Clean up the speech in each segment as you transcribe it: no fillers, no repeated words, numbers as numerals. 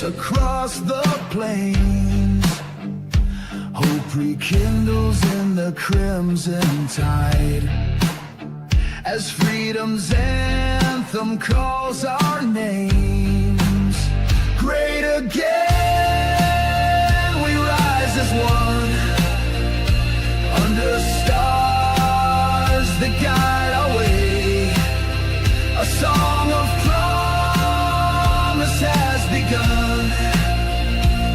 across the plains. Hope rekindles in the crimson tide as freedom's anthem calls our names. Great again, we rise as one, under stars that guide our way. A song of promise has begun,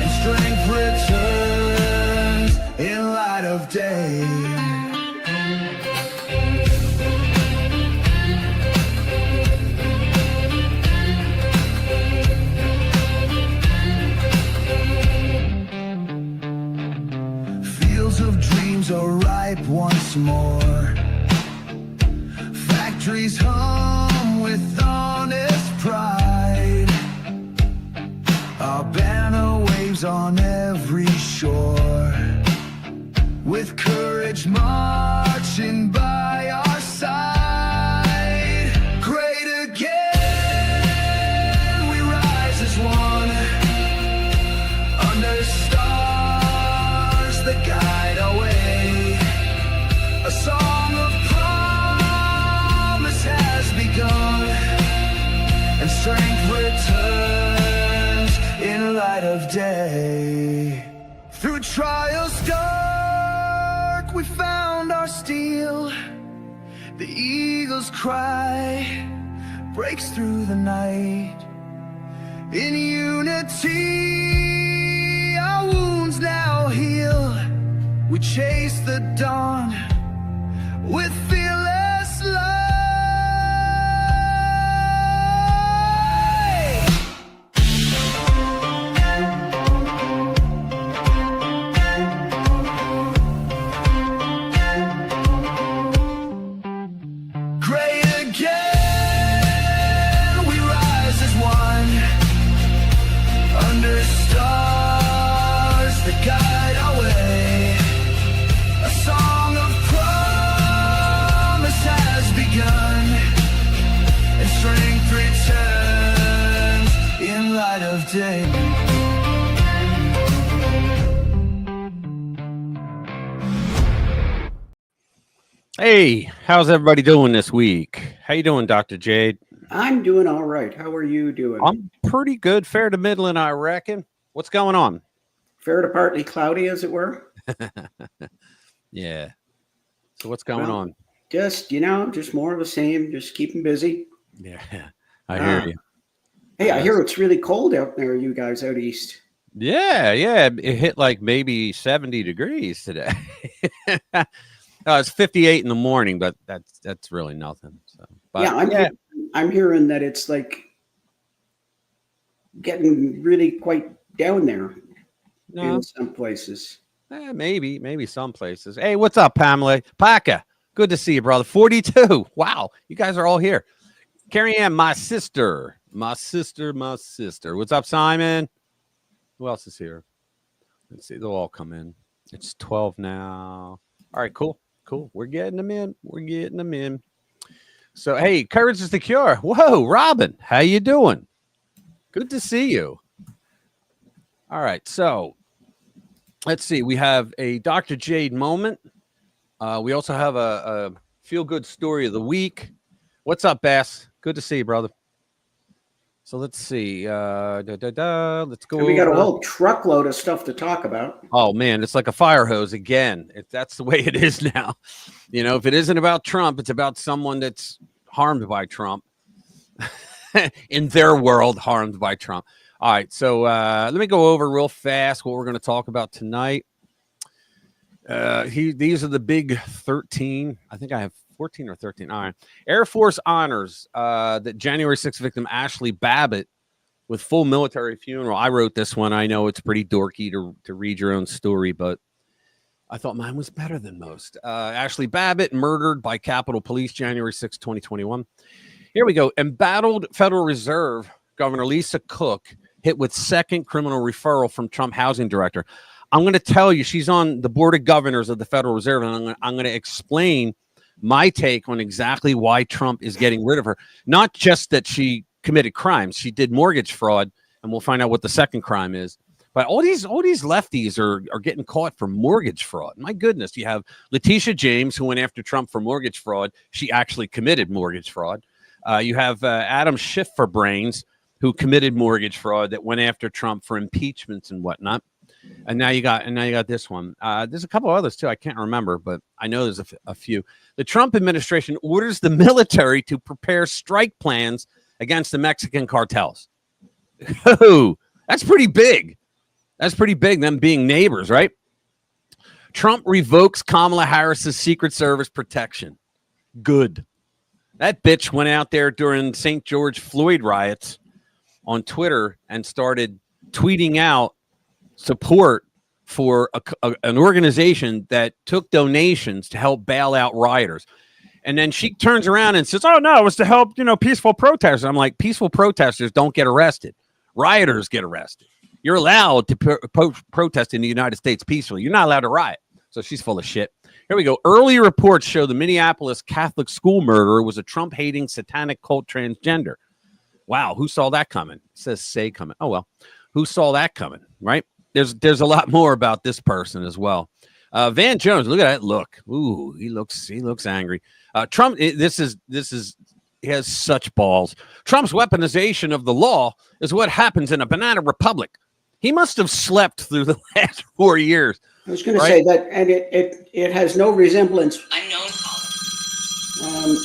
and strength returns in light of day. Fields of dreams are ripe once more. Factories hum with honest pride. Our banner waves on every shore, with courage marching by our side. Great again, we rise as one, under stars that guide our way. A song of promise has begun, and strength returns in light of day. Through trials dark, we found our steel. The eagle's cry breaks through the night. In unity, our wounds now heal. We chase the dawn with fearless light. Great again, we rise as one, under stars that guide our way. A song of promise has begun, and strength returns in light of day. Hey, how's everybody doing this week? How you doing, Dr. Jade? I'm doing all right. How are you doing? I'm pretty good, fair to middling, I reckon. What's going on? Fair to partly cloudy, as it were. Yeah. So what's going Well, on? Just, just more of the same. Just keeping busy. Yeah, I hear you. Hey, I hear it's really cold out there, you guys out east. Yeah. It hit like maybe 70 degrees today. It's 58 in the morning, but that's really nothing. So, but, Yeah, I'm hearing that it's like getting really quite down there in some places. Maybe some places. Hey, what's up, Pamela? Paca, good to see you, brother. 42. Wow, you guys are all here. Carrie Ann, my sister. What's up, Simon? Who else is here? Let's see. They'll all come in. It's 12 now. All right, cool. We're getting them in. So, hey, courage is the cure. Whoa, Robin, how you doing? Good to see you. All right, so let's see. We have a Dr. Jade moment. We also have a feel-good story of the week. What's up, Bass? Good to see you, brother. So let's see. Let's go. We got a whole truckload of stuff to talk about. Oh man, it's like a fire hose again. That's the way it is now. If it isn't about Trump, it's about someone that's harmed by Trump. In their world, harmed by Trump. All right, so let me go over real fast what we're going to talk about tonight. These are the big 13. I think I have 14 or 13. All right. Air Force honors that January 6th victim Ashley Babbitt with full military funeral. I wrote this one. I know it's pretty dorky to read your own story, but I thought mine was better than most. Ashley Babbitt murdered by Capitol Police January 6, 2021. Here we go. Embattled Federal Reserve Governor Lisa Cook hit with second criminal referral from Trump housing director. I'm going to tell you, she's on the board of governors of the Federal Reserve, and I'm going to explain my take on exactly why Trump is getting rid of her. Not just that she committed crimes. She did mortgage fraud and we'll find out what the second crime is. But all these lefties are getting caught for mortgage fraud. My goodness, you have Letitia James, who went after Trump for mortgage fraud. She actually committed mortgage fraud. You have Adam Schiff for brains, who committed mortgage fraud that went after Trump for impeachments and whatnot. And now you got this one. There's a couple others too. I can't remember, but I know there's a few. The Trump administration orders the military to prepare strike plans against the Mexican cartels. Oh, that's pretty big. That's pretty big, them being neighbors, right? Trump revokes Kamala Harris's Secret Service protection. Good. That bitch went out there during St. George Floyd riots on Twitter and started tweeting out support for an organization that took donations to help bail out rioters. And then she turns around and says, oh, no, it was to help, peaceful protesters. I'm like, peaceful protesters don't get arrested. Rioters get arrested. You're allowed to protest in the United States peacefully. You're not allowed to riot. So she's full of shit. Here we go. Early reports show the Minneapolis Catholic school murderer was a Trump-hating satanic cult transgender. Wow, who saw that coming? It says say coming. Oh, well, who saw that coming, right? There's a lot more about this person as well. Van Jones, look at that look. Ooh, he looks angry. Trump, this is he has such balls. Trump's weaponization of the law is what happens in a banana republic. He must have slept through the last 4 years. I was going to say that, and it has no resemblance. Unknown caller.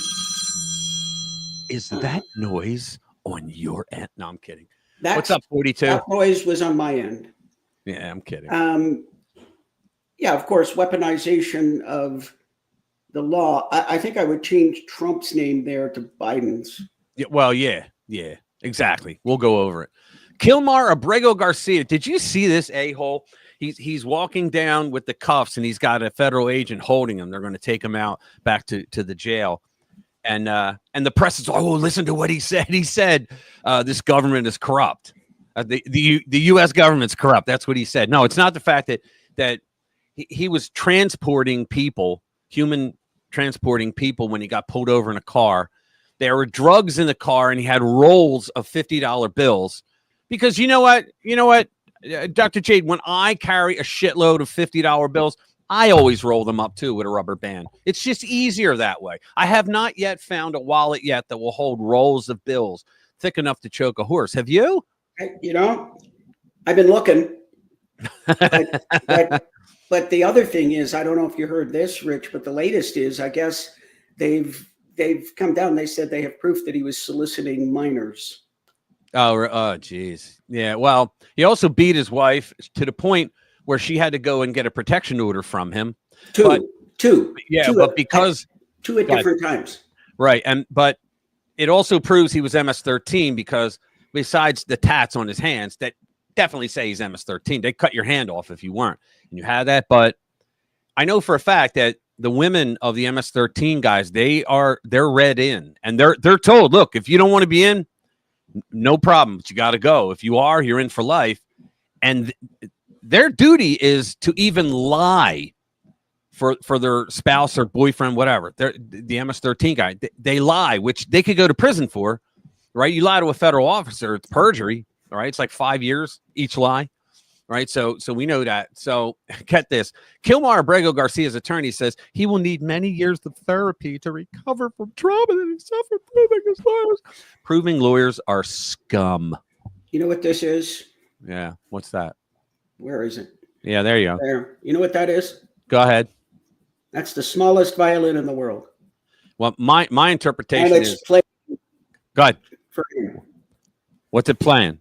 Is that noise on your end? No, I'm kidding. What's up, 42? That noise was on my end. Yeah, I'm kidding. Yeah, of course, weaponization of the law. I think I would change Trump's name there to Biden's. Yeah, well, yeah, exactly. We'll go over it. Kilmar Abrego Garcia. Did you see this a-hole? He's walking down with the cuffs, and he's got a federal agent holding him. They're going to take him out back to the jail. And the press is, oh, listen to what he said. He said this government is corrupt. The U.S. government's corrupt. That's what he said. No, it's not the fact that he was transporting people, human transporting people, when he got pulled over in a car. There were drugs in the car, and he had rolls of $50 bills. Because you know what, Dr. Jade, when I carry a shitload of $50 bills, I always roll them up too with a rubber band. It's just easier that way. I have not yet found a wallet yet that will hold rolls of bills thick enough to choke a horse. Have you? I've been looking. But the other thing is, I don't know if you heard this, Rich, but the latest is, I guess they've come down. They said they have proof that he was soliciting minors. Oh, geez. Yeah. Well, he also beat his wife to the point where she had to go and get a protection order from him. Two. Yeah, but because two at different times. Right. But it also proves he was MS-13, because besides the tats on his hands that definitely say he's MS-13, they cut your hand off if you weren't. And you had that. But I know for a fact that the women of the MS-13 guys, they're read in, and they're told, look, if you don't want to be in, no problem, but you got to go. If you are, you're in for life. And their duty is to even lie for their spouse or boyfriend, whatever. They're the MS-13 guy. They lie, which they could go to prison for, right? You lie to a federal officer, it's perjury, all right? It's like 5 years each lie, right? So we know that. So get this. Kilmar Abrego Garcia's attorney says he will need many years of therapy to recover from trauma that he suffered, proving lawyers are scum. You know what this is? Yeah. What's that? Where is it? Yeah, there you go. There. You know what that is? Go ahead. That's the smallest violin in the world. Well, my interpretation and it's is. played Go ahead. for him. What's it playing?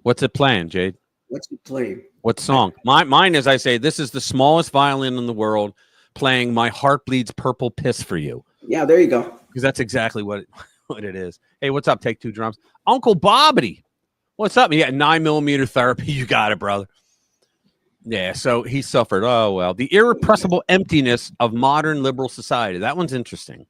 What's it playing, Jade? What's it playing? What song? Mine is, I say, this is the smallest violin in the world playing My Heart Bleeds Purple Piss for You. Yeah, there you go. Because that's exactly what it is. Hey, what's up? Take Two Drums. Uncle Bobbity. What's up? You got 9mm therapy. You got it, brother. Yeah, so he suffered. Oh, well. The irrepressible emptiness of modern liberal society. That one's interesting.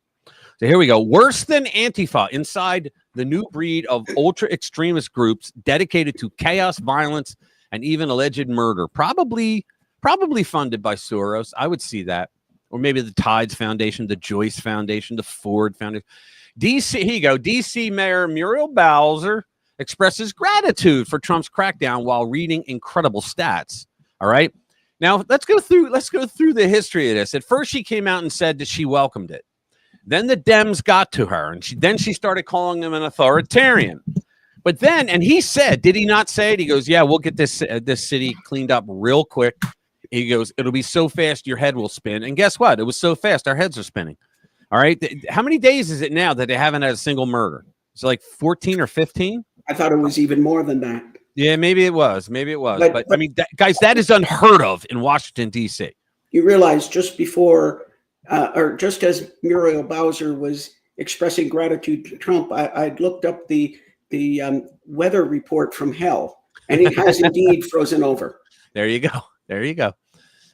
So here we go. Worse than Antifa, inside the new breed of ultra-extremist groups dedicated to chaos, violence, and even alleged murder. Probably funded by Soros. I would see that. Or maybe the Tides Foundation, the Joyce Foundation, the Ford Foundation. DC, here you go. DC Mayor Muriel Bowser expresses gratitude for Trump's crackdown while reading incredible stats. All right. Now let's go through the history of this. At first, she came out and said that she welcomed it. Then the Dems got to her, and she started calling him an authoritarian. But then, and he said, did he not say it? He goes, yeah, we'll get this city cleaned up real quick. He goes, it'll be so fast your head will spin. And guess what? It was so fast our heads are spinning. All right. How many days is it now that they haven't had a single murder? It's like 14 or 15. I thought it was even more than that. Yeah, maybe it was. But I mean, guys, that is unheard of in Washington, D.C. You realize just before, or just as Muriel Bowser was expressing gratitude to Trump, I looked up the weather report from hell, and it has indeed frozen over. There you go. There you go.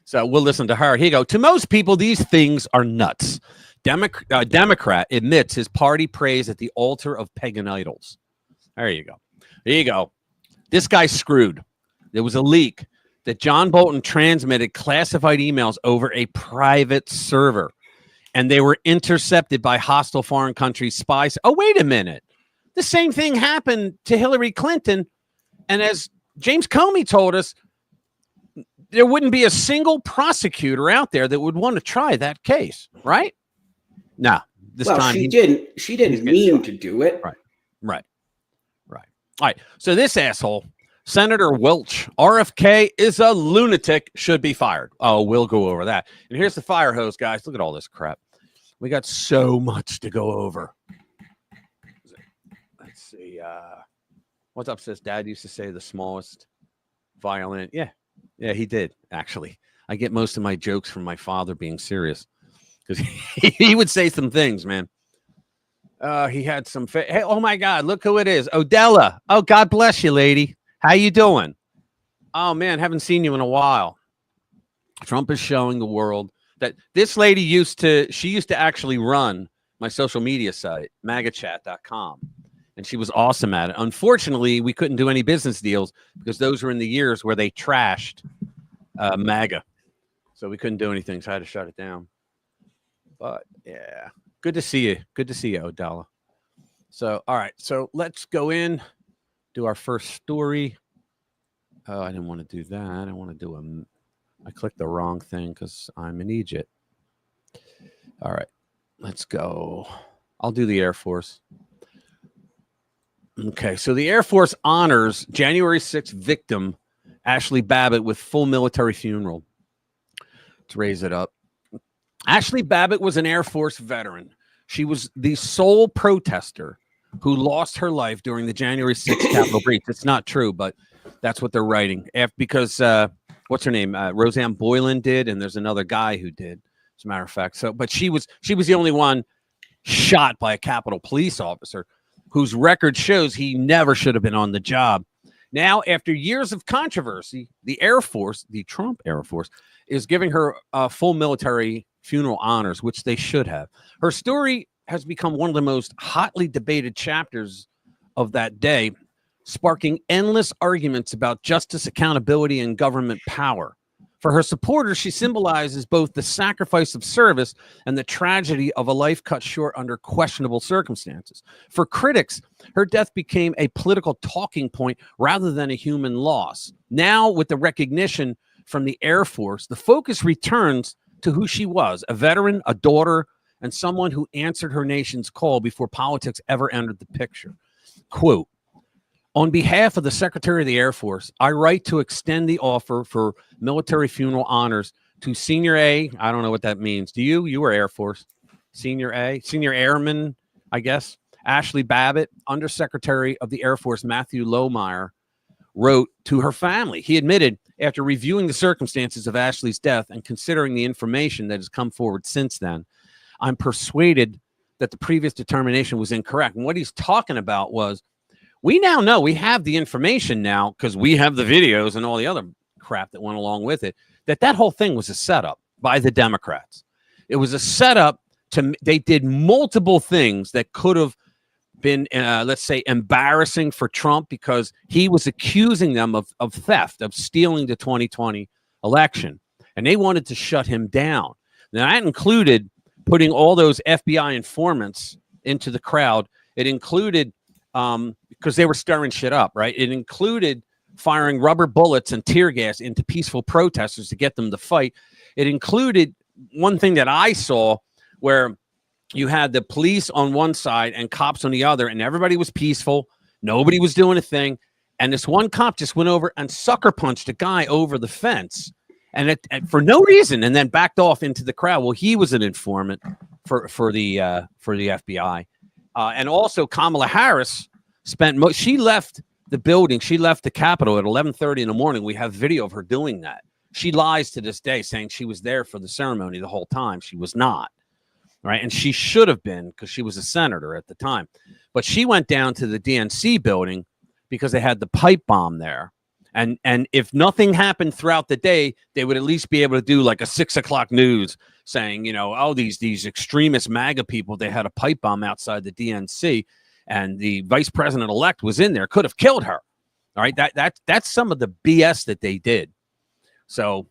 So we'll listen to her. Here you go. To most people, these things are nuts. Democrat admits his party prays at the altar of pagan idols. There you go. There you go. This guy's screwed. There was a leak that John Bolton transmitted classified emails over a private server, and they were intercepted by hostile foreign country spies. Oh, wait a minute. The same thing happened to Hillary Clinton. And as James Comey told us, there wouldn't be a single prosecutor out there that would want to try that case, right? No, this time she didn't mean to do it. Right. All right. So this asshole, Senator Welch, RFK is a lunatic, should be fired. Oh, we'll go over that. And here's the fire hose, guys. Look at all this crap. We got so much to go over. Let's see. What's up, sis? Dad used to say the smallest violin. Yeah, he did, actually. I get most of my jokes from my father being serious because he would say some things, man. He had some. Hey, oh my God! Look who it is, Odella. Oh, God bless you, lady. How you doing? Oh man, haven't seen you in a while. Trump is showing the world that this lady used to actually run my social media site, magachat.com, and she was awesome at it. Unfortunately, we couldn't do any business deals because those were in the years where they trashed MAGA, so we couldn't do anything. So I had to shut it down. But yeah. Good to see you. Good to see you, Odella. So, all right. So let's go in, do our first story. Oh, I didn't want to do that. I didn't want to do I clicked the wrong thing because I'm in Egypt. All right. Let's go. I'll do the Air Force. Okay. So the Air Force honors January 6th victim, Ashley Babbitt, with full military funeral. Let's raise it up. Ashley Babbitt was an Air Force veteran. She was the sole protester who lost her life during the January 6th Capitol breach. It's not true, but that's what they're writing. Because what's her name? Roseanne Boylan did, and there's another guy who did, as a matter of fact. So, but she was the only one shot by a Capitol police officer whose record shows he never should have been on the job. Now, after years of controversy, the Air Force, the Trump Air Force, is giving her full military funeral honors, which they should have. Her story has become one of the most hotly debated chapters of that day, sparking endless arguments about justice, accountability, and government power. For her supporters, she symbolizes both the sacrifice of service and the tragedy of a life cut short under questionable circumstances. For critics, her death became a political talking point rather than a human loss. Now, with the recognition from the Air Force, the focus returns to who she was, a veteran, a daughter, and someone who answered her nation's call before politics ever entered the picture. Quote, on behalf of the Secretary of the Air Force, I write to extend the offer for military funeral honors to Senior A. I don't know what that means. Do you? You were Air Force. Senior A, Senior Airman, I guess. Ashley Babbitt, Undersecretary of the Air Force Matthew Lohmeyer, wrote to her family. He admitted, after reviewing the circumstances of Ashley's death and considering the information that has come forward since then, I'm persuaded that the previous determination was incorrect. And what he's talking about was, we now know, we have the information now because we have the videos and all the other crap that went along with it, that whole thing was a setup by the Democrats. It was a setup they did multiple things that could have been, let's say, embarrassing for Trump because he was accusing them of theft, of stealing the 2020 election. And they wanted to shut him down. Now, that included putting all those FBI informants into the crowd. It included, because they were stirring shit up, right? It included firing rubber bullets and tear gas into peaceful protesters to get them to fight. It included one thing that I saw where you had the police on one side and cops on the other, and everybody was peaceful. Nobody was doing a thing. And this one cop just went over and sucker punched a guy over the fence, and for no reason, and then backed off into the crowd. Well, he was an informant for the FBI. And also Kamala Harris she left the building. She left the Capitol at 11:30 in the morning. We have video of her doing that. She lies to this day, saying she was there for the ceremony the whole time. She was not, right? And she should have been, because she was a senator at the time. But she went down to the DNC building because they had the pipe bomb there. And if nothing happened throughout the day, they would at least be able to do like a 6 o'clock news saying, you know, oh, these extremist MAGA people, they had a pipe bomb outside the DNC. And the vice president-elect was in there, could have killed her. All right, that's some of the BS that they did. So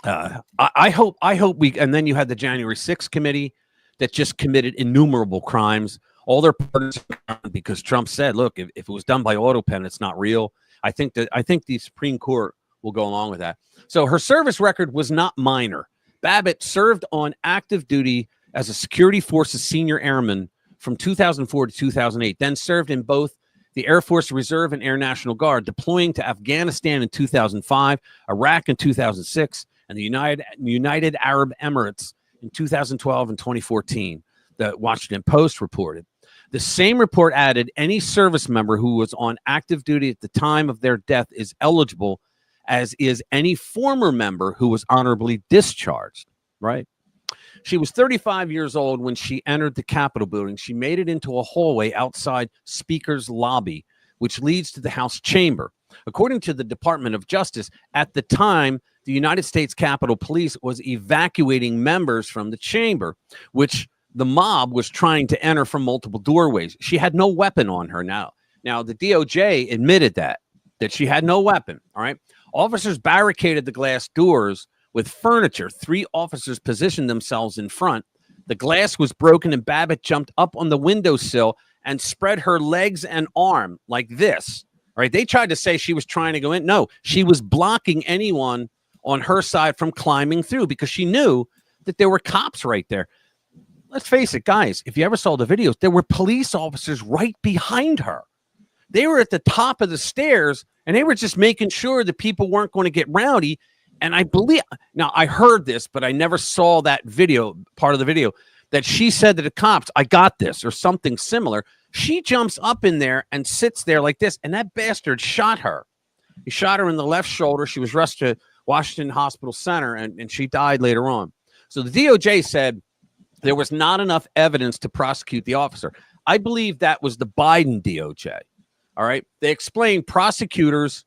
I hope we. And then you had the January 6th committee that just committed innumerable crimes. All their partners, because Trump said, "Look, if it was done by auto pen, it's not real." I think the Supreme Court will go along with that. So her service record was not minor. Babbitt served on active duty as a security forces senior airman from 2004 to 2008, then served in both the Air Force Reserve and Air National Guard, deploying to Afghanistan in 2005, Iraq in 2006, and the United Arab Emirates in 2012 and 2014, the Washington Post reported. The same report added any service member who was on active duty at the time of their death is eligible, as is any former member who was honorably discharged, right? She was 35 years old when she entered the Capitol building. She made it into a hallway outside Speaker's lobby, which leads to the House chamber. According to the Department of Justice, at the time, the United States Capitol Police was evacuating members from the chamber, which the mob was trying to enter from multiple doorways. She had no weapon on her now. Now, the DOJ admitted that she had no weapon, all right? Officers barricaded the glass doors with furniture. 3 officers positioned themselves in front. The glass was broken, and Babbitt jumped up on the windowsill and spread her legs and arm like this. All right, they tried to say she was trying to go in. No, she was blocking anyone on her side from climbing through because she knew that there were cops right there. Let's face it, guys, if you ever saw the videos, there were police officers right behind her. They were at the top of the stairs, and they were just making sure that people weren't going to get rowdy. And I believe, now I heard this, but I never saw that video, part of the video, that she said to the cops, "I got this," or something similar. She jumps up in there and sits there like this, and that bastard shot her. He shot her in the left shoulder. She was rushed to Washington Hospital Center, and she died later on. So the DOJ said there was not enough evidence to prosecute the officer. I believe that was the Biden DOJ. All right. They explained prosecutors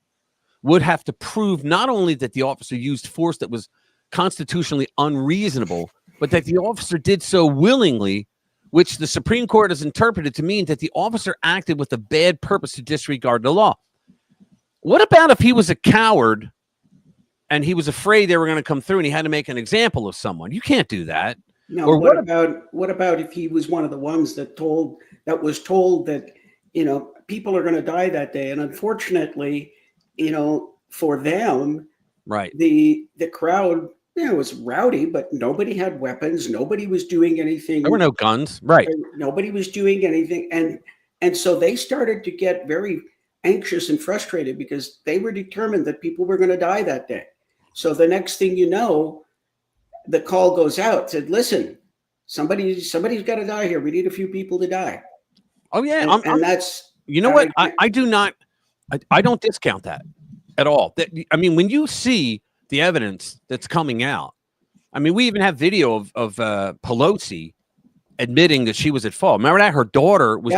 would have to prove not only that the officer used force that was constitutionally unreasonable, but that the officer did so willingly, which the Supreme Court has interpreted to mean that the officer acted with a bad purpose to disregard the law. What about if he was a coward and he was afraid they were going to come through and he had to make an example of someone? You can't do that. No, or what about if he was one of the ones that was told that, you know, people are going to die that day? And unfortunately, you know, for them, right, the crowd, you know, was rowdy, but nobody had weapons. Nobody was doing anything. There were no guns. Right. Nobody was doing anything. And so they started to get very anxious and frustrated because they were determined that people were going to die that day. So the next thing you know, the call goes out, said, "Listen, somebody's got to die here. We need a few people to die." Oh yeah. And that's, you know what? I don't discount that at all. I mean, when you see the evidence that's coming out, I mean, we even have video of Pelosi admitting that she was at fault. Remember that? Her daughter was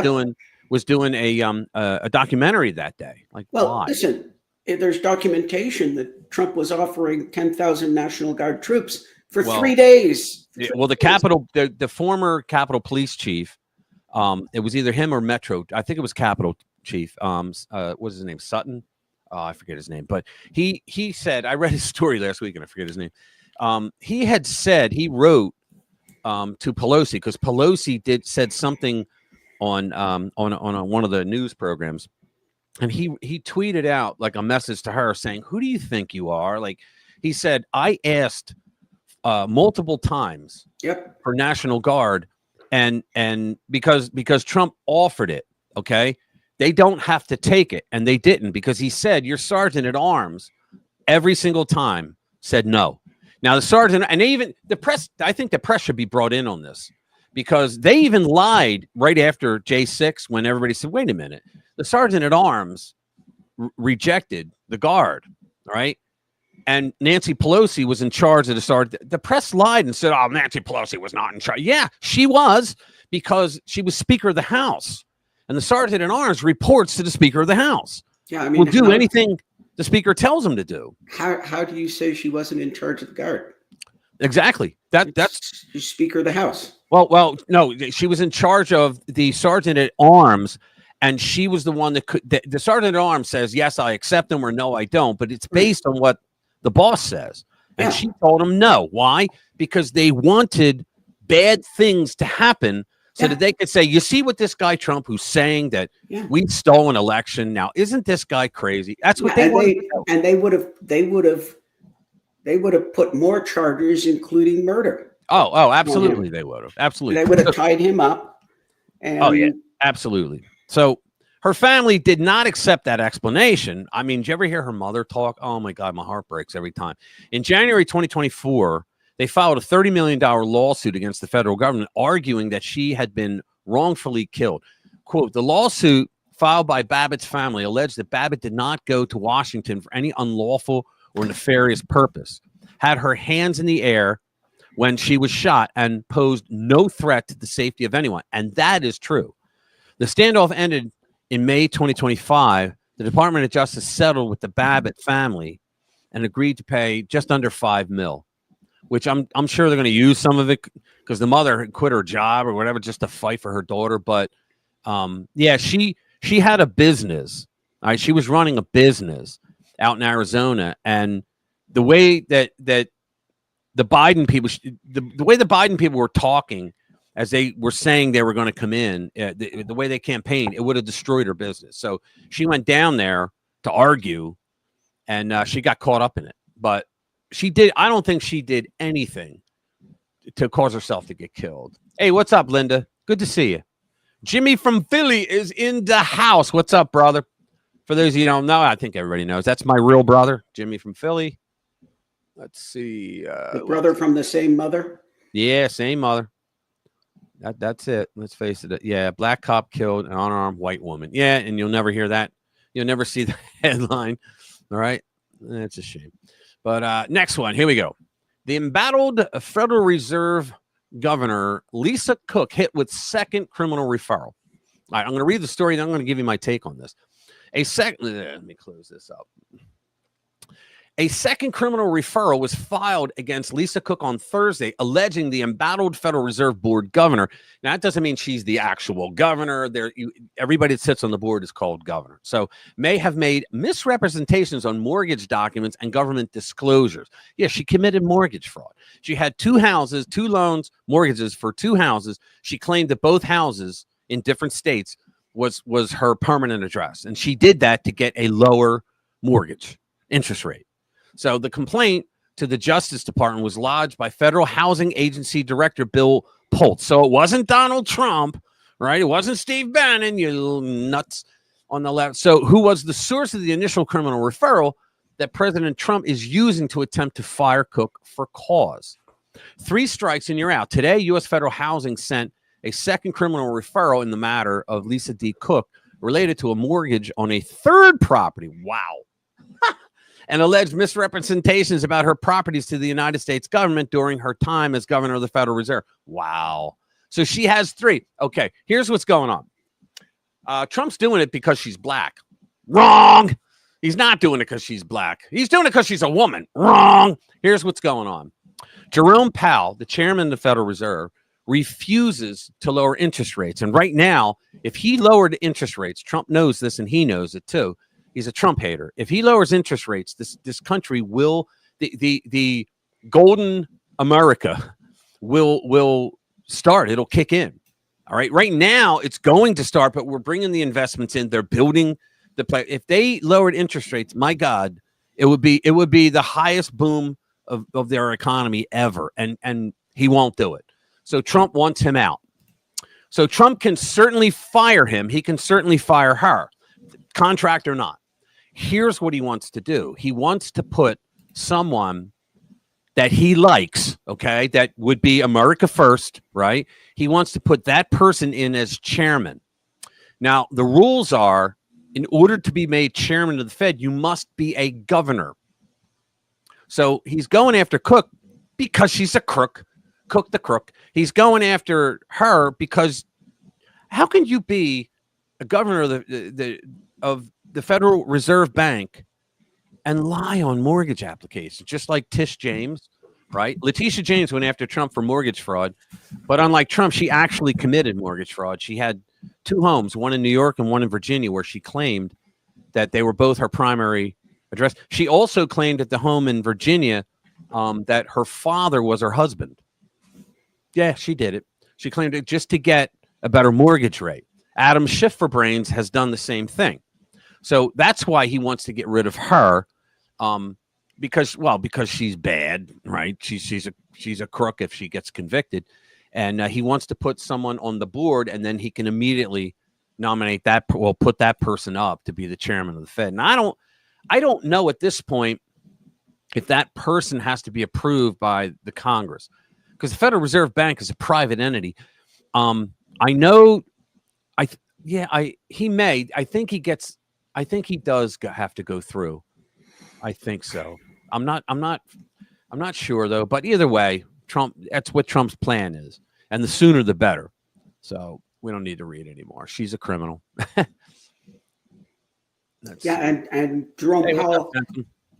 doing a documentary that day. Like, well, why? Listen, there's documentation that Trump was offering 10,000 National Guard troops for 3 days. Well, the former Capitol Police chief, it was either him or Metro. I think it was Capitol Chief. What was his name? Sutton. I forget his name, but he said, I read his story last week and I forget his name. He had said, he wrote to Pelosi, because Pelosi said something on one of the news programs, and he tweeted out like a message to her saying, "Who do you think you are?" Like he said, "I asked multiple times Yep. for National Guard, and because Trump offered it, okay, they don't have to take it, and they didn't because he said your sergeant at arms every single time said no." Now the sergeant and even the press, I think the press should be brought in on this because they even lied right after J6 when everybody said, "Wait a minute, the sergeant at arms rejected the guard, right?" And Nancy Pelosi was in charge of the sergeant. The press lied and said, "Oh, Nancy Pelosi was not in charge." Yeah, she was because she was Speaker of the House, and the sergeant at arms reports to the Speaker of the House. Yeah, I mean, Will do anything the Speaker tells him to do. How do you say she wasn't in charge of the guard? Exactly. That's She's Speaker of the House. well, no, she was in charge of the sergeant at arms, and she was the one that could. The sergeant at arms says, "Yes, I accept him," or "No, I don't," but it's based on what the boss says, and she told him no. Why? Because they wanted bad things to happen so that they could say, "You see what this guy Trump, who's saying that we stole an election, now isn't this guy crazy?" That's what they wanted. And they would have put more charges, including murder. Oh, absolutely, they would have. Absolutely, they would have tied him up. And oh yeah, absolutely. So her family did not accept that explanation. I mean, did you ever hear her mother talk? Oh my God, my heart breaks every time. In January 2024, they filed a $30 million lawsuit against the federal government, arguing that she had been wrongfully killed. Quote, the lawsuit filed by Babbitt's family alleged that Babbitt did not go to Washington for any unlawful or nefarious purpose, had her hands in the air when she was shot, and posed no threat to the safety of anyone. And that is true. The standoff ended in May 2025. The Department of Justice settled with the Babbitt family and agreed to pay just under $5 million, which I'm sure they're going to use some of it because the mother had quit her job or whatever just to fight for her daughter. But yeah, she had a business. All right, she was running a business out in Arizona, and the way that the Biden people, the way the Biden people were talking as they were saying they were going to come in, the way they campaigned, it would have destroyed her business. So she went down there to argue, and she got caught up in it. But she did. I don't think she did anything to cause herself to get killed. Hey, what's up, Linda? Good to see you. Jimmy from Philly is in the house. What's up, brother? For those of you who don't know, I think everybody knows. That's my real brother, Jimmy from Philly. Let's see. The brother from the same mother? Yeah, same mother. That's it. Let's face it. Yeah, black cop killed an unarmed white woman. Yeah, and you'll never hear that. You'll never see the headline. All right. It's a shame. But next one. Here we go. The embattled Federal Reserve Governor Lisa Cook hit with second criminal referral. All right, I'm going to read the story, then I'm going to give you my take on this. Let me close this up. A second criminal referral was filed against Lisa Cook on Thursday, alleging the embattled Federal Reserve Board governor. Now, that doesn't mean she's the actual governor. Everybody that sits on the board is called governor. So, may have made misrepresentations on mortgage documents and government disclosures. Yeah, she committed mortgage fraud. She had two houses, two loans, mortgages for two houses. She claimed that both houses in different states was her permanent address. And she did that to get a lower mortgage interest rate. So the complaint to the Justice Department was lodged by Federal Housing Agency Director Bill Pultz. So it wasn't Donald Trump, right? It wasn't Steve Bannon, you little nuts on the left. So who was the source of the initial criminal referral that President Trump is using to attempt to fire Cook for cause? 3 strikes and you're out. Today, U.S. Federal Housing sent a second criminal referral in the matter of Lisa D. Cook related to a mortgage on a third property. Wow. And alleged misrepresentations about her properties to the United States government during her time as governor of the Federal Reserve. Wow. So she has 3. Okay, here's what's going on. Trump's doing it because she's black. Wrong. He's not doing it because she's black. He's doing it because she's a woman. Wrong. Here's what's going on. Jerome Powell, the chairman of the Federal Reserve, refuses to lower interest rates. And right now, if he lowered interest rates, Trump knows this and he knows it too. He's a Trump hater. If he lowers interest rates, this country will, the golden America will start. It'll kick in. All right. Right now, it's going to start, but we're bringing the investments in. They're building the play. If they lowered interest rates, my God, it would be the highest boom of their economy ever. And he won't do it. So Trump wants him out. So Trump can certainly fire him. He can certainly fire her, contract or not. Here's what he wants to do. He wants to put someone that he likes, okay, that would be America first, right? He wants to put that person in as chairman. Now, the rules are, in order to be made chairman of the Fed, you must be a governor. So he's going after Cook because she's a crook. Cook the crook. He's going after her because how can you be a governor of the Federal Reserve Bank and lie on mortgage applications, just like Tish James, right? Letitia James went after Trump for mortgage fraud, but unlike Trump, she actually committed mortgage fraud. She had 2 homes, one in New York and one in Virginia, where she claimed that they were both her primary address. She also claimed at the home in Virginia that her father was her husband. Yeah, she did it. She claimed it just to get a better mortgage rate. Adam Schiff for Brains has done the same thing. So that's why he wants to get rid of her, because she's bad, right? She's a crook if she gets convicted, and he wants to put someone on the board, and then he can immediately nominate put that person up to be the chairman of the Fed. And I don't know at this point if that person has to be approved by the Congress, because the Federal Reserve Bank is a private entity. I know. He may. I think he does have to go through. I think so. I'm not sure though. But either way, that's what Trump's plan is, and the sooner the better. So we don't need to read anymore. She's a criminal. And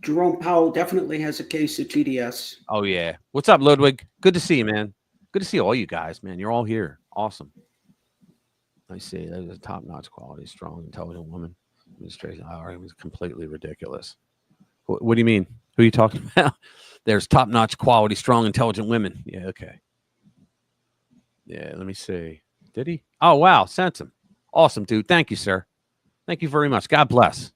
Jerome Powell definitely has a case of TDS. Oh yeah. What's up, Ludwig? Good to see you, man. Good to see all you guys, man. You're all here. Awesome. I see. That was a top-notch quality, strong, intelligent woman. Administration argument was completely ridiculous. What do you mean? Who are you talking about? There's top-notch quality, strong, intelligent women. Yeah, okay. Yeah, let me see. Did he? Oh, wow. Sent him. Awesome, dude. Thank you, sir. Thank you very much. God bless.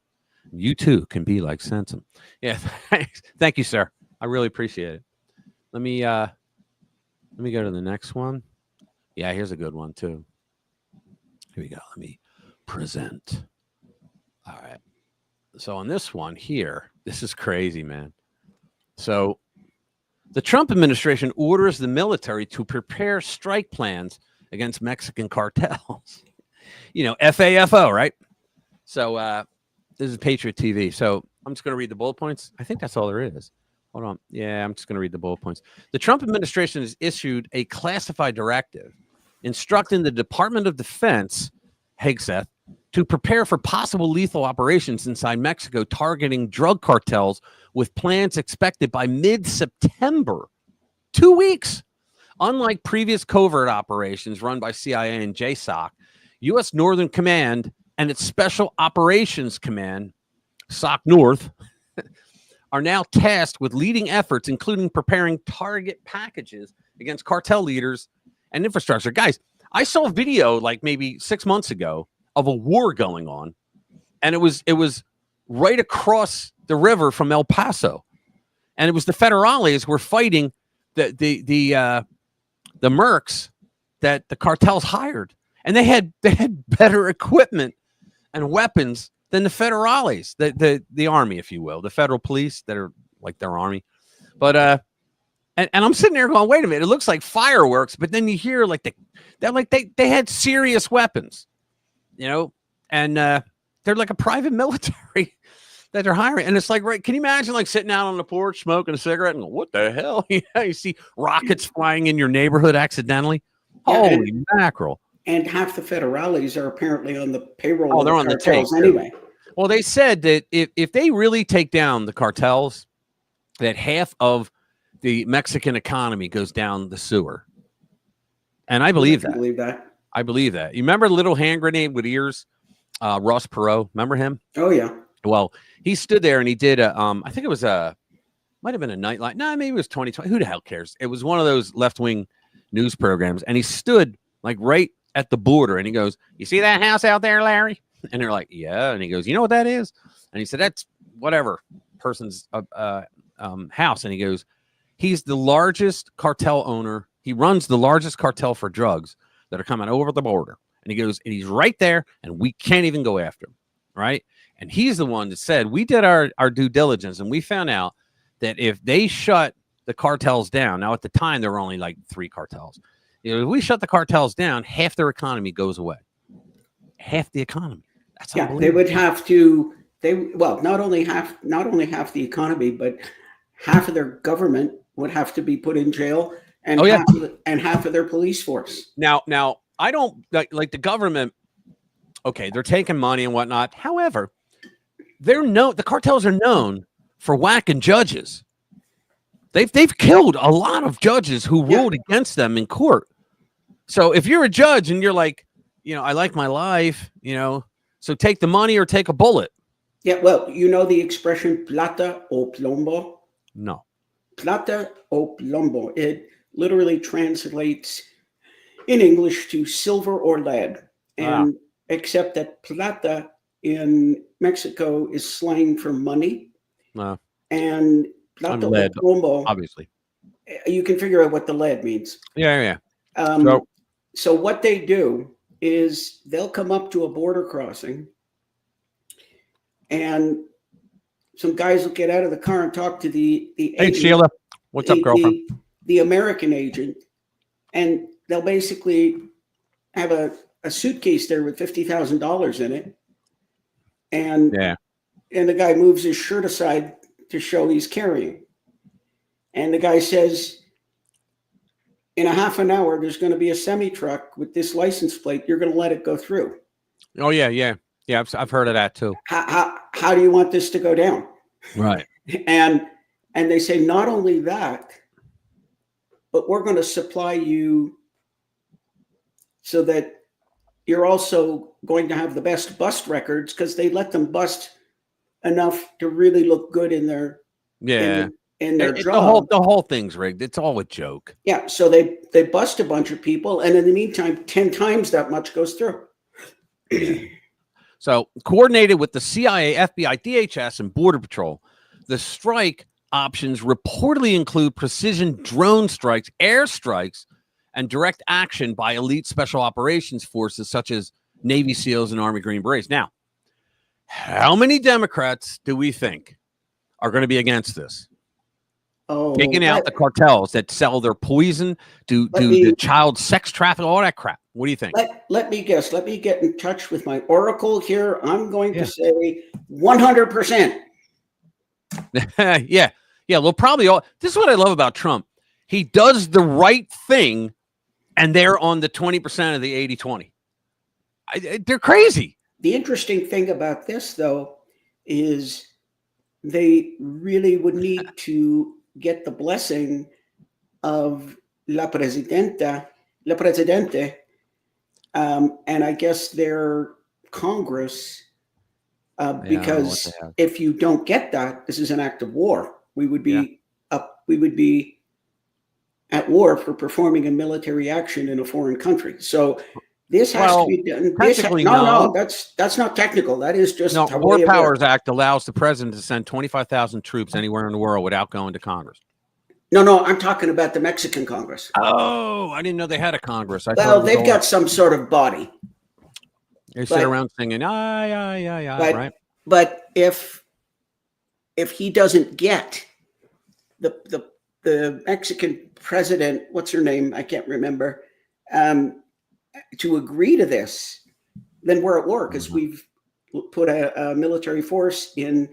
You too can be like Sensen. Yeah, thanks. Thank you, sir. I really appreciate it. Let me go to the next one. Yeah, here's a good one too. Here we go. Let me present. All right. So on this one here, this is crazy, man. So the Trump administration orders the military to prepare strike plans against Mexican cartels. You know, FAFO, right? So this is Patriot TV. So I'm just going to read the bullet points. I think that's all there is. Hold on. Yeah, I'm just going to read the bullet points. The Trump administration has issued a classified directive instructing the Department of Defense, HEGSETH, to prepare for possible lethal operations inside Mexico targeting drug cartels with plans expected by mid-September. 2 weeks. Unlike previous covert operations run by CIA and JSOC, U.S. Northern Command and its Special Operations Command, SOC North, are now tasked with leading efforts, including preparing target packages against cartel leaders and infrastructure. Guys, I saw a video like maybe 6 months ago of a war going on, and it was right across the river from El Paso, and it was the federales were fighting the mercs that the cartels hired, and they had better equipment and weapons than the federales, the army, if you will, the federal police that are like their army. But and I'm sitting there going, wait a minute, it looks like fireworks, but then you hear like they had serious weapons, you know, and they're like a private military that they're hiring. And it's like, right, can you imagine like sitting out on the porch smoking a cigarette and go, what the hell? You see rockets flying in your neighborhood accidentally. Holy mackerel. And half the federales are apparently on the payroll. Oh, they're on the take anyway. Well, they said that if they really take down the cartels, that half of the Mexican economy goes down the sewer. And I believe that. I believe that. You remember the little hand grenade with ears? Ross Perot. Remember him? Oh, yeah. Well, he stood there and he did I think it was might have been a Nightline. No, maybe it was 2020. Who the hell cares? It was one of those left-wing news programs. And he stood like right at the border, and he goes, "You see that house out there, Larry?" And they're like, "Yeah." And he goes, "You know what that is?" And he said, "That's whatever person's house." And he goes, "He's the largest cartel owner. He runs the largest cartel for drugs that are coming over the border." And he goes, and he's right there, and we can't even go after him, right? And he's the one that said, we did our due diligence, and we found out that if they shut the cartels down, now at the time there were only like 3 cartels. If we shut the cartels down, half their economy goes away. Half the economy. That's Yeah, they would have to. Not only half the economy, but half of their government would have to be put in jail, and half of their police force. Now, I don't like the government. Okay, they're taking money and whatnot. However, the cartels are known for whacking judges. They've killed a lot of judges who ruled against them in court. So if you're a judge and you're like, I like my life, so take the money or take a bullet. Yeah, well, you know the expression plata o plomo? No. Plata o plomo. It literally translates in English to silver or lead. And except that plata in Mexico is slang for money. And plata o plomo, obviously. You can figure out what the lead means. Yeah. So what they do is they'll come up to a border crossing, and some guys will get out of the car and talk to the Hey, agent, Sheila. What's up, girlfriend? The American agent, and they'll basically have a suitcase there with $50,000 in it. And the guy moves his shirt aside to show he's carrying. And the guy says, in a half an hour, there's going to be a semi-truck with this license plate. You're going to let it go through. Oh, yeah. I've heard of that too. How do you want this to go down? Right. And they say, not only that, but we're going to supply you so that you're also going to have the best bust records, because they let them bust enough to really look good in their in their job. The whole thing's rigged. It's all a joke. Yeah, so they bust a bunch of people, and in the meantime, 10 times that much goes through. So, coordinated with the CIA, FBI, DHS, and Border Patrol, the strike options reportedly include precision drone strikes, air strikes, and direct action by elite special operations forces such as Navy SEALs and Army Green Berets. Now, how many Democrats do we think are going to be against this? Taking out the cartels that sell their poison, do the child sex trafficking, all that crap. What do you think? Let me guess. Let me get in touch with my oracle here. I'm going to say 100%. Yeah. Well, probably all. This is what I love about Trump. He does the right thing, and they're on the 20% of the 80-20. They're crazy. The interesting thing about this, though, is they really would need to get the blessing of la presidente, and I guess their Congress, because if you don't get that, this is an act of war. We would be at war for performing a military action in a foreign country. So this has to be done. No, that's not technical. That is just the War Powers Act allows the president to send 25,000 troops anywhere in the world without going to Congress. No, I'm talking about the Mexican Congress. Oh, I didn't know they had a Congress. Well, they've got some sort of body. They sit around singing, right? But if he doesn't get the Mexican president, what's her name? I can't remember, to agree to this, then we're at war, because we've put a military force in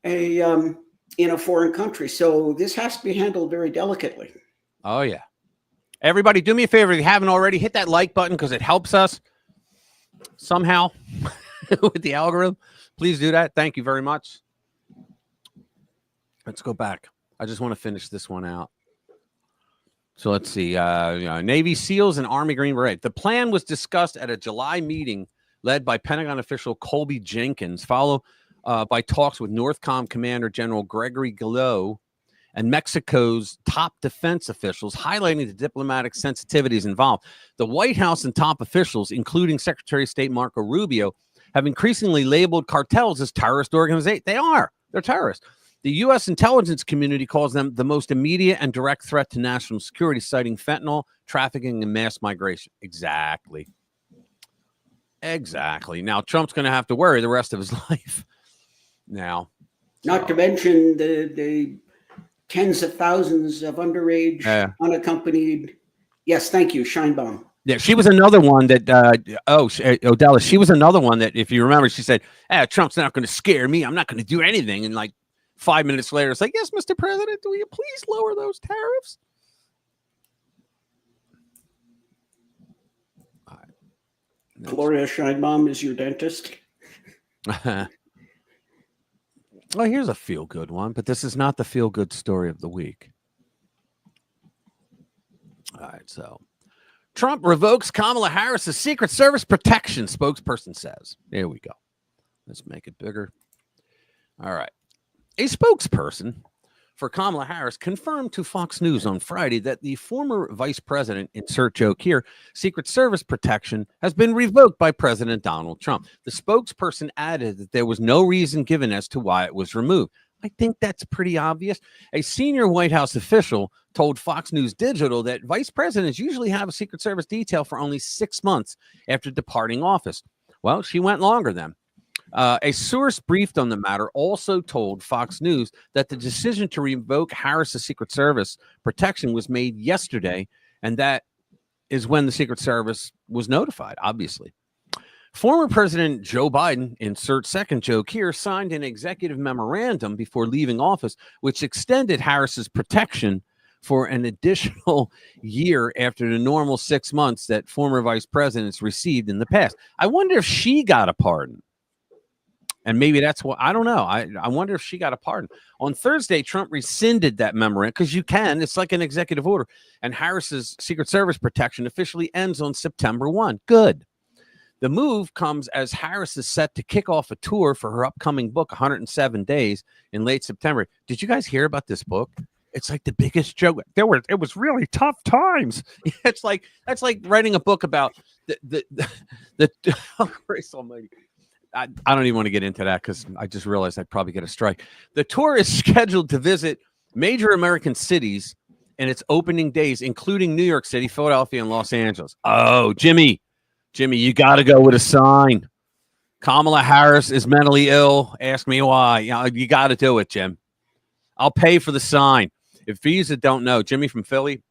a foreign country. So this has to be handled very delicately. Oh, yeah. Everybody, do me a favor. If you haven't already, hit that like button, because it helps us somehow with the algorithm. Please do that. Thank you very much. Let's go back. I just want to finish this one out. So let's see. Navy SEALs and Army Green Beret. The plan was discussed at a July meeting led by Pentagon official Colby Jenkins, followed by talks with NORTHCOM Commander General Gregory Gillot and Mexico's top defense officials, highlighting the diplomatic sensitivities involved. The White House and top officials, including Secretary of State Marco Rubio, have increasingly labeled cartels as terrorist organizations. They're terrorists. The U.S. intelligence community calls them the most immediate and direct threat to national security, citing fentanyl, trafficking, and mass migration. Exactly. Now, Trump's going to have to worry the rest of his life. Now, not to mention the tens of thousands of underage, unaccompanied. Yes, thank you, Scheinbaum. Yeah, she was another one that, Odella, she was another one that, if you remember, she said, Trump's not going to scare me. I'm not going to do anything. And like 5 minutes later, it's like, yes, Mr. President, will you please lower those tariffs? All right. Gloria Scheinbaum is your dentist. Well, here's a feel-good one, but this is not the feel-good story of the week. All right, so Trump revokes Kamala Harris's Secret Service protection, spokesperson says. There we go. Let's make it bigger. All right. A spokesperson for Kamala Harris confirmed to Fox News on Friday that the former vice president, insert joke here, Secret Service protection has been revoked by President Donald Trump. The spokesperson added that there was no reason given as to why it was removed. I think that's pretty obvious. A senior White House official told Fox News Digital that vice presidents usually have a Secret Service detail for only 6 months after departing office. Well, she went longer then. A source briefed on the matter also told Fox News that the decision to revoke Harris's Secret Service protection was made yesterday, and that is when the Secret Service was notified, obviously. Former President Joe Biden, insert second joke here, signed an executive memorandum before leaving office, which extended Harris's protection for an additional year after the normal 6 months that former vice presidents received in the past. I wonder if she got a pardon. And maybe that's what, I don't know. I wonder if she got a pardon. On Thursday, Trump rescinded that memorandum because you can. It's like an executive order. And Harris's Secret Service protection officially ends on September 1. Good. The move comes as Harris is set to kick off a tour for her upcoming book, 107 Days, in late September. Did you guys hear about this book? It's like the biggest joke. It was really tough times. That's like writing a book about the oh, Christ Almighty. I don't even want to get into that because I just realized I'd probably get a strike. The tour is scheduled to visit major American cities in its opening days, including New York City, Philadelphia, and Los Angeles. Oh, Jimmy, you got to go with a sign. Kamala Harris is mentally ill. Ask me why. You got to do it, Jim. I'll pay for the sign. If Visa don't know, Jimmy from Philly,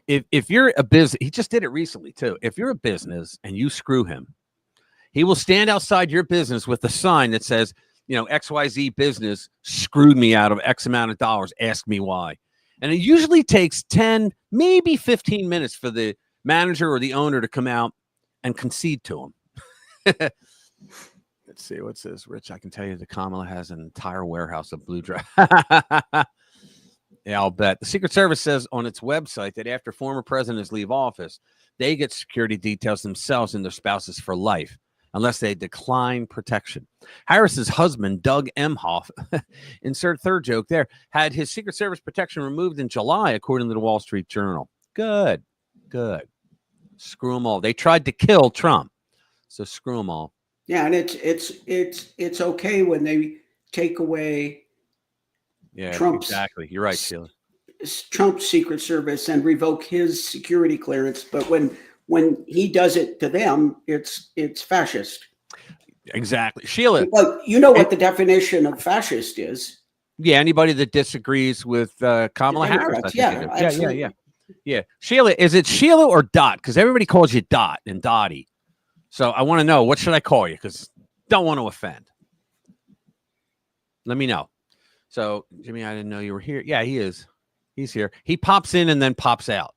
if you're a business, he just did it recently too. If you're a business and you screw him, he will stand outside your business with a sign that says, XYZ business screwed me out of X amount of dollars. Ask me why. And it usually takes 10, maybe 15 minutes for the manager or the owner to come out and concede to him. Let's see. What's this, Rich? I can tell you that Kamala has an entire warehouse of blue dress. Yeah, I'll bet. The Secret Service says on its website that after former presidents leave office, they get security details themselves and their spouses for life, unless they decline protection. Harris's husband, Doug Emhoff, insert third joke there, had his Secret Service protection removed in July, according to the Wall Street Journal. Good. Screw them all. They tried to kill Trump, so screw them all. Yeah, and it's okay when they take away. Yeah, Trump's, exactly. You're right, Sheila. Trump's Secret Service and revoke his security clearance, but when he does it to them, it's fascist. Exactly. Sheila. Well, you know what the definition of fascist is. Yeah, anybody that disagrees with Kamala Harris. Yeah. Sheila, is it Sheila or Dot? Because everybody calls you Dot and Dottie. So I want to know, what should I call you? Because don't want to offend. Let me know. So, Jimmy, I didn't know you were here. Yeah, he is. He's here. He pops in and then pops out.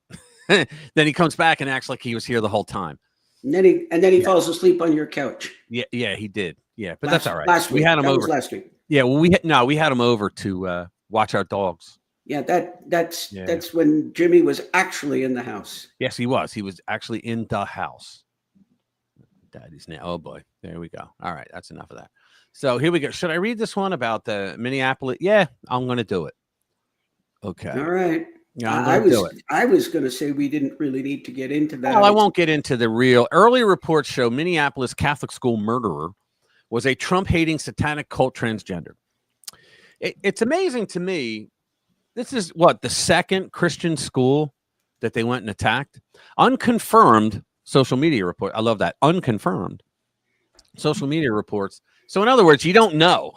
Then he comes back and acts like he was here the whole time. And then he falls asleep on your couch. Yeah, he did. Yeah, but that's all right. Last week. We had him over last week. Yeah, well, we had him over to watch our dogs. Yeah, that's when Jimmy was actually in the house. Yes, he was. He was actually in the house. Daddy's now. Oh boy, there we go. All right, that's enough of that. So here we go. Should I read this one about the Minneapolis? Yeah, I'm going to do it. Okay. All right. Yeah, I'm I going to do was it. I was going to say we didn't really need to get into that. Well, I won't get into the real. Early reports show Minneapolis Catholic school murderer was a Trump-hating satanic cult transgender. It's amazing to me. This is what the second Christian school that they went and attacked. Unconfirmed social media report. I love that. Unconfirmed social media reports. So, in other words, you don't know.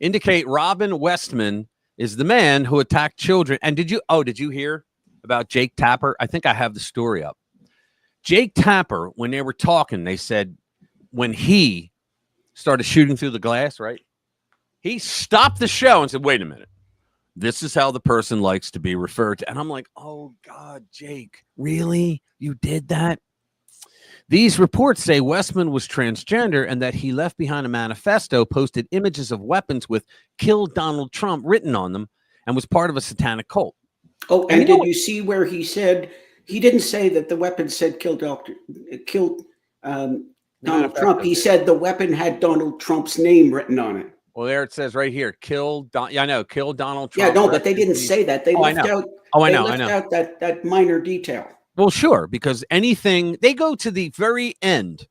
Indicate Robin Westman is the man who attacked children. And did you hear about Jake Tapper? I think I have the story up. Jake Tapper, when they were talking, they said when he started shooting through the glass, right? He stopped the show and said, wait a minute. This is how the person likes to be referred to. And I'm like, oh, God, Jake, really? You did that? These reports say Westman was transgender and that he left behind a manifesto, posted images of weapons with "Kill Donald Trump" written on them, and was part of a satanic cult. Oh, and did you see where he said he didn't say that the weapon said kill Donald Trump? He said the weapon had Donald Trump's name written on it. Well, there it says right here, kill Donald Trump. Yeah, no, but they didn't say that. They left out. I left know. out that minor detail. Well, sure, because anything they go to the very end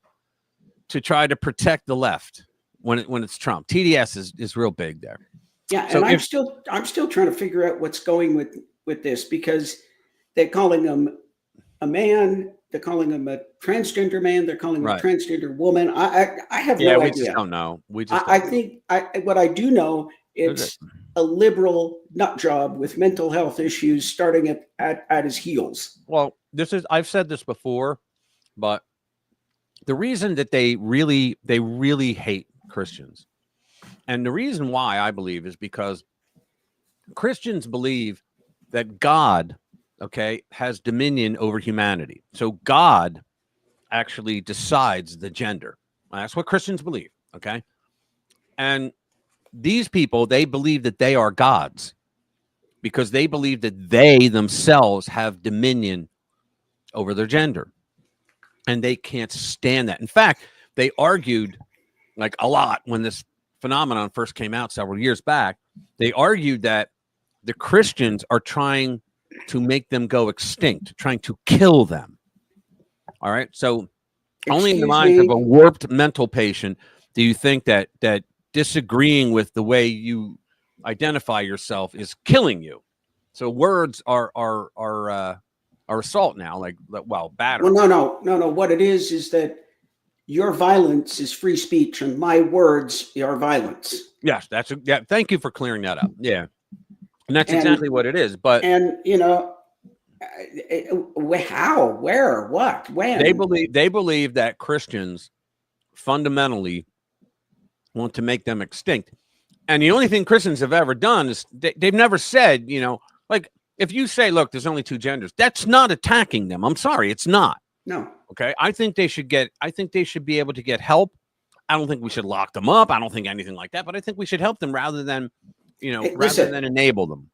to try to protect the left when it's Trump. TDS is real big there. Yeah, so and I'm still trying to figure out what's going with this, because they're calling him a man, they're calling him a transgender man, they're calling him a transgender woman. I have no idea. We just don't know. I think what I do know, it's a liberal nut job with mental health issues starting at his heels. Well, I've said this before, but the reason that they really hate Christians, and the reason why I believe is because Christians believe that God, has dominion over humanity. So God actually decides the gender. That's what Christians believe. Okay. And these people, they believe that they are gods because they believe that they themselves have dominion over their gender. And they can't stand that. In fact, they argued like a lot when this phenomenon first came out several years back. They argued that the Christians are trying to make them go extinct, trying to kill them. All right. So only in the mind of a warped mental patient do you think that disagreeing with the way you identify yourself is killing you. So words are assault now, battery. Well, no. What it is that your violence is free speech and my words are violence. Yes, thank you for clearing that up. Yeah. And that's exactly what it is. But how, where, what, when? They believe that Christians fundamentally want to make them extinct. And the only thing Christians have ever done is they've never said, like if you say, look, there's only two genders, that's not attacking them. I'm sorry, it's not. No. Okay. I think they should be able to get help. I don't think we should lock them up. I don't think anything like that, but I think we should help them rather than enable them.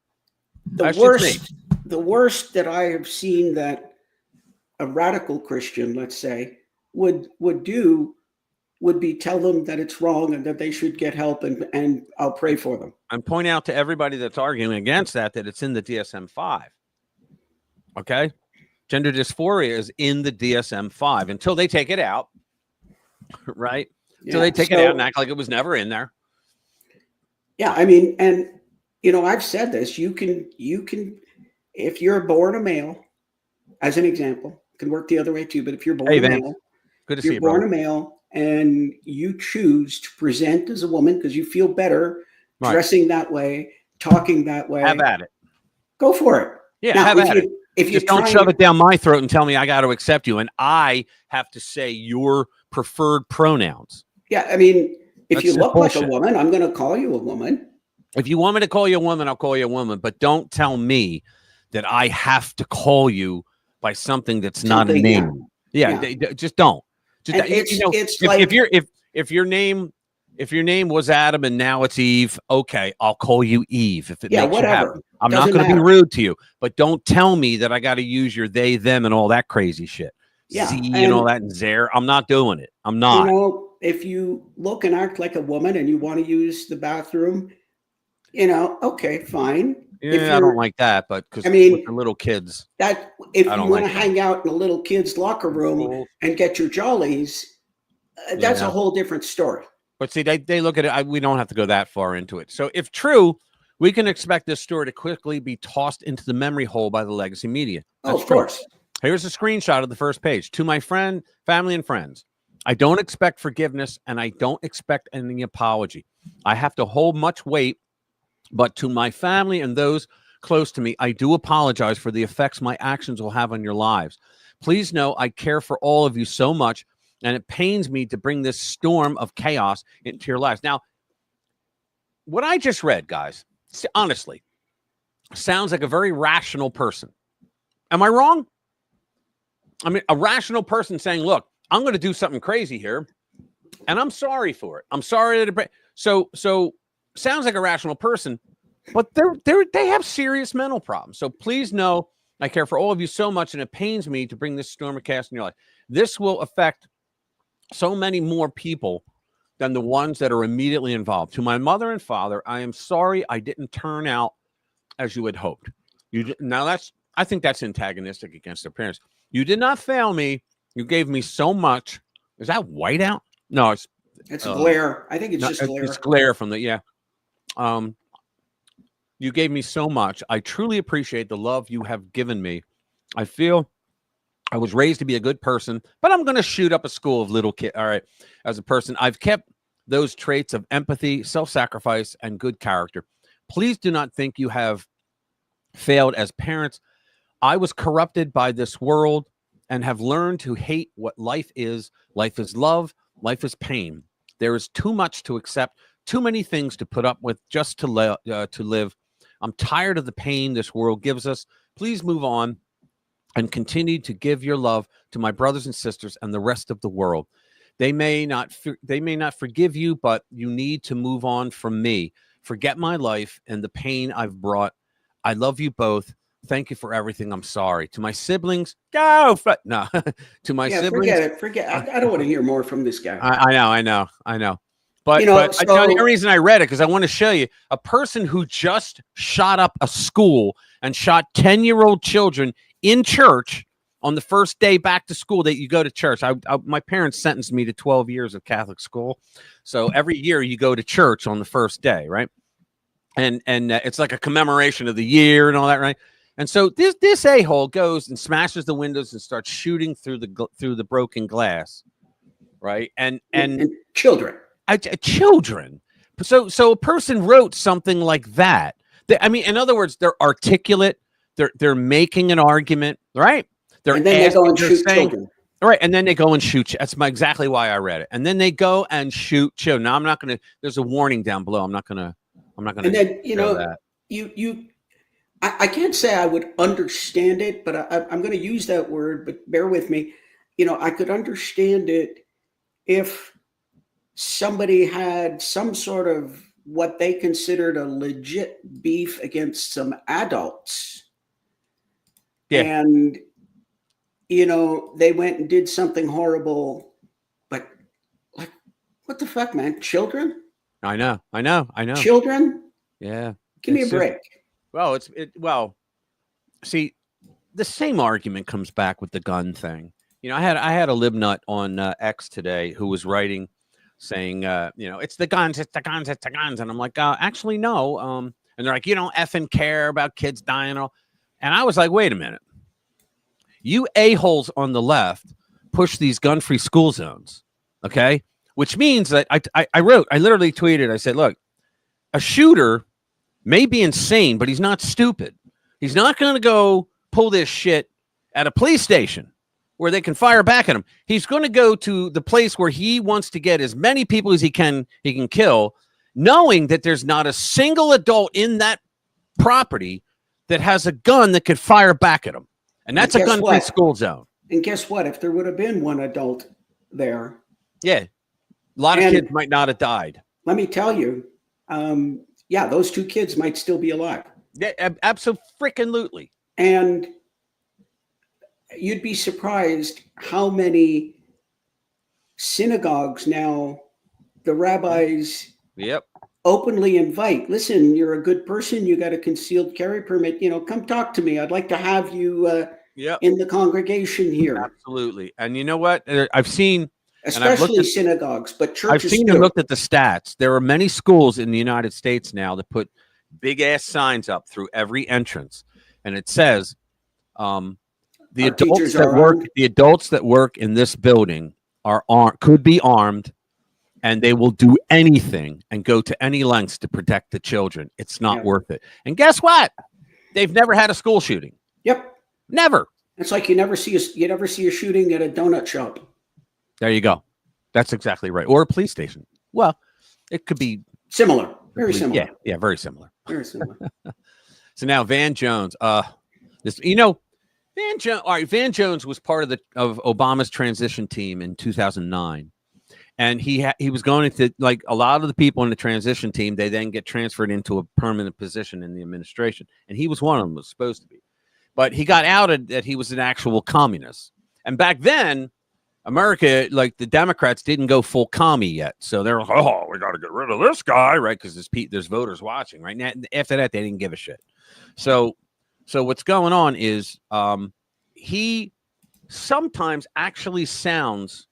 The worst that I have seen that a radical Christian, let's say, would be tell them that it's wrong and that they should get help, and I'll pray for them. I'm pointing out to everybody that's arguing against that it's in the DSM-5. Okay? Gender dysphoria is in the DSM-5 until they take it out, right? Until they take it out and act like it was never in there. Yeah, I mean, and I've said this. You can, if you're born a male, as an example, it can work the other way too. But if you're born a male, good to see you, born a male, and you choose to present as a woman because you feel better dressing that way, talking that way, have at it. Go for it. Yeah, now, have at it. If you don't shove it down my throat and tell me I got to accept you, and I have to say your preferred pronouns. Yeah, I mean, if you look like a woman, I'm going to call you a woman. If you want me to call you a woman, I'll call you a woman. But don't tell me that I have to call you by something that's not a name. Yeah. Just don't. Just if your name was Adam and now it's Eve, okay, I'll call you Eve if it makes you happy. I'm not going to be rude to you, but don't tell me that I got to use your they, them, and all that crazy shit. Z and all that and there. I'm not doing it. I'm not. If you look and act like a woman and you want to use the bathroom, okay, fine. if Yeah, I don't like that, but because I with the mean, little kids, that if I you don't want to like that. hang out in a little kid's locker room Schools. and get your jollies, that's a Yeah. whole different story. But see, they look at it. We don't have to go that far into it. So, if true, we can expect this story to quickly be tossed into the memory hole by the legacy media. Oh, That's of true. course. Here's a screenshot of the first page. To my friend, family, and friends, I don't expect forgiveness and I don't expect any apology. I have to hold much weight, but to my family and those close to me, I do apologize for the effects my actions will have on your lives. Please know I care for all of you so much, and it pains me to bring this storm of chaos into your lives. Now, what I just read, guys, honestly, sounds like a very rational person. Am I wrong? I mean, a rational person saying, look, I'm going to do something crazy here, and I'm sorry for it. I'm sorry that it. So sounds like a rational person, but they have serious mental problems. So please know I care for all of you so much, and it pains me to bring this storm of chaos in your life. This will affect so many more people than the ones that are immediately involved. To my mother and father, I am sorry I didn't turn out as you had hoped. I think that's antagonistic against their parents. You did not fail me. You gave me so much. Is that whiteout? No, it's glare. I think it's no, just glare. It's glare from the you gave me so much. I truly appreciate the love you have given me. I feel I was raised to be a good person, but I'm going to shoot up a school of little kids. All right. As a person, I've kept those traits of empathy, self-sacrifice, and good character. Please do not think you have failed as parents. I was corrupted by this world and have learned to hate what life is. Life is love. Life is pain. There is too much to accept, too many things to put up with just to live. I'm tired of the pain this world gives us. Please move on and continue to give your love to my brothers and sisters and the rest of the world. They may not forgive you, but you need to move on from me. Forget my life and the pain I've brought. I love you both. Thank you for everything. I'm sorry. To my siblings, no. To my siblings, forget it. Forget. I don't want to hear more from this guy. I know. But so, the only reason I read it because I want to show you a person who just shot up a school and shot 10-year-old children in church on the first day back to school that you go to church. My parents sentenced me to 12 years of Catholic school. So every year you go to church on the first day, right? And it's like a commemoration of the year and all that, right? And so this a-hole goes and smashes the windows and starts shooting through the broken glass, right? And children. Children. So a person wrote something like that. In other words, they're articulate. They're making an argument, right? And then they go and shoot children. All right, and then they go and shoot. That's exactly why I read it. And then they go and shoot children. Now I'm not going to. There's a warning down below. I'm not going to. And then that. I can't say I would understand it, but I'm going to use that word. But bear with me. I could understand it if somebody had some sort of what they considered a legit beef against some adults. Yeah. And, they went and did something horrible, but like, what the fuck, man? Children? I know. Children? Yeah. Give me a break. See, the same argument comes back with the gun thing. I had a libnut on X today who was writing saying, it's the guns. And I'm like, actually, no. And they're like, you don't effing care about kids dying. And I was like, wait a minute. You a-holes on the left push these gun-free school zones, okay? Which means that I literally tweeted, I said, look, a shooter may be insane, but he's not stupid. He's not going to go pull this shit at a police station where they can fire back at him. He's going to go to the place where he wants to get as many people as he can kill, knowing that there's not a single adult in that property that has a gun that could fire back at him. And that's a gun-free school zone. And guess what? If there would have been one adult there. Yeah. A lot of kids might not have died. Let me tell you, those two kids might still be alive. Yeah, absolutely. And you'd be surprised how many synagogues now, the rabbis openly invite, listen, you're a good person, you got a concealed carry permit, come talk to me. I'd like to have you Yep. in the congregation here, Absolutely. And you know what? I've seen, and I've looked especially at, synagogues, but I've churches seen and too. looked at the stats. There are many schools in the United States now that put big ass signs up through every entrance, and it says, the Our teachers are armed. adults that work in this building could be armed, and they will do anything and go to any lengths to protect the children. It's not Yeah. worth it. And guess what? They've never had a school shooting. Yep. Never. It's like you never see a shooting at a donut shop. There you go. That's exactly right. Or a police station. Well, it could be Similar. Very similar. Yeah, very similar. Very similar. So now Van Jones, Van Jones. All right, Van Jones was part of Obama's transition team in 2009, and he was going to, like a lot of the people in the transition team, they then get transferred into a permanent position in the administration, and he was one of them. Was supposed to be, but he got outed that he was an actual communist. And back then, America, like the Democrats, didn't go full commie yet, so they're like, "Oh, we got to get rid of this guy," right? Because there's voters watching, right? Now, after that, they didn't give a shit. So what's going on is he sometimes actually sounds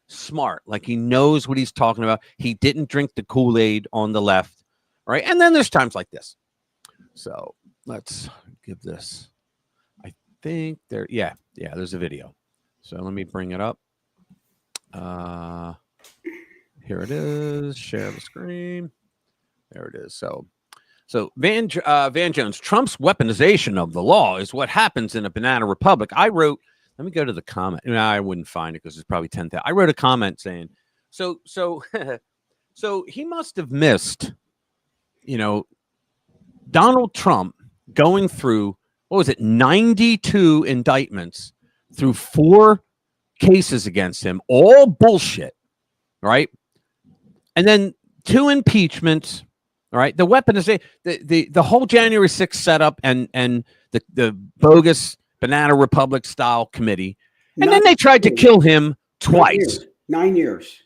smart, like he knows what he's talking about. He didn't drink the Kool-Aid on the left, right? And then there's times like this. So let's give this. I think there's a video. So let me bring it up. Here it is. Share the screen. There it is. So Van Jones, Trump's weaponization of the law is what happens in a banana republic. I wrote, let me go to the comment. No, I wouldn't find it because it's probably 10,000. I wrote a comment saying, so he must have missed, Donald Trump going through, 92 indictments through 4 cases against him, all bullshit, right? And then 2 impeachments. All right, the weaponization, the whole January 6th setup, and the bogus Banana Republic style committee, and then they tried to kill him twice. 9 years.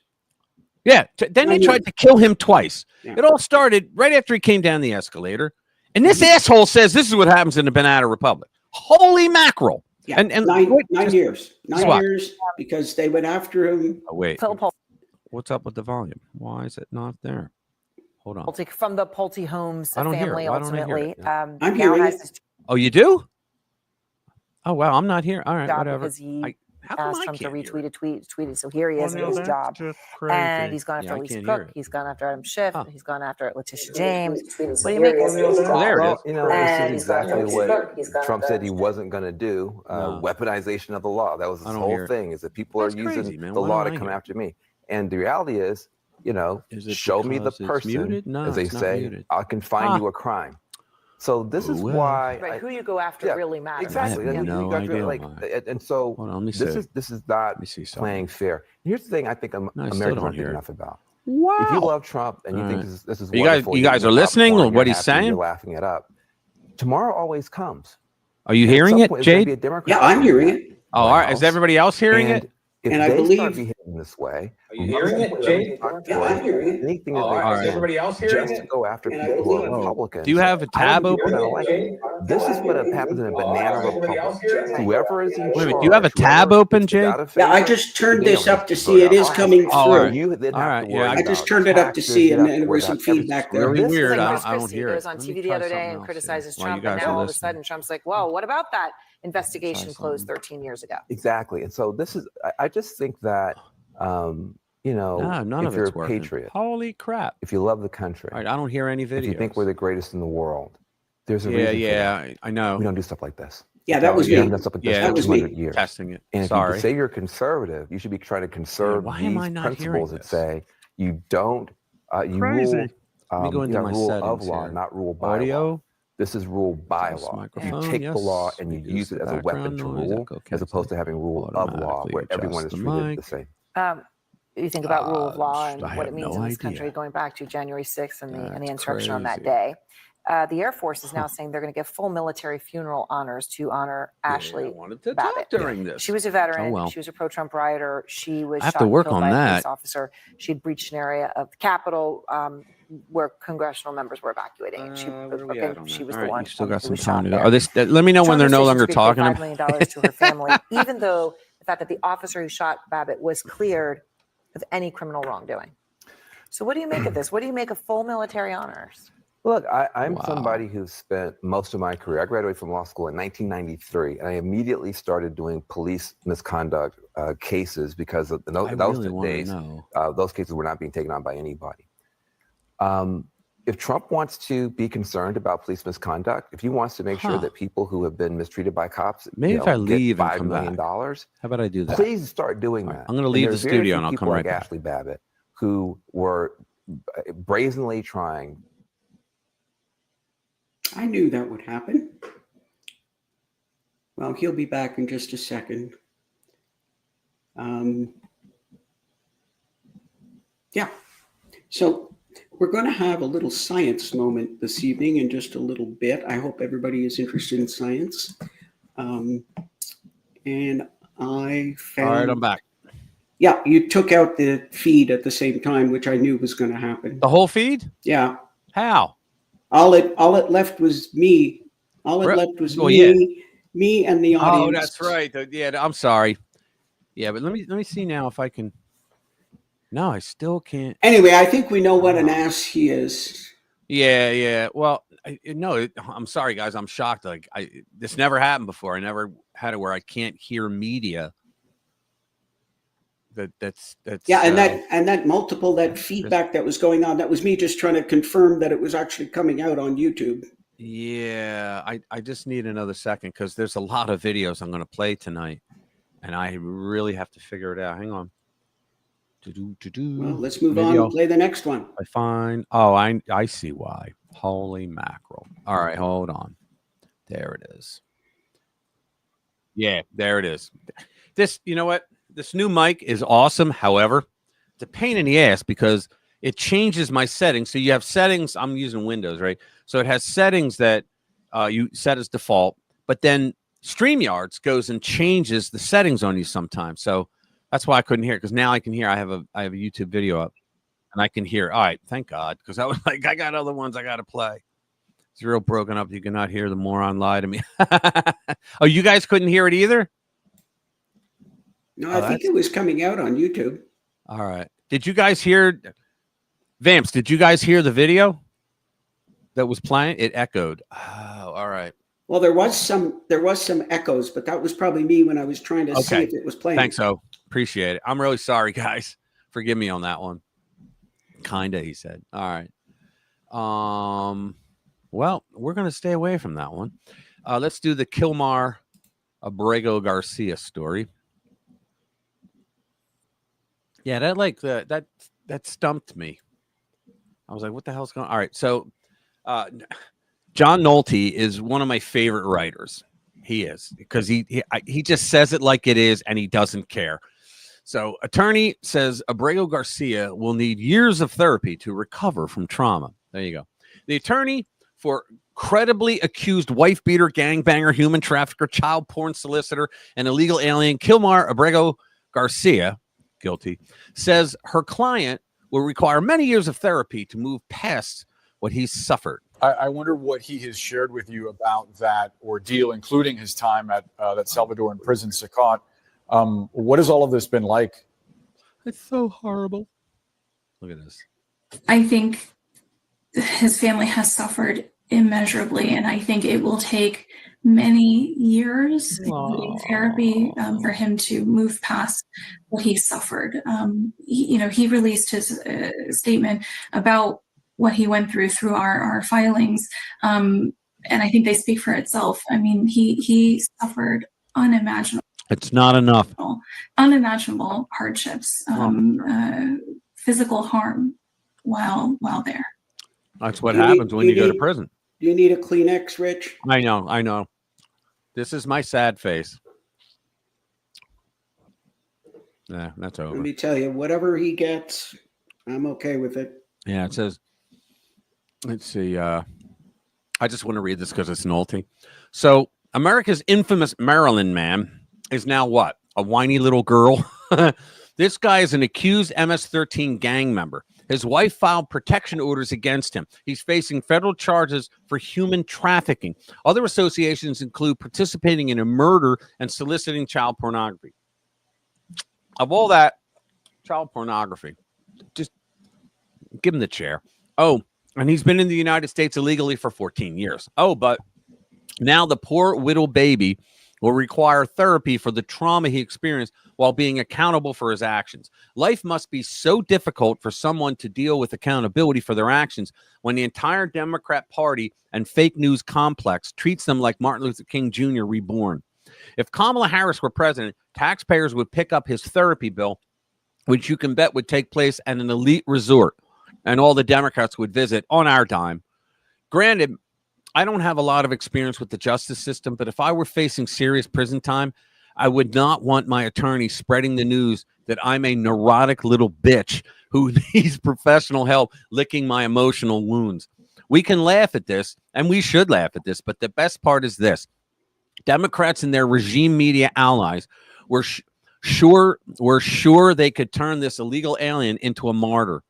Yeah, then they tried to kill him twice. Yeah. It all started right after he came down the escalator, and this asshole says this is what happens in the Banana Republic. Holy mackerel! Yeah, And 9 years. 9 Swap. years because they went after him. Oh, wait, Phil what's up with the volume? Why is it not there? Hold on. Pulte from the Pulte Homes I don't hear it. family. Why don't I hear Ultimately, it? Yeah. I'm now hearing has it. his Oh, you do? Oh, wow, I'm not here. All right, job whatever. because he How come asked I him to can't hear retweet it? tweeted. So here he is in his job, and he's gone after I Lisa can't hear Cook. it. He's gone after Adam Schiff. Huh. He's gone after Letitia James. What do you make of this? Oh, there it Well, is. this And is he's gone exactly after what Trump said he wasn't going to do. No. Weaponization of the law. That was I his don't hear whole it. thing, is that people That's are using crazy, man. the Why law don't to I come hear it? after me. And the reality is, Is it show me the because it's person, muted? No, as they it's not say, muted. I can find you a crime. So this is Well. why Right, who you go after yeah, really matters. exactly. I have And no you guys idea really, why. and so Hold on, let me this see. is not Let me see something. playing fair. Here's the thing I think I still Americans don't aren't hear thinking it. enough about. Wow. If you love Trump and you All think right. this is You guys- wonderful, you you're guys eating are listening popcorn, to what you're he's happy, saying? you're laughing it up. Tomorrow always comes. Are you And at hearing some it, point, it's gonna be Jade? a Democrat Yeah, I'm hearing in it. Oh, all White right. Is House. everybody else hearing And it? if And I they start believe- behaving this way, Are you hearing it, Jade? Yeah, I'm hearing it. anything All that right. they Is everybody else just hearing to it? go after And I people who are believe- Republicans. Do you have a tab I don't open? think they're gonna like it. This is what happens in a banana Is everybody republic. else hearing it? Whoever is in Wait a charge, minute, do you have a tab whoever open, gets Jade? out of Yeah, I favor, just turned they this don't up to just see vote it out is loud. coming Oh, all through. right. You then All have right, to yeah, worry I I just about turned it up to taxes, see, you and have to there worry was some about everything. feedback Really there. This is weird. like I Chris don't Christie hear goes it. on Let me TV the try other day something and else criticizes here while you Trump, and guys now are all of a listening. sudden Trump's like, "Well, what about that investigation closed something. 13 years ago?" Exactly. And so this is, I just think that, No, none if of you're it's a working. patriot, Holy crap. if you love the country, All right, I don't hear any videos. if you think we're the greatest in the world, there's a Yeah, reason for yeah, that. I know. We don't do stuff like this. Yeah, that was We me. haven't done stuff like this Yeah, for that was 200 me. years. Testing it. And if Sorry. you say you're conservative, you should be trying to conserve why am these I not hearing principles that this? say you don't, you Crazy. rule, Let me go into my rule of settings law, here. not rule by law. Audio. This is rule by Adjust law. You microphone, take the law yes. and you Reduce use it the as a weapon background to noise, rule, echo as cancel. opposed to having rule of law, Automatically where everyone is adjust the treated mic. the same. You think about rule of law and I what have it means no in this idea. country, going back to January 6th and the That's insurrection on that crazy. day. the Air Force is now saying they're going to give full military funeral honors to honor Ashley I wanted to Babbitt. talk during this. She was a veteran. Oh, well. She was a pro-Trump rioter. She was I have shot to and work killed on by a that. police officer. She'd breached an area of the Capitol where congressional members were evacuating. She was the one You still got who some was time shot to go. there. Are they, let me know when they're no Trump longer decisions could pay talking. $5 million to her family, even though the fact that the officer who shot Babbitt was cleared of any criminal wrongdoing. So what do you make of this? What do you make of full military honors? Look, I'm somebody who spent most of my career. I graduated from law school in 1993, and I immediately started doing police misconduct cases because of those days. Those cases were not being taken on by anybody. If Trump wants to be concerned about police misconduct, if he wants to make sure that people who have been mistreated by cops, maybe if I leave get and $5 come million, back. How about I do that? Please start doing that. I'm going to leave the studio and I'll come right back. Ashley Babbitt, who were brazenly trying. I knew that would happen. Well, he'll be back in just a second. Yeah. So we're going to have a little science moment this evening in just a little bit. I hope everybody is interested in science. And I found... All right, I'm back. Yeah, you took out the feed at the same time, which I knew was going to happen. The whole feed? Yeah. How? All it left was me. All it left was me and the audience. Oh, that's right. Yeah, I'm sorry. Yeah, but let me see now if I can. No, I still can't. Anyway, I think we know what an ass he is. Yeah. Well, I'm sorry, guys. I'm shocked. Like, this never happened before. I never had it where I can't hear media. That's yeah, and that feedback that was going on, that was me just trying to confirm that it was actually coming out on YouTube. Yeah, I just need another second because there's a lot of videos I'm going to play tonight, and I really have to figure it out. Hang on. Well, let's move on and play the next one. I find. Oh, I see why. Holy mackerel! All right, hold on. There it is. Yeah, there it is. This, you know what? This new mic is awesome. However, it's a pain in the ass because it changes my settings. So you have settings. I'm using Windows, right? So it has settings that you set as default, but then StreamYards goes and changes the settings on you sometimes. So that's why I couldn't hear it, because now I can hear. I have a YouTube video up, and I can hear. All right, thank God, because I was like, I got other ones I got to play. It's real broken up. You cannot hear the moron lie to me. Oh, you guys couldn't hear it either? No, I think it was coming out on YouTube. All right. Did you guys hear, Vamps, did you guys hear the video that was playing? It echoed. Oh, all right. Well, there was some echoes, but that was probably me when I was trying to see if it was playing. Thanks, O. Appreciate it. I'm really sorry, guys. Forgive me on that one. Kinda, he said. All right. Well, we're going to stay away from that one. Let's do the Kilmar Abrego Garcia story. Yeah, that stumped me. I was like, what the hell's going on? All right. So John Nolte is one of my favorite writers. He is, because he just says it like it is, and he doesn't care. So attorney says Abrego Garcia will need years of therapy to recover from trauma. There you go. The attorney for credibly accused wife beater, gangbanger, human trafficker, child porn solicitor, and illegal alien Kilmar Abrego Garcia, guilty, says her client will require many years of therapy to move past what he's suffered. I wonder what he has shared with you about that ordeal, including his time at that Salvadoran prison, Sacat. What has all of this been like? It's so horrible. Look at this. I think his family has suffered immeasurably, and I think it will take many years, including therapy, for him to move past what he suffered. He released his statement about what he went through our filings, and I think they speak for itself. I mean, he suffered unimaginable. It's not enough. Unimaginable hardships, physical harm while there. That's what happens when you go to prison. Do you need a Kleenex, Rich? I know. This is my sad face. Yeah, that's over. Let me tell you, whatever he gets, I'm okay with it. Yeah, it says, let's see. I just want to read this because it's naughty. So America's infamous Maryland man is now what? A whiny little girl? This guy is an accused MS-13 gang member. His wife filed protection orders against him. He's facing federal charges for human trafficking. Other associations include participating in a murder and soliciting child pornography. Of all that, child pornography, just give him the chair. Oh, and he's been in the United States illegally for 14 years. Oh, but now the poor widow baby will require therapy for the trauma he experienced while being accountable for his actions. Life must be so difficult for someone to deal with accountability for their actions when the entire Democrat Party and fake news complex treats them like Martin Luther King Jr. reborn. If Kamala Harris were president, taxpayers would pick up his therapy bill, which you can bet would take place at an elite resort, and all the Democrats would visit on our dime. Granted, I don't have a lot of experience with the justice system, but if I were facing serious prison time, I would not want my attorney spreading the news that I'm a neurotic little bitch who needs professional help licking my emotional wounds. We can laugh at this, and we should laugh at this, but the best part is this. Democrats and their regime media allies were sure they could turn this illegal alien into a martyr.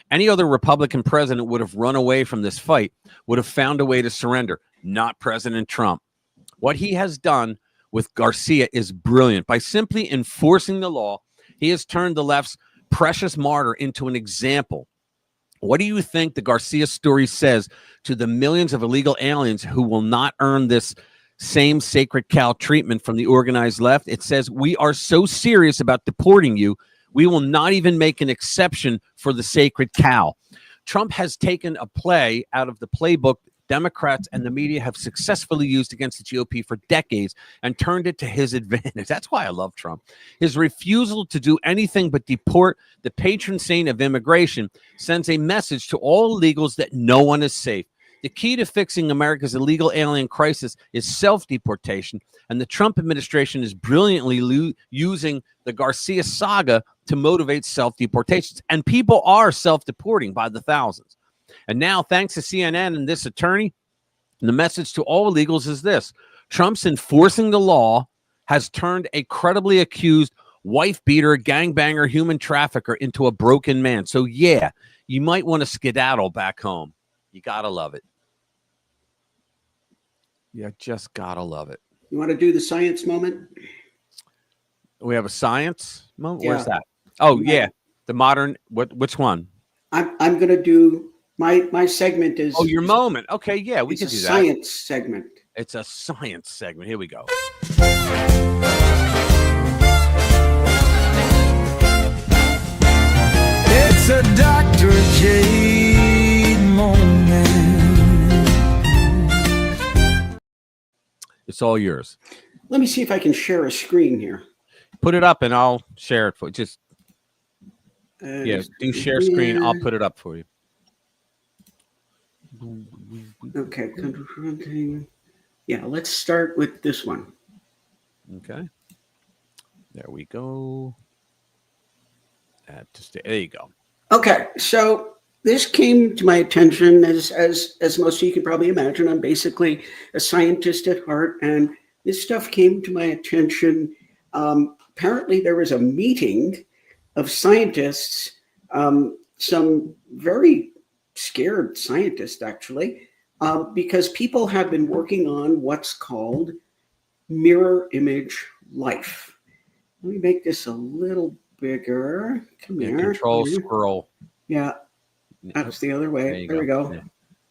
Any other Republican president would have run away from this fight, would have found a way to surrender, not President Trump. What he has done with Garcia is brilliant. By simply enforcing the law, he has turned the left's precious martyr into an example. What do you think the Garcia story says to the millions of illegal aliens who will not earn this same sacred cow treatment from the organized left? It says, we are so serious about deporting you, we will not even make an exception for the sacred cow. Trump has taken a play out of the playbook Democrats and the media have successfully used against the GOP for decades and turned it to his advantage. That's why I love Trump. His refusal to do anything but deport the patron saint of immigration sends a message to all illegals that no one is safe. The key to fixing America's illegal alien crisis is self-deportation, and the Trump administration is brilliantly using the Garcia saga to motivate self-deportations. And people are self-deporting by the thousands. And now, thanks to CNN and this attorney, the message to all illegals is this. Trump's enforcing the law has turned a credibly accused wife-beater, gangbanger, human trafficker into a broken man. So, yeah, you might want to skedaddle back home. You got to love it. You just got to love it. You want to do the science moment? We have a science moment? Yeah. Where's that? Oh, yeah. The modern, which one? I'm going to do, my segment is. Oh, your moment. Okay, yeah, we can do that. Science segment. It's a science segment. Here we go. It's a Dr. J moment. It's all yours. Let me see if I can share a screen here. Put it up and I'll share it for you. Just do share screen. I'll put it up for you. Okay, confronting. Yeah, let's start with this one. Okay. There we go. There you go. Okay, so this came to my attention as most of you can probably imagine. I'm basically a scientist at heart, and this stuff came to my attention. Apparently, there was a meeting of scientists, some very scared scientists, actually, because people have been working on what's called mirror image life. Let me make this a little bigger. Come here. Control scroll. Yeah, that's the other way. There we go. Yeah.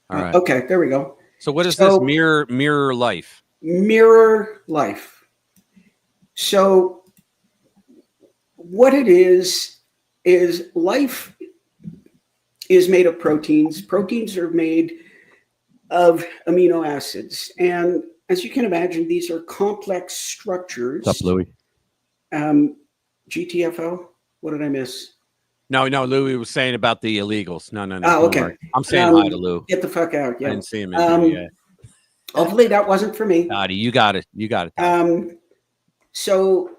All right. Okay, there we go. So what is this mirror life? Mirror life. So what it is life is made of proteins. Proteins are made of amino acids. And as you can imagine, these are complex structures. What's up, Louie? GTFO? What did I miss? No, Louie was saying about the illegals. No. Oh, okay. Worry. I'm saying hi to Lou. Get the fuck out. Yeah. I didn't see him in here yet. Hopefully that wasn't for me. Dottie, you got it. So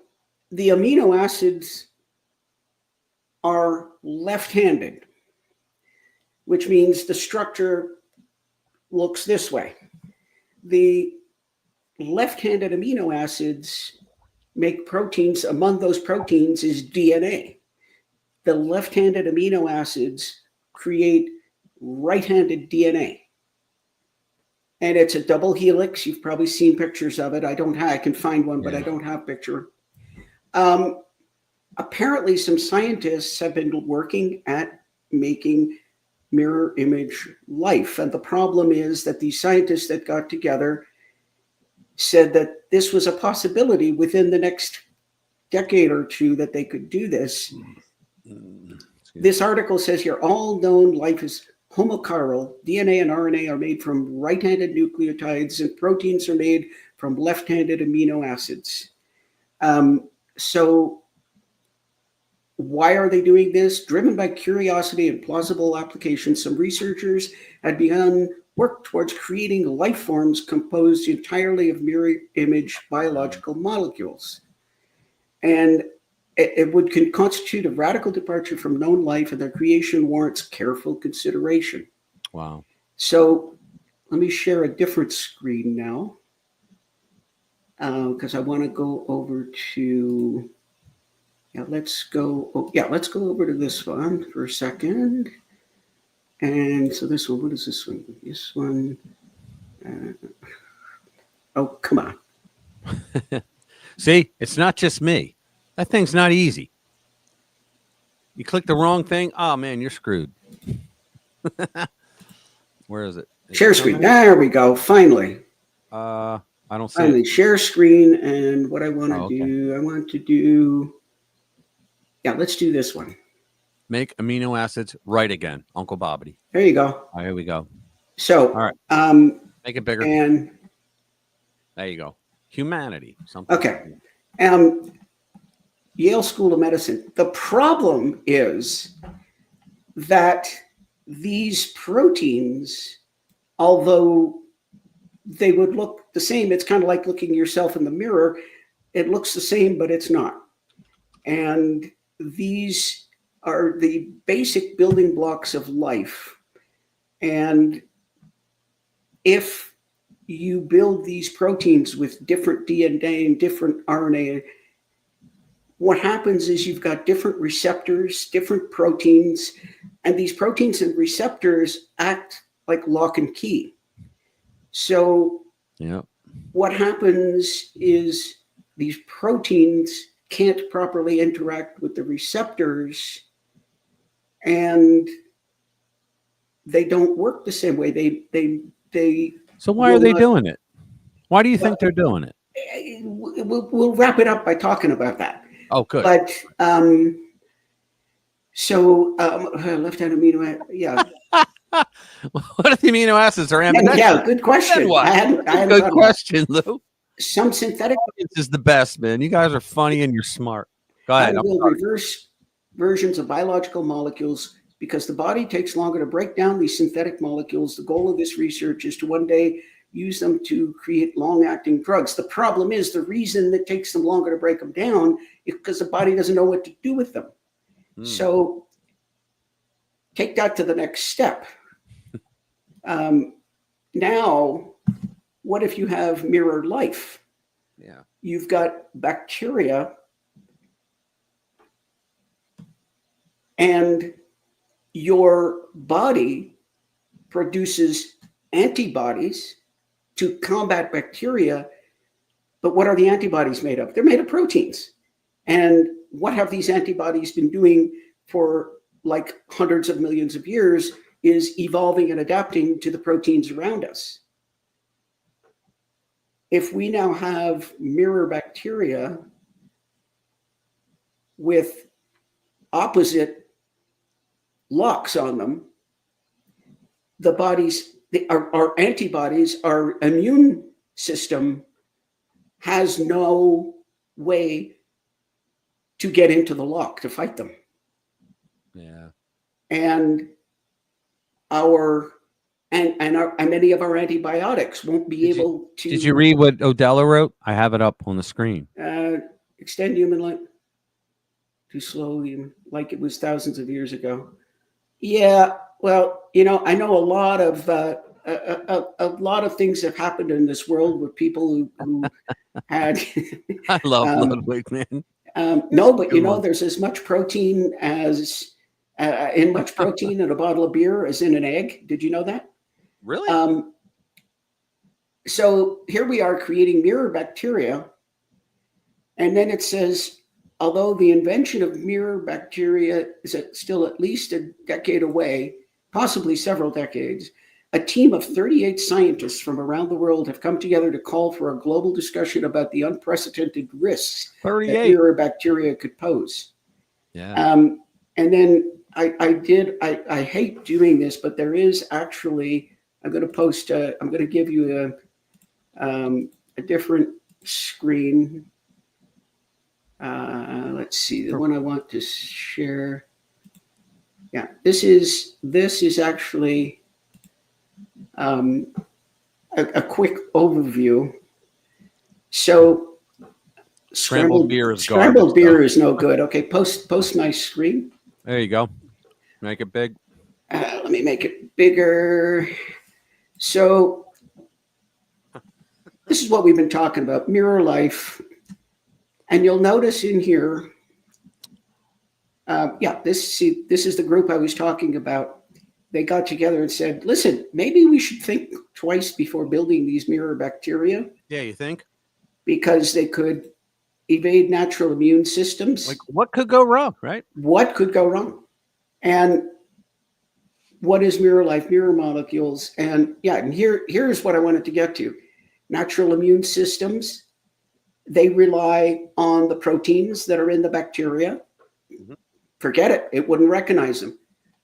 the amino acids are left-handed, which means the structure looks this way. The left-handed amino acids make proteins. Among those proteins is DNA. The left-handed amino acids create right-handed DNA. And it's a double helix. You've probably seen pictures of it. I can find one, but I don't have a picture. Apparently, some scientists have been working at making mirror image life. And the problem is that these scientists that got together said that this was a possibility within the next decade or two that they could do this. This article says here, all known life is homochiral. DNA and RNA are made from right-handed nucleotides, and proteins are made from left-handed amino acids. So why are they doing this? Driven by curiosity and plausible applications, some researchers had begun work towards creating life forms composed entirely of mirror image biological molecules. And it would constitute a radical departure from known life, and their creation warrants careful consideration. Wow. So let me share a different screen now, because I want to go over to, let's go over to this one for a second. And so this one, what is this one? This one, oh, come on. See, it's not just me. That thing's not easy. You click the wrong thing. Oh man, you're screwed. Where is it? Share screen. There we go. Finally. I don't see Finally, it. share screen. And what I want to do, let's do this one. Make amino acids right again, Uncle Bobbity. There you go. All right, here we go. So, all right. Make it bigger. And there you go. Humanity. Something. Okay. Yale School of Medicine. The problem is that these proteins, although they would look the same, it's kind of like looking yourself in the mirror. It looks the same, but it's not. And these are the basic building blocks of life. And if you build these proteins with different DNA and different RNA, what happens is you've got different receptors, different proteins, and these proteins and receptors act like lock and key. So what happens is these proteins can't properly interact with the receptors, and they don't work the same way. They So why are they doing it? Why do you think they're doing it? We'll wrap it up by talking about that. Oh, good. But left-hand amino acid, yeah. What if the amino acids are ambidextrous? Yeah, good question. I hadn't good question, Lou. Some synthetic. This is the best, man. You guys are funny and you're smart. Go ahead. Will reverse versions of biological molecules because the body takes longer to break down these synthetic molecules. The goal of this research is to one day use them to create long-acting drugs. The problem is the reason it takes them longer to break them down is because the body doesn't know what to do with them. So take that to the next step. Now, what if you have mirror life? Yeah. You've got bacteria and your body produces antibodies to combat bacteria. But what are the antibodies made of? They're made of proteins. And what have these antibodies been doing for like hundreds of millions of years is evolving and adapting to the proteins around us. If we now have mirror bacteria with opposite locks on them, the body's, our antibodies, our immune system has no way to get into the lock to fight them. Yeah. And many of our antibiotics won't be able to. Did you read what Odella wrote? I have it up on the screen. Extend human life too slowly, like it was thousands of years ago. Yeah, well, I know a lot of a lot of things have happened in this world with people who had. I love Ludwig, man. No, but you know, there's as much protein as in a bottle of beer as in an egg. Did you know that? Really? So here we are creating mirror bacteria, and then it says, although the invention of mirror bacteria is still at least a decade away, possibly several decades, a team of 38 scientists from around the world have come together to call for a global discussion about the unprecedented risks that mirror bacteria could pose. Yeah. And then I hate doing this, but there is actually, I'm going to give you a different screen. Let's see, the one I want to share. Yeah, this is actually a quick overview. So scrambled beer is scrambled beer is no good. Okay, post my screen. There you go. Make it big. Let me make it bigger. So this is what we've been talking about, mirror life. And you'll notice in here, this is the group I was talking about. They got together and said, listen, maybe we should think twice before building these mirror bacteria. Yeah, you think? Because they could evade natural immune systems. Like, what could go wrong, right? What could go wrong? And what is mirror life, mirror molecules? And here's what I wanted to get to. Natural immune systems, they rely on the proteins that are in the bacteria. Mm-hmm. Forget it. It wouldn't recognize them.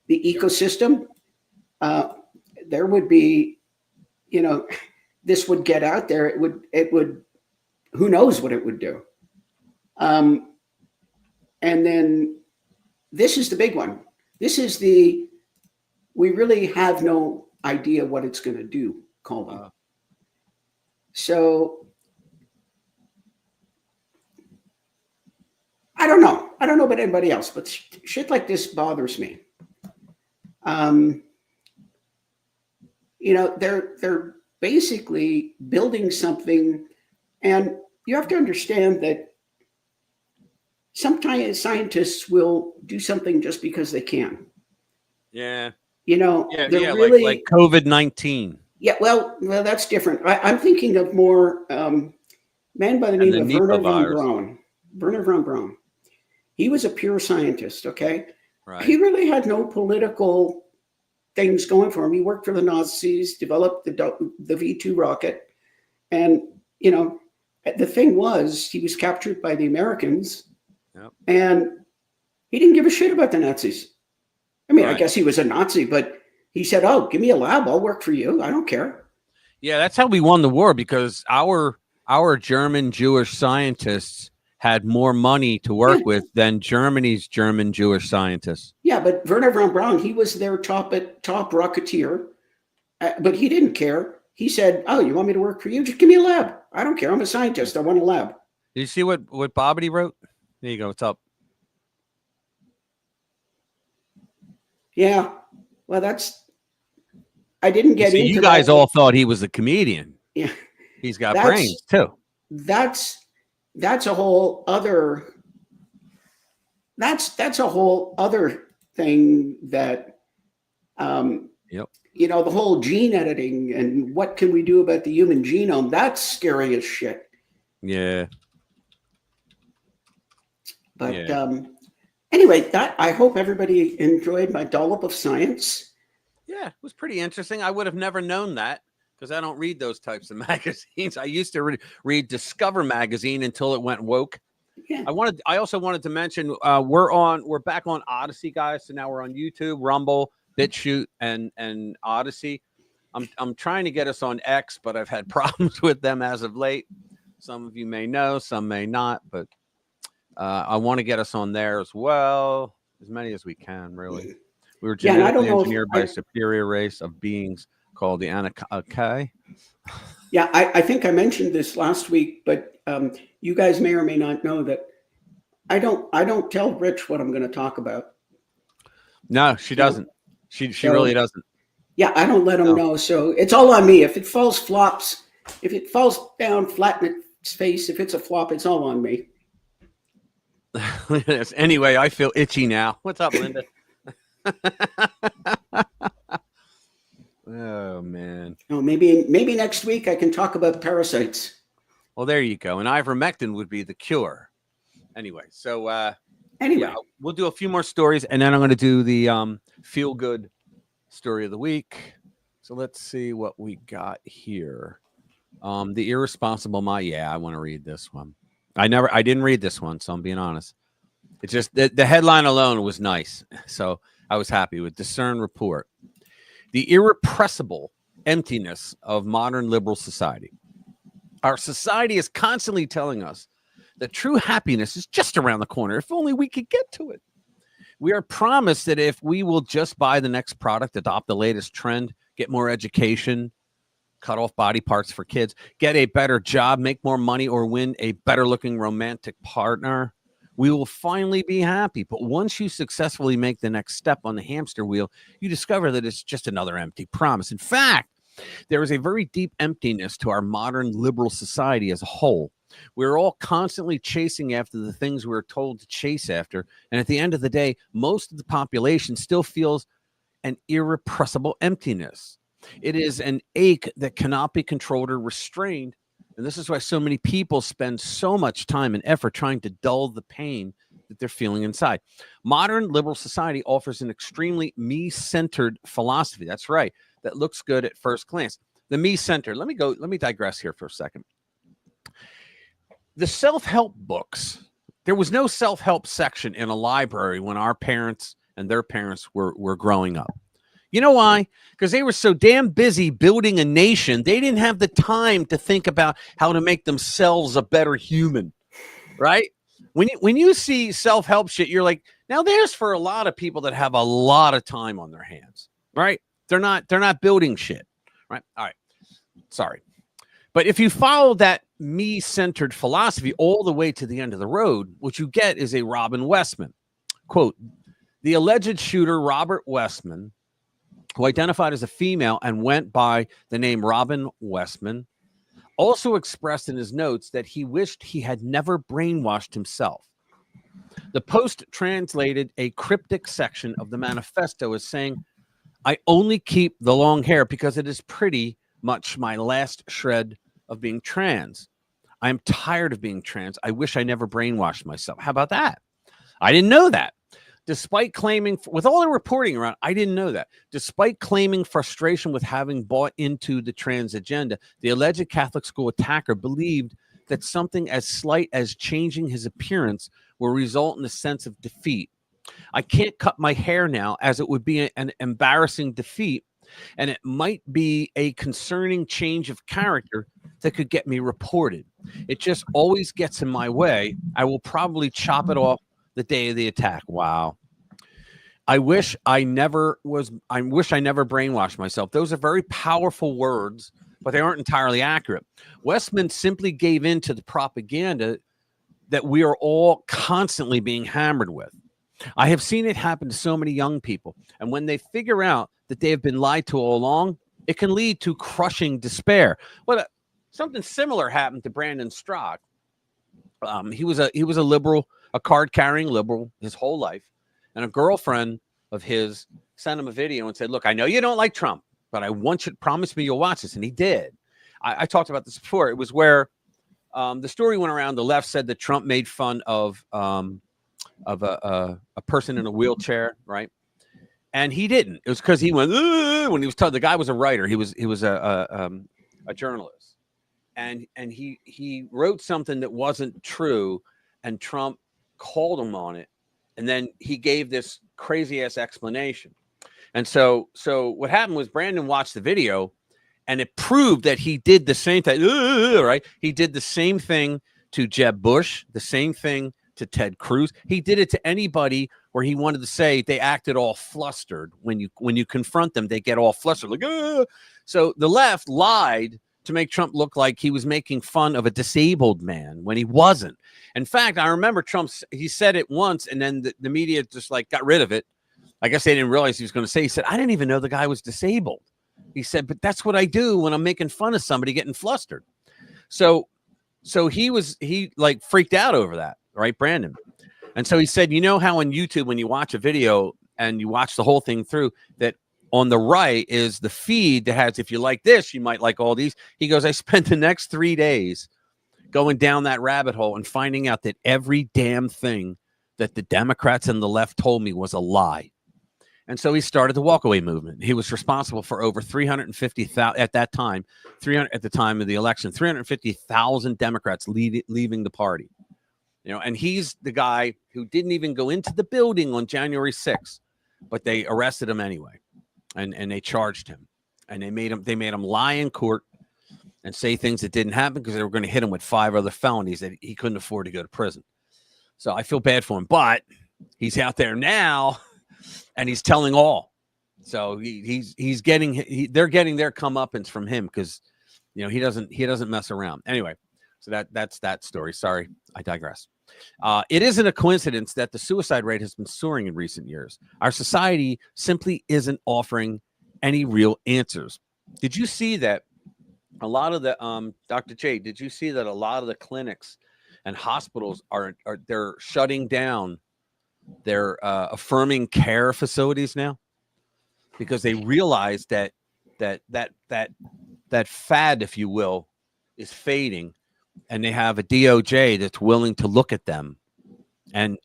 The ecosystem, there would be, this would get out there. It would, who knows what it would do. And then this is the big one. This is we really have no idea what it's going to do, colon. So I don't know. I don't know about anybody else, but shit like this bothers me. They're basically building something, and you have to understand that sometimes scientists will do something just because they can. Yeah. Really, like COVID-19. Yeah, well, that's different. I'm thinking of more man by the name of Werner von Braun. Werner von Braun. He was a pure scientist, okay? Right. He really had no political things going for him. He worked for the Nazis, developed the V-2 rocket. And, the thing was, he was captured by the Americans. Yep. And he didn't give a shit about the Nazis. I mean, right. I guess he was a Nazi, but he said, oh, give me a lab. I'll work for you. I don't care. Yeah, that's how we won the war, because our German Jewish scientists had more money to work with than Germany's German Jewish scientists. Yeah, but Werner von Braun, he was their top rocketeer, but he didn't care. He said, oh, you want me to work for you? Just give me a lab. I don't care. I'm a scientist. I want a lab. Did you see what Bobbity wrote? There you go. What's up? Yeah. Well, I didn't get into you guys all thought he was a comedian. Yeah. He's got brains too. That's a whole other. That's a whole other thing that, yep. The whole gene editing and what can we do about the human genome? That's scary as shit. Yeah. But anyway, I hope everybody enjoyed my dollop of science. Yeah, it was pretty interesting. I would have never known that, because I don't read those types of magazines. I used to read Discover magazine until it went woke. Yeah. I also wanted to mention we're back on Odyssey, guys. So now we're on YouTube, Rumble, BitChute, and Odyssey. I'm trying to get us on X, but I've had problems with them as of late. Some of you may know, some may not, but I want to get us on there as well, as many as we can, really. We were genetically engineered by a superior race of beings called the Anunnaki. Yeah, I think I mentioned this last week, but you guys may or may not know that I don't tell Rich what I'm going to talk about. No, she doesn't. She really doesn't. Yeah, I don't let them know. So it's all on me. If it falls flops, if it falls down flat in its face, if it's a flop, it's all on me. Anyway, I feel itchy now. What's up, Linda? Oh man. Oh, maybe next week I can talk about parasites. Well, there you go. And ivermectin would be the cure. Anyway, so Anyway, we'll do a few more stories, and then I'm going to do the feel good story of the week. So let's see what we got here. The irresponsible I want to read this one. I didn't read this one, so I'm being honest. It's just the headline alone was nice, so I was happy with Discern Report. The irrepressible emptiness of modern liberal society. Our society is constantly telling us that true happiness is just around the corner. If only we could get to it. We are promised that if we will just buy the next product, adopt the latest trend, get more education, cut off body parts for kids, get a better job, make more money, or win a better looking romantic partner, we will finally be happy. But once you successfully make the next step on the hamster wheel, you discover that it's just another empty promise. In fact, there is a very deep emptiness to our modern liberal society as a whole. We're all constantly chasing after the things we're told to chase after. And at the end of the day, most of the population still feels an irrepressible emptiness. It is an ache that cannot be controlled or restrained. And this is why so many people spend so much time and effort trying to dull the pain that they're feeling inside. Modern liberal society offers an extremely me-centered philosophy. That's right. That looks good at first glance. The me-centered. Let me digress here for a second. The self-help books. There was no self-help section in a library when our parents and their parents were growing up. You know why? Because they were so damn busy building a nation, they didn't have the time to think about how to make themselves a better human, right? When you see self-help shit, you're like, now there's for a lot of people that have a lot of time on their hands, right? They're not building shit, right? All right, sorry. But if you follow that me-centered philosophy all the way to the end of the road, what you get is a Robin Westman. Quote, the alleged shooter, Robert Westman, who identified as a female and went by the name Robin Westman, also expressed in his notes that he wished he had never brainwashed himself. The Post translated a cryptic section of the manifesto as saying, I only keep the long hair because it is pretty much my last shred of being trans. I am tired of being trans. I wish I never brainwashed myself. How about that? I didn't know that. Despite claiming, with all the reporting around, I didn't know that. Despite claiming frustration with having bought into the trans agenda, the alleged Catholic school attacker believed that something as slight as changing his appearance will result in a sense of defeat. I can't cut my hair now, as it would be an embarrassing defeat, and it might be a concerning change of character that could get me reported. It just always gets in my way. I will probably chop it off the day of the attack. Wow. I wish I never brainwashed myself. Those are very powerful words, but they aren't entirely accurate. Westman simply gave in to the propaganda that we are all constantly being hammered with. I have seen it happen to so many young people. And when they figure out that they have been lied to all along, it can lead to crushing despair. Well, something similar happened to Brandon Strzok. He was a liberal, a card-carrying liberal his whole life. And a girlfriend of his sent him a video and said, look, I know you don't like Trump, but I want you to promise me you'll watch this. And he did. I talked about this before. It was where the story went around. The left said that Trump made fun of a person in a wheelchair, right? And he didn't. It was because he went when he was told. The guy was a writer. He was a journalist, and he wrote something that wasn't true, and Trump called him on it, and then he gave this crazy ass explanation. And so what happened was Brandon watched the video, and it proved that he did the same thing. Right? He did the same thing to Jeb Bush, the same thing to Ted Cruz. He did it to anybody where he wanted to say they acted all flustered. When you confront them, they get all flustered, like, ah. So the left lied to make Trump look like he was making fun of a disabled man when he wasn't. In fact, I remember he said it once, and then the media just like got rid of it. I guess they didn't realize he was going to say. He said, I didn't even know the guy was disabled. He said, but that's what I do when I'm making fun of somebody getting flustered. So he like freaked out over that, right, Brandon? And so he said, you know how on YouTube, when you watch a video and you watch the whole thing through, that on the right is the feed that has, if you like this, you might like all these. He goes, I spent the next 3 days going down that rabbit hole and finding out that every damn thing that the Democrats and the left told me was a lie. And so he started the walkaway movement. He was responsible for over 350,000 at that time, 300 at the time of the election, 350,000 Democrats leaving the party. You know, and he's the guy who didn't even go into the building on January 6th, but they arrested him anyway, and they charged him, and they made him lie in court and say things that didn't happen because they were going to hit him with 5 other felonies that he couldn't afford to go to prison. So I feel bad for him, but he's out there now. And he's telling all, so they're getting their comeuppance from him because, you know, he doesn't mess around. Anyway, so that's that story. Sorry, I digress. It isn't a coincidence that the suicide rate has been soaring in recent years. Our society simply isn't offering any real answers. Did you see that a lot of the Dr. J? Did you see that a lot of the clinics and hospitals they're shutting down their affirming care facilities now because they realize that fad, if you will, is fading, and they have a DOJ that's willing to look at them, and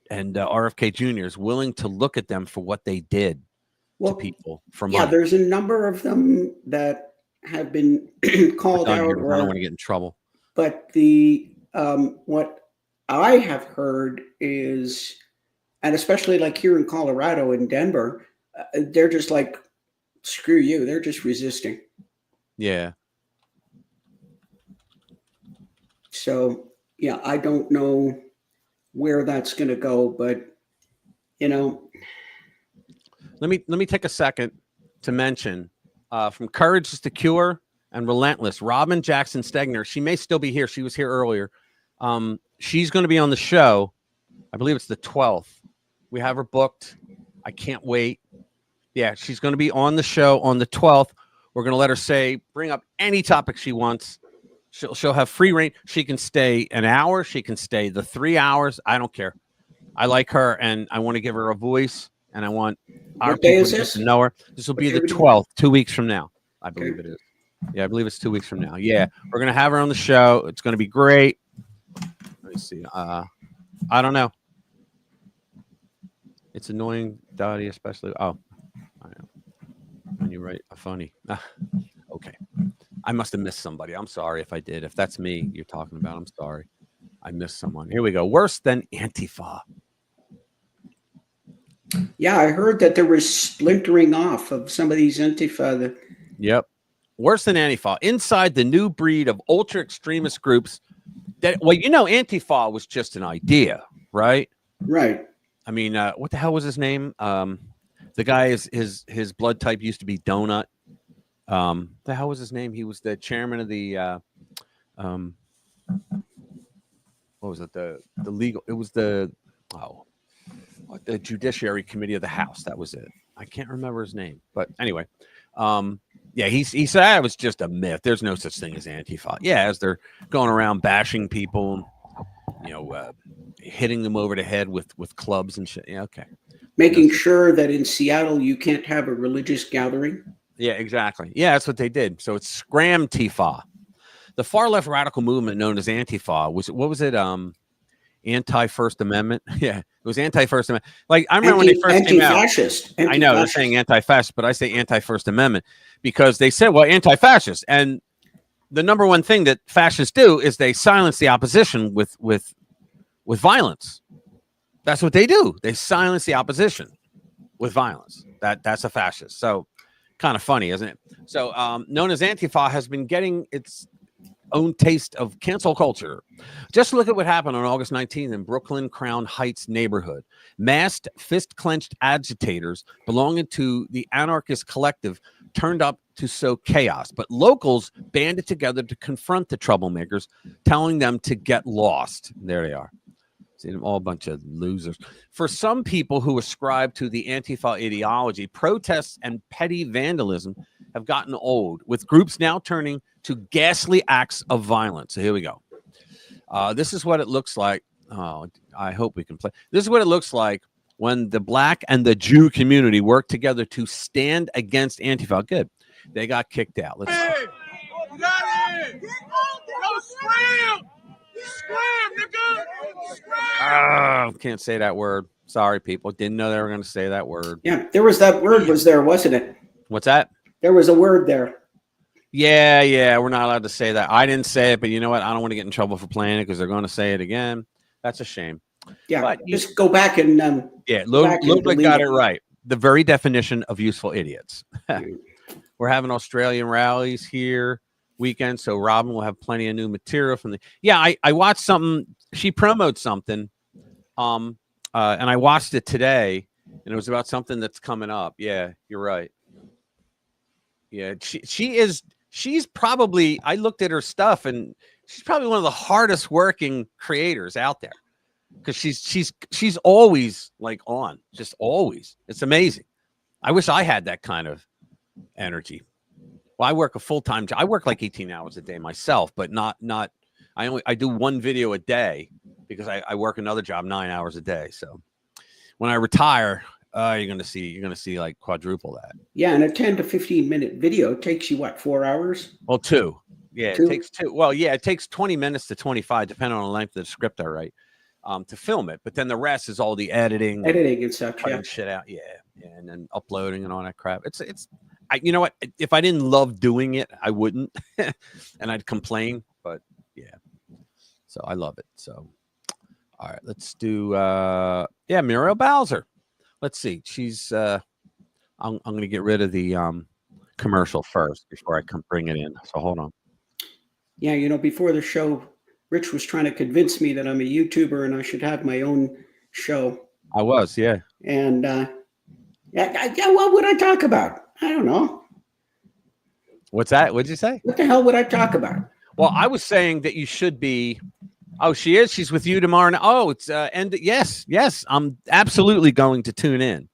RFK Jr. is willing to look at them for what they did to people for money. Yeah, there's a number of them that have been called out. I don't want to get in trouble. But the what I have heard is, and especially like here in Colorado and Denver, they're just like, screw you. They're just resisting. Yeah. So, yeah, I don't know where that's going to go, but, you know. Let me take a second to mention from Courage is the Cure and Relentless, Robin Jackson Stegner. She may still be here. She was here earlier. She's going to be on the show. I believe it's the 12th. We have her booked. I can't wait. Yeah, she's going to be on the show on the 12th. We're going to let her bring up any topic she wants. She'll have free reign. She can stay an hour. She can stay the 3 hours. I don't care. I like her, and I want to give her a voice, and I want our people to get to know her. This will be the 12th, 2 weeks from now. I believe it is. Yeah, I believe it's 2 weeks from now. Yeah, we're going to have her on the show. It's going to be great. Let me see. I don't know. It's annoying, Dottie, especially. Oh, I know. When you write a funny. Okay. I must have missed somebody. I'm sorry if I did. If that's me you're talking about, I'm sorry. I missed someone. Here we go. Worse than Antifa. Yeah, I heard that there was splintering off of some of these Antifa. Yep. Worse than Antifa. Inside the new breed of ultra extremist groups that, well, you know, Antifa was just an idea, right? Right. I mean, what the hell was his name? The guy his blood type used to be Donut. The hell was his name? He was the chairman of the what was it? The legal. It was the Judiciary Committee of the House. That was it. I can't remember his name, but anyway, yeah, he said it was just a myth. There's no such thing as Antifa. Yeah, as they're going around bashing people, you know, hitting them over the head with clubs and shit. Yeah, okay. Making sure that in Seattle you can't have a religious gathering. Yeah, exactly. Yeah, that's what they did. So it's Scram-Tifa. The far left radical movement known as Antifa was it? Anti-First Amendment. Yeah, it was anti-First Amendment. Like I remember when they first came out. I know they're saying anti-fascist, but I say anti-First Amendment because they said, well, anti-fascist, and the number one thing that fascists do is they silence the opposition with violence. That's what they do. They silence the opposition with violence. That's a fascist. So kind of funny, isn't it? So known as Antifa has been getting its own taste of cancel culture. Just look at what happened on August 19th in Brooklyn Crown Heights neighborhood. Masked, fist-clenched agitators belonging to the anarchist collective turned up to sow chaos, but locals banded together to confront the troublemakers, telling them to get lost. There they are. all a bunch of losers. For some people who ascribe to the Antifa ideology, protests and petty vandalism have gotten old, with groups now turning to ghastly acts of violence. So here we go. This is what it looks like. Oh, I hope we can play. This is what it looks like when the Black and the Jew community work together to stand against Antifa. Good. They got kicked out. Let's see. You got it! Yo, scram! Scram, nigga! Scram! Can't say that word. Sorry, people. Didn't know they were going to say that word. Yeah, there was that word was there, wasn't it? What's that? There was a word there. Yeah. We're not allowed to say that. I didn't say it, but you know what? I don't want to get in trouble for playing it because they're going to say it again. That's a shame. Yeah, but just go back and Ludwig got it right. The very definition of useful idiots. We're having Australian rallies here weekend, so Robin will have plenty of new material from the. Yeah, I watched something. She promoted something, and I watched it today, and it was about something that's coming up. Yeah, you're right. Yeah, she's probably. I looked at her stuff, and she's probably one of the hardest working creators out there. Because she's always like on, just always. It's amazing. I wish I had that kind of energy. Well, I work a full-time job. I work like 18 hours a day myself, but not. I do one video a day because I work another job 9 hours a day. So when I retire, you're gonna see like quadruple that. Yeah, and a 10 to 15 minute video takes you what, 4 hours? Well, 2. Yeah, Two? It takes 2. Well, yeah, it takes 20 minutes to 25, depending on the length of the script I write. To film it, but then the rest is all the editing and such, cutting shit out, and then uploading and all that crap. It's you know what? If I didn't love doing it, I wouldn't, and I'd complain. But yeah, so I love it. So, all right, let's do Muriel Bowser. Let's see. She's I'm going to get rid of the commercial first before I bring it in. So hold on. Yeah, you know, before the show, Rich was trying to convince me that I'm a YouTuber and I should have my own show. I was, yeah. And what would I talk about? I don't know. What's that? What'd you say? What the hell would I talk about? Well, I was saying that you should be. Oh, she is. She's with you tomorrow. Oh, it's yes. I'm absolutely going to tune in.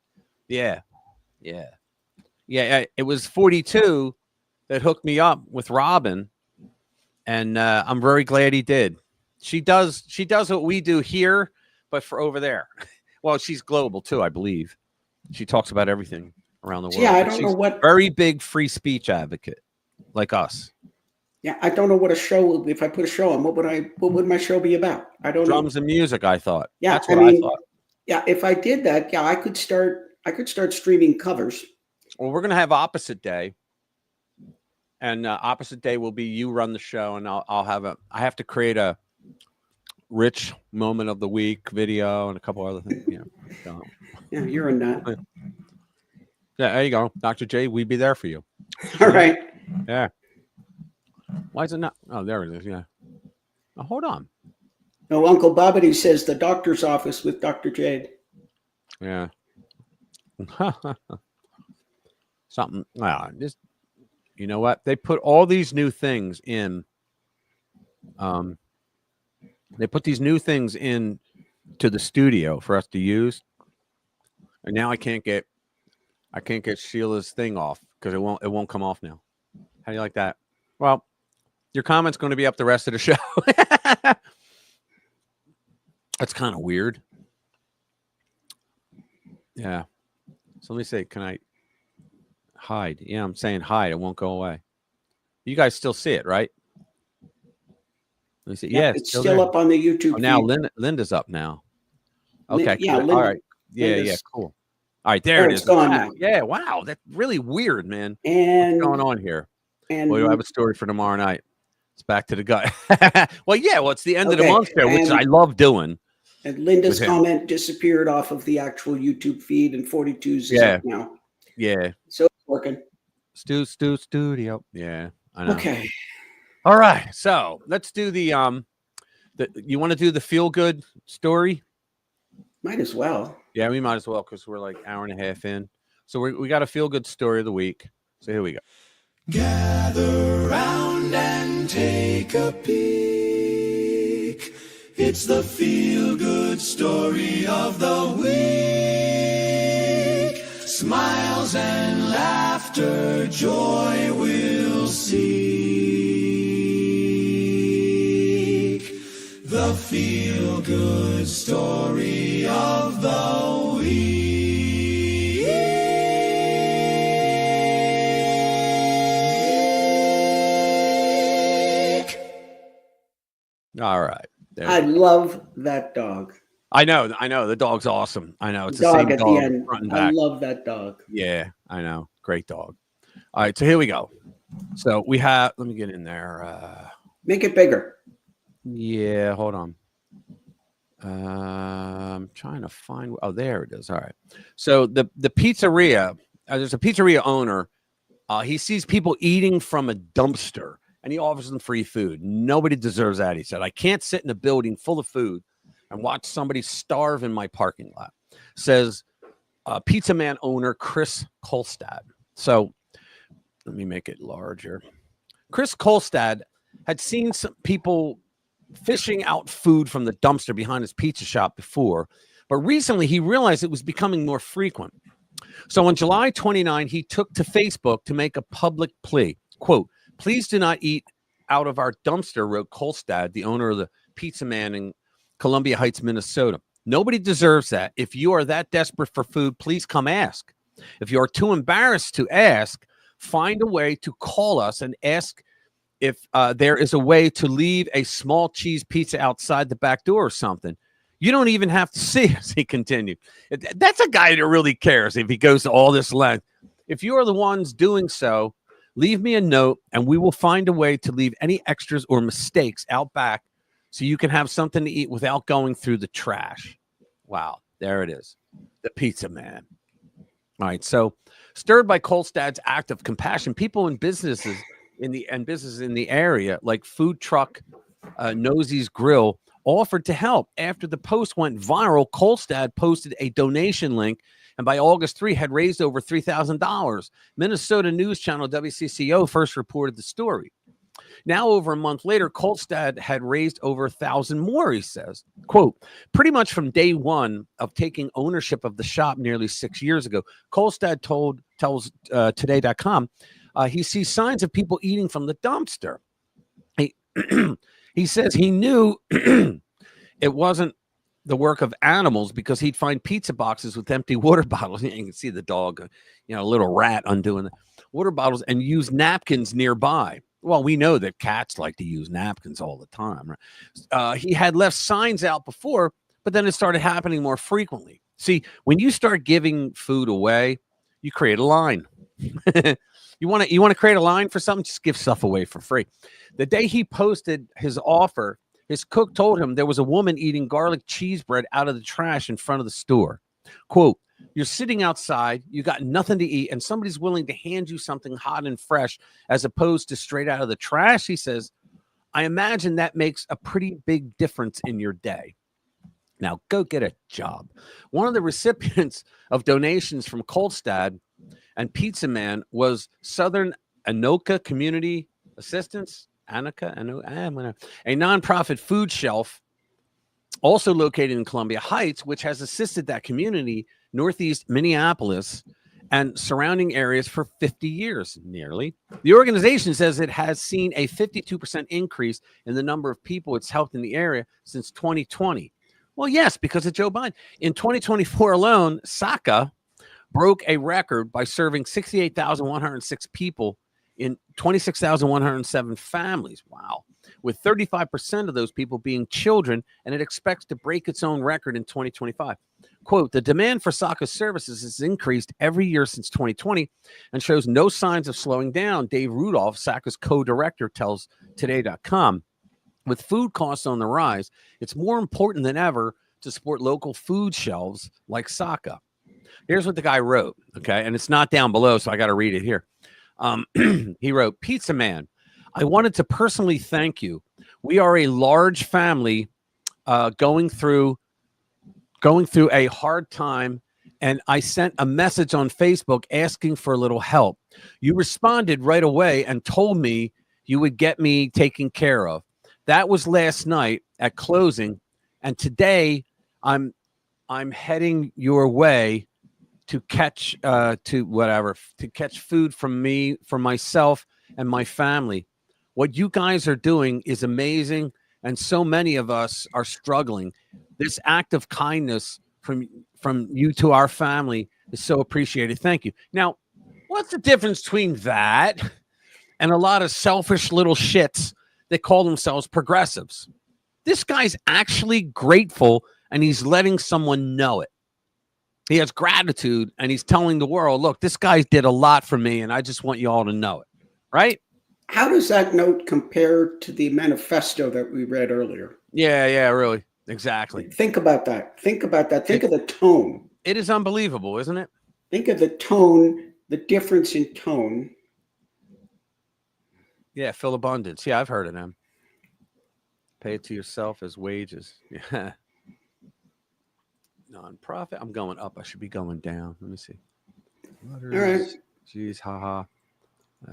Yeah. It was 42 that hooked me up with Robin. And I'm very glad he did. She does what we do here, but for over there. Well, she's global too, I believe. She talks about everything around the world. Yeah, I don't know what. Very big free speech advocate, like us. Yeah, I don't know what a show. If I put a show on, what would my show be about? I don't know. Drums and music, I thought. Yeah, that's what I thought. Yeah, if I did that, I could start streaming covers. Well, we're gonna have opposite day. And opposite day will be you run the show, and I have to create a rich moment of the week video and a couple other things. Yeah, you're in that. Yeah, there you go, Dr. J. We'd be there for you. All right. Yeah. Why is it not? Oh, there it is. Yeah. Oh, hold on. No, Uncle Bobbity says the doctor's office with Dr. Jade. Yeah. Something. Just. You know what? They put all these new things in. They put these new things in to the studio for us to use, and now I can't get Sheila's thing off because it won't come off now. How do you like that? Well, your comment's going to be up the rest of the show. That's kind of weird. Yeah. So let me see. Can I? Hide. Yeah, I'm saying hide. It won't go away. You guys still see it, right? Let me see. Yeah, it's still up on the YouTube. Now Linda's up now. Okay. Yeah. Cool. All right. Yeah. Cool. All right. There it is. It's gone now. Yeah. Wow. That's really weird, man. And what's going on here? And we have a story for tomorrow night. It's back to the gut. Well, it's the end of the month there, which I love doing. And Linda's comment disappeared off of the actual YouTube feed, and 42's is up now. Yeah. So it's working. Studio. Yeah. I know. Okay. All right. So let's do the you want to do the feel good story? Might as well. Yeah, we might as well because we're like hour and a half in. So we got a feel good story of the week. So here we go. Gather round and take a peek. It's the feel-good story of the week. Smiles and laughter, joy will seek. The feel-good story of the week. All right. I love that dog. I know. The dog's awesome. I know. It's the Dog same at dog the end. front and I back. love that dog. Yeah, I know. Great dog. All right, so here we go. So we have, let me get in there. Make it bigger. Yeah, hold on. I'm trying to find, oh, there it is. All right. So the pizzeria, there's a pizzeria owner. He sees people eating from a dumpster and he offers them free food. Nobody deserves that. He said, I can't sit in a building full of food and watch somebody starve in my parking lot. Says Pizza Man owner Chris Kolstad. So let me make it larger. Chris Kolstad had seen some people fishing out food from the dumpster behind his pizza shop before, but recently he realized it was becoming more frequent. So on July 29, he took to Facebook to make a public plea. Quote, please do not eat out of our dumpster, wrote Kolstad, the owner of the Pizza Man in Columbia Heights, Minnesota. Nobody deserves that. If you are that desperate for food, please come ask. If you are too embarrassed to ask, find a way to call us and ask if there is a way to leave a small cheese pizza outside the back door or something. You don't even have to see us, he continued. That's a guy that really cares if he goes to all this length. If you are the ones doing so, leave me a note and we will find a way to leave any extras or mistakes out back so you can have something to eat without going through the trash. Wow, there it is. The Pizza Man. All right, so stirred by Kolstad's act of compassion, people in businesses in the area like food truck Nosey's Grill offered to help. After the post went viral, Kolstad posted a donation link and by August 3 had raised over $3,000. Minnesota news channel WCCO first reported the story. Now, over a month later, Kolstad had raised over 1,000 more, he says. Quote, pretty much from day one of taking ownership of the shop nearly 6 years ago, Kolstad tells Today.com he sees signs of people eating from the dumpster. He says he knew it wasn't the work of animals because he'd find pizza boxes with empty water bottles. You can see the dog, a little rat undoing the water bottles and use napkins nearby. Well, we know that cats like to use napkins all the time. Right? He had left signs out before, but then it started happening more frequently. See, when you start giving food away, you create a line. You want to create a line for something? Just give stuff away for free. The day he posted his offer, his cook told him there was a woman eating garlic cheese bread out of the trash in front of the store. Quote, you're sitting outside, you got nothing to eat, and somebody's willing to hand you something hot and fresh as opposed to straight out of the trash, he says. I imagine that makes a pretty big difference in your day. Now, go get a job. One of the recipients of donations from Kolstad and Pizza Man was Southern Anoka Community Assistance, a nonprofit food shelf also located in Columbia Heights, which has assisted that community, Northeast Minneapolis, and surrounding areas for 50 years, nearly. The organization says it has seen a 52% increase in the number of people it's helped in the area since 2020. Well, yes, because of Joe Biden. In 2024 alone, Saka broke a record by serving 68,106 people in 26,107 families. Wow. With 35% of those people being children, and it expects to break its own record in 2025. Quote, the demand for Saka's services has increased every year since 2020 and shows no signs of slowing down, Dave Rudolph, Saka's co-director, tells Today.com. With food costs on the rise, it's more important than ever to support local food shelves like Saka. Here's what the guy wrote, okay? And it's not down below, so I got to read it here. He wrote, Pizza Man, I wanted to personally thank you. We are a large family going through a hard time, and I sent a message on Facebook asking for a little help. You responded right away and told me you would get me taken care of. That was last night at closing, And today I'm heading your way to catch food from me, for myself and my family. What you guys are doing is amazing, and so many of us are struggling. This act of kindness from you to our family is so appreciated. Thank you. Now, what's the difference between that and a lot of selfish little shits that call themselves progressives? This guy's actually grateful, and he's letting someone know it. He has gratitude, and he's telling the world, look, this guy did a lot for me, and I just want you all to know it. Right? How does that note compare to the manifesto that we read earlier? Yeah, really. Exactly. Think about that. Think of the tone. It is unbelievable, isn't it? Think of the tone, the difference in tone. Yeah, Phil Abundance. Yeah, I've heard of them. Pay it to yourself as wages. Yeah. Nonprofit. I'm going up. I should be going down. Let me see. All right. Jeez, haha.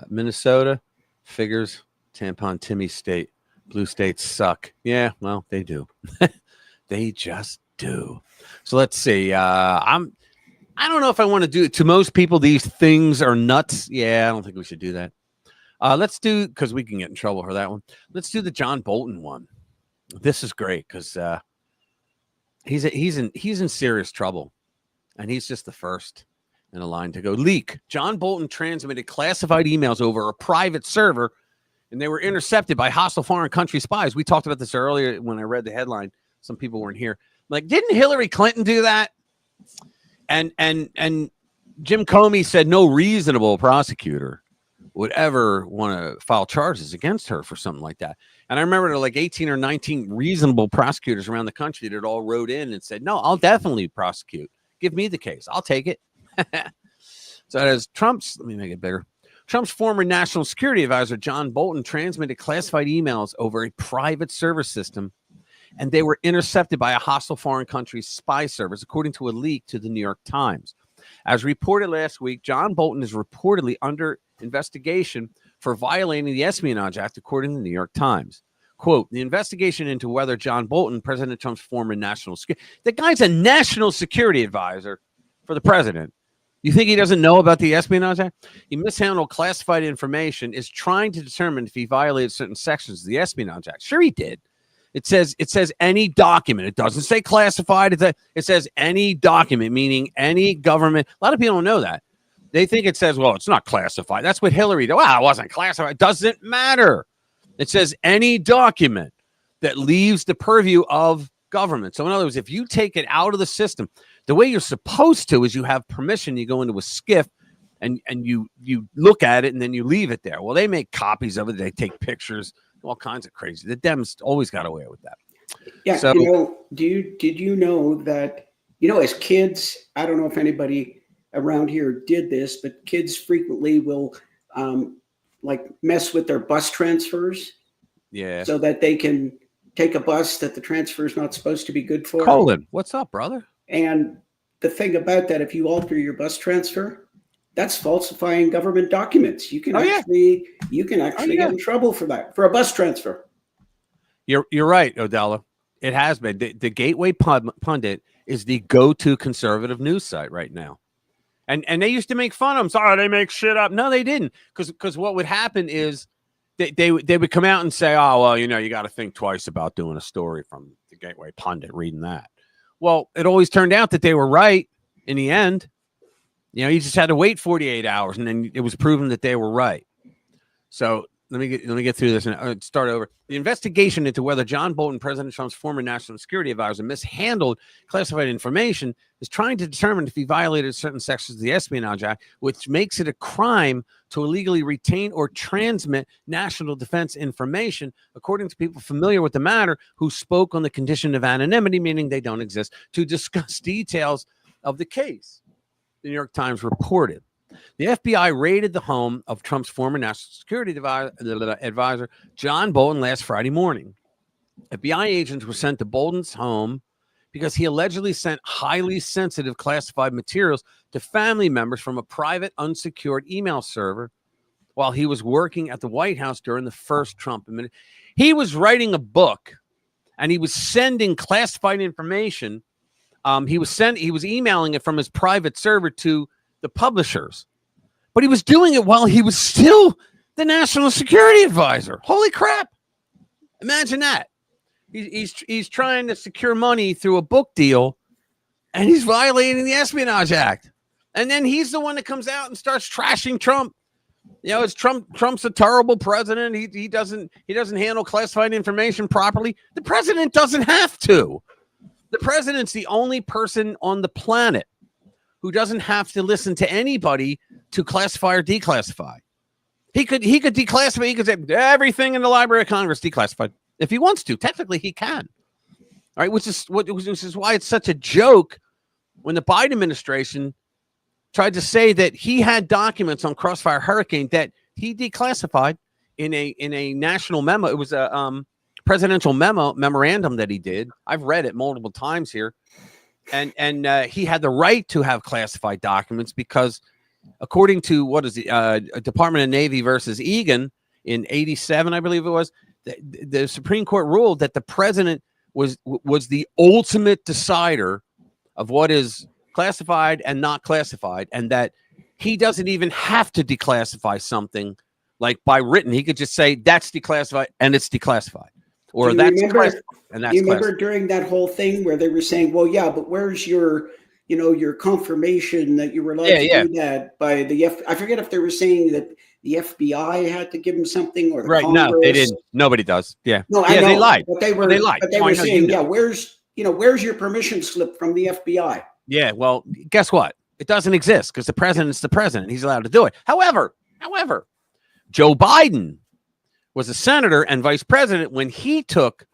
Minnesota figures. Tampon Timmy State. Blue states suck. Yeah, well, they do. They just do. So let's see. I don't know if I want to do it. To most people, these things are nuts. Yeah, I don't think we should do that. Let's do, because we can get in trouble for that one. Let's do the John Bolton one. This is great because he's in serious trouble, and he's just the first in a line to go. Leak: John Bolton transmitted classified emails over a private server, and they were intercepted by hostile foreign country spies. We talked about this earlier when I read the headline. Some people weren't here. Like, didn't Hillary Clinton do that? And Jim Comey said no reasonable prosecutor would ever want to file charges against her for something like that. And I remember there were like 18 or 19 reasonable prosecutors around the country that all wrote in and said, no, I'll definitely prosecute. Give me the case. I'll take it. So as let me make it bigger. Trump's former national security advisor, John Bolton, transmitted classified emails over a private server system, and they were intercepted by a hostile foreign country's spy service, according to a leak to the New York Times. As reported last week, John Bolton is reportedly under investigation for violating the Espionage Act, according to the New York Times. Quote, the investigation into whether John Bolton, President Trump's former national security, the guy's a national security advisor for the president. You think he doesn't know about the Espionage Act? He mishandled classified information, is trying to determine if he violated certain sections of the Espionage Act. Sure he did. It says any document. It doesn't say classified. It says any document, meaning any government. A lot of people don't know that. They think it says, well, it's not classified. That's what Hillary did. Well, it wasn't classified. It doesn't matter. It says any document that leaves the purview of government. So in other words, if you take it out of the system, the way you're supposed to is you have permission. You go into a SCIF and you look at it and then you leave it there. Well, they make copies of it. They take pictures, all kinds of crazy. The Dems always got away with that. Yeah. So, did you know that, as kids, I don't know if anybody around here did this, but kids frequently will mess with their bus transfers. Yeah. So that they can take a bus that the transfer is not supposed to be good for. Colin, what's up, brother? And the thing about that, if you alter your bus transfer, that's falsifying government documents. You can actually get in trouble for that, for a bus transfer. You're right, Odella. It has been. The Gateway Pundit is the go-to conservative news site right now. And they used to make fun of them. Sorry, they make shit up. No, they didn't. Because what would happen is they would come out and say, oh, well, you got to think twice about doing a story from the Gateway Pundit, reading that. Well, it always turned out that they were right in the end. You just had to wait 48 hours, and then it was proven that they were right. So let me get through this and start over. The investigation into whether John Bolton, President Trump's former national security advisor, mishandled classified information is trying to determine if he violated certain sections of the Espionage Act, which makes it a crime to illegally retain or transmit national defense information, according to people familiar with the matter who spoke on the condition of anonymity, meaning they don't exist, to discuss details of the case. The New York Times reported. The FBI raided the home of Trump's former national security advisor, John Bolton, last Friday morning. FBI agents were sent to Bolton's home because he allegedly sent highly sensitive classified materials to family members from a private unsecured email server while he was working at the White House during the first Trump administration. He was writing a book, and he was sending classified information. He was emailing it from his private server to the publishers, but he was doing it while he was still the national security advisor. Holy crap. Imagine that. He's trying to secure money through a book deal, and he's violating the Espionage Act. And then he's the one that comes out and starts trashing Trump. You know, it's Trump's a terrible president. He doesn't handle classified information properly. The president doesn't have to. The president's the only person on the planet who doesn't have to listen to anybody to classify or declassify. He could declassify. He could say everything in the Library of Congress declassified if he wants to. Technically, he can. All right, which is why it's such a joke when the Biden administration tried to say that he had documents on Crossfire Hurricane that he declassified in a national memo. It was a presidential memorandum that he did. I've read it multiple times here, and he had the right to have classified documents because, according to Department of Navy versus Egan in '87, I believe it was, the Supreme Court ruled that the president was the ultimate decider of what is classified and not classified, and that he doesn't even have to declassify something like by written. He could just say that's declassified and it's declassified, or that's declassified and that's. You remember during that whole thing where they were saying, "Well, yeah, but where's your confirmation that you were allowed to do that by the I forget if they were saying that the FBI had to give him something or the right? Congress. No, they didn't. Nobody does. Yeah, no, I know. They lied. But they were lied. But they were saying, yeah, where's your permission slip from the FBI? Yeah, well, guess what? It doesn't exist because the president's the president. He's allowed to do it. However, Joe Biden was a senator and vice president when he took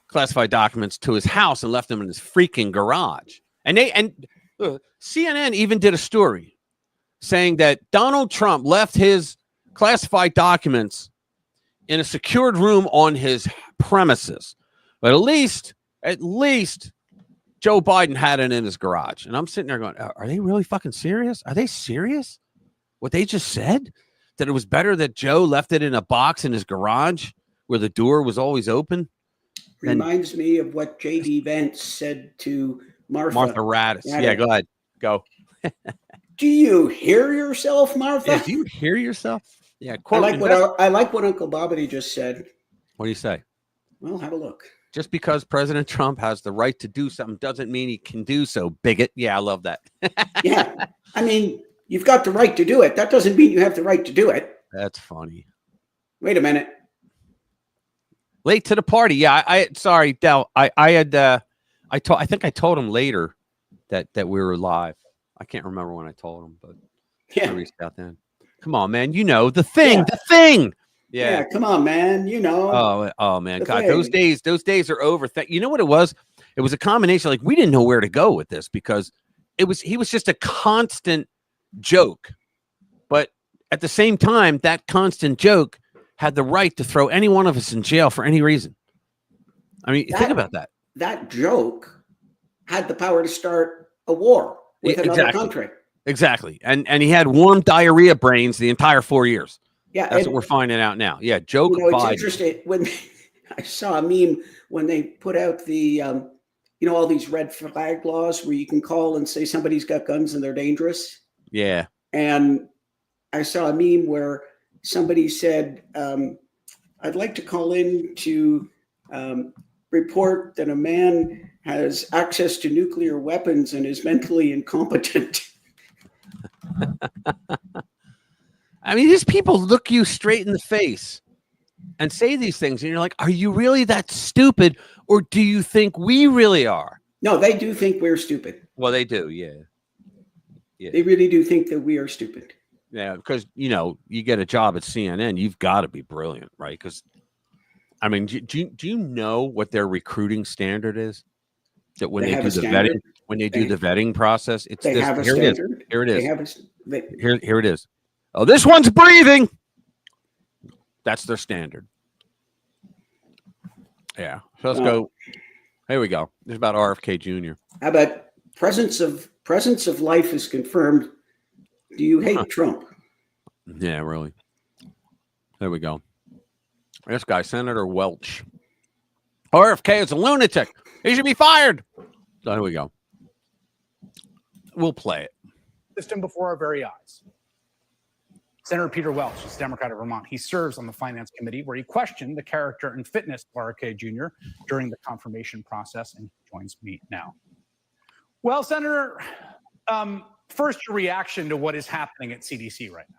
classified documents to his house and left them in his freaking garage. And CNN even did a story saying that Donald Trump left his classified documents in a secured room on his premises. But at least Joe Biden had it in his garage. And I'm sitting there going, are they really fucking serious? Are they serious? What they just said? That it was better that Joe left it in a box in his garage where the door was always open? Reminds me of what J.D. Vance said to Martha Raddatz. Yeah, go ahead. Go. Do you hear yourself, Martha? Yeah, do you hear yourself? Yeah. I like what Uncle Bobbity just said. What do you say? Well, have a look. Just because President Trump has the right to do something doesn't mean he can do so, bigot. Yeah, I love that. Yeah. I mean, you've got the right to do it. That doesn't mean you have the right to do it. That's funny. Wait a minute. Late to the party. Yeah, sorry, Del. I think I told him later that we were live. I can't remember when I told him, but I reached out then. Come on, man. You know, the thing. Yeah, come on, man. You know. Oh man, God, those days are over. You know what it was? It was a combination. Like, we didn't know where to go with this because he was just a constant joke. But at the same time, that constant joke had the right to throw any one of us in jail for any reason. I mean, think about that. That joke had the power to start a war with another country. Exactly. And he had warm diarrhea brains the entire 4 years. Yeah, that's what we're finding out now. Yeah, joke. It's interesting when I saw a meme when they put out the, all these red flag laws where you can call and say somebody's got guns and they're dangerous. Yeah. And I saw a meme where somebody said, "I'd like to call in to report that a man has access to nuclear weapons and is mentally incompetent." I mean, these people look you straight in the face and say these things, and you're like, are you really that stupid, or do you think we really are? No, they do think we're stupid. Well, they do, yeah. They really do think that we are stupid. Yeah, because, you get a job at CNN, you've got to be brilliant, right? Because, I mean, do you know what their recruiting standard is? That when they do the vetting, the vetting process, it's they this. Have a Here standard. Here it is. Here it is. Oh, this one's breathing. That's their standard. Yeah. So let's go. Here we go. This is about RFK Jr. How about presence of life is confirmed. Do you hate Trump? Yeah, really. There we go. This guy, Senator Welch. RFK is a lunatic. He should be fired. So here we go. We'll play it. System before our very eyes. Senator Peter Welch is Democrat of Vermont. He serves on the Finance Committee, where he questioned the character and fitness of RFK Jr. during the confirmation process, and he joins me now. Well, Senator, first your reaction to what is happening at CDC right now.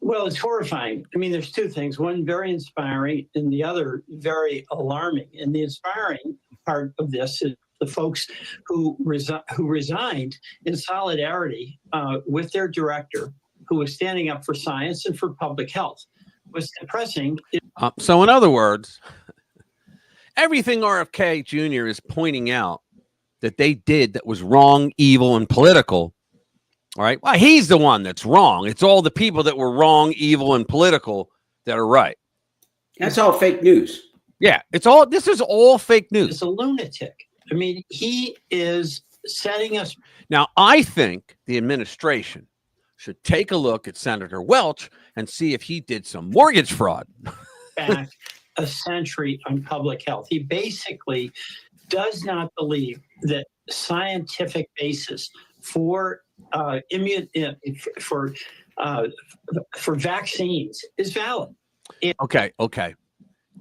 Well, it's horrifying. I mean, there's two things. One, very inspiring, and the other, very alarming. And the inspiring part of this is the folks who resigned in solidarity with their director, who was standing up for science and for public health. Was depressing. So in other words, everything RFK Jr. is pointing out that they did that was wrong, evil, and political. All right. Well, he's the one that's wrong. It's all the people that were wrong, evil, and political that are right. That's all fake news. Yeah, this is all fake news. He's a lunatic. I mean, he is setting us. Now, I think the administration should take a look at Senator Welch and see if he did some mortgage fraud. Back a century on public health. He basically does not believe that scientific basis for vaccines is valid. Okay.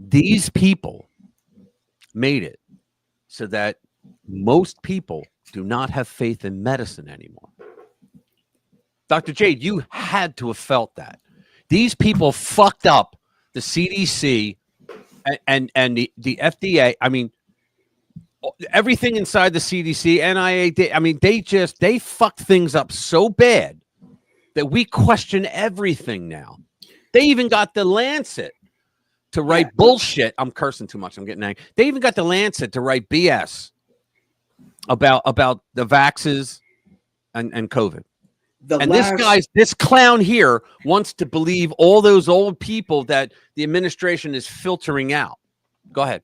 These people made it so that most people do not have faith in medicine anymore. Dr. Jade, you had to have felt that. These people fucked up the CDC and the FDA. I mean, everything inside the CDC, NIA, I mean, they fucked things up so bad that we question everything now. They even got the Lancet to write bullshit. I'm cursing too much. I'm getting angry. They even got the Lancet to write BS about the vaxes and COVID. This clown here wants to believe all those old people that the administration is filtering out. Go ahead.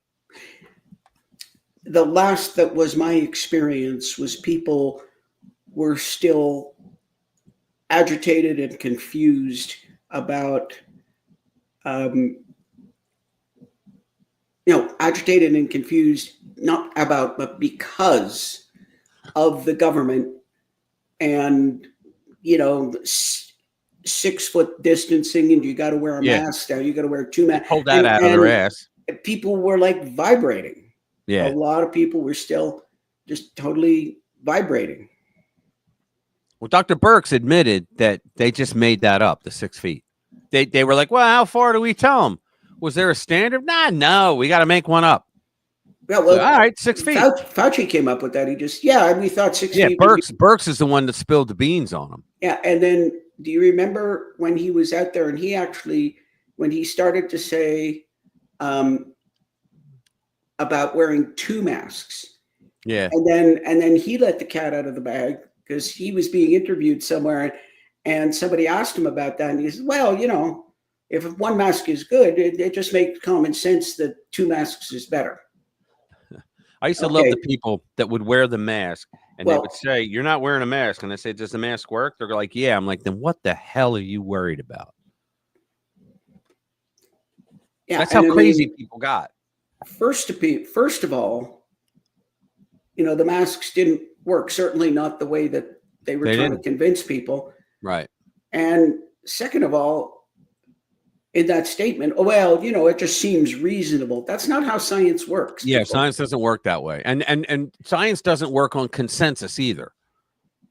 The last that was my experience was people were still agitated and confused about, agitated and confused, not about, but because of the government and, 6 foot distancing, and you got to wear a mask now. You got to wear 2 masks. Hold that out of their ass. People were like vibrating. Yeah. A lot of people were still just totally vibrating. Well, Dr. Birx admitted that they just made that up, the 6 feet. They were like, well, how far do we tell them? Was there a standard? No, we got to make one up. Well, So, all right, 6 feet. Fauci came up with that. He just, we thought 6 feet. Birx is the one that spilled the beans on him. Yeah, and then do you remember when he was out there and when he started to say about wearing 2 masks? Yeah. And then he let the cat out of the bag because he was being interviewed somewhere and somebody asked him about that. And he said, well, if 1 mask is good, it just makes common sense that 2 masks is better. I used to love the people that would wear the mask and they would say, you're not wearing a mask. And I say, does the mask work? They're like, yeah. I'm like, then what the hell are you worried about? Yeah, that's how crazy people got. First of all, the masks didn't work. Certainly not the way that they were trying to convince people. Right. And second of all, in that statement, it just seems reasonable. That's not how science works. Yeah, science doesn't work that way. And science doesn't work on consensus either.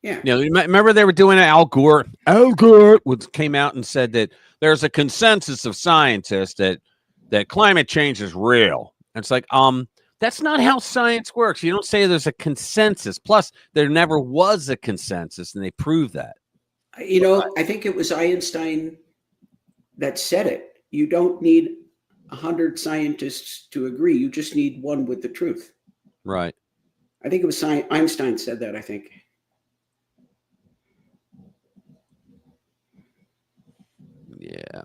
Yeah. Remember they were doing it, Al Gore came out and said that there's a consensus of scientists that climate change is real. And it's like, that's not how science works. You don't say there's a consensus. Plus, there never was a consensus, and they proved that. I think it was Einstein that said it. You don't need 100 scientists to agree. You just need one with the truth. Right. I think it was Einstein said that, I think. Yeah.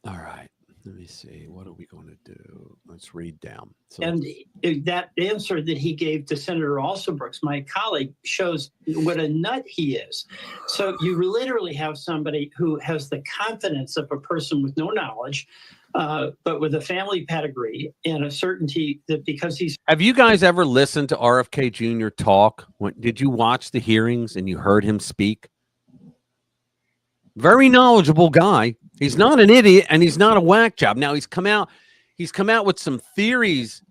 All right. Let me see. What are we going to do? Let's read down. So And that answer that he gave to Senator Alsobrooks, my colleague, shows what a nut he is. So you literally have somebody who has the confidence of a person with no knowledge, but with a family pedigree and a certainty that because he's... Have you guys ever listened to RFK Jr. talk? Did you watch the hearings and you heard him speak? Very knowledgeable guy. He's not an idiot and he's not a whack job. Now he's come out with some theories,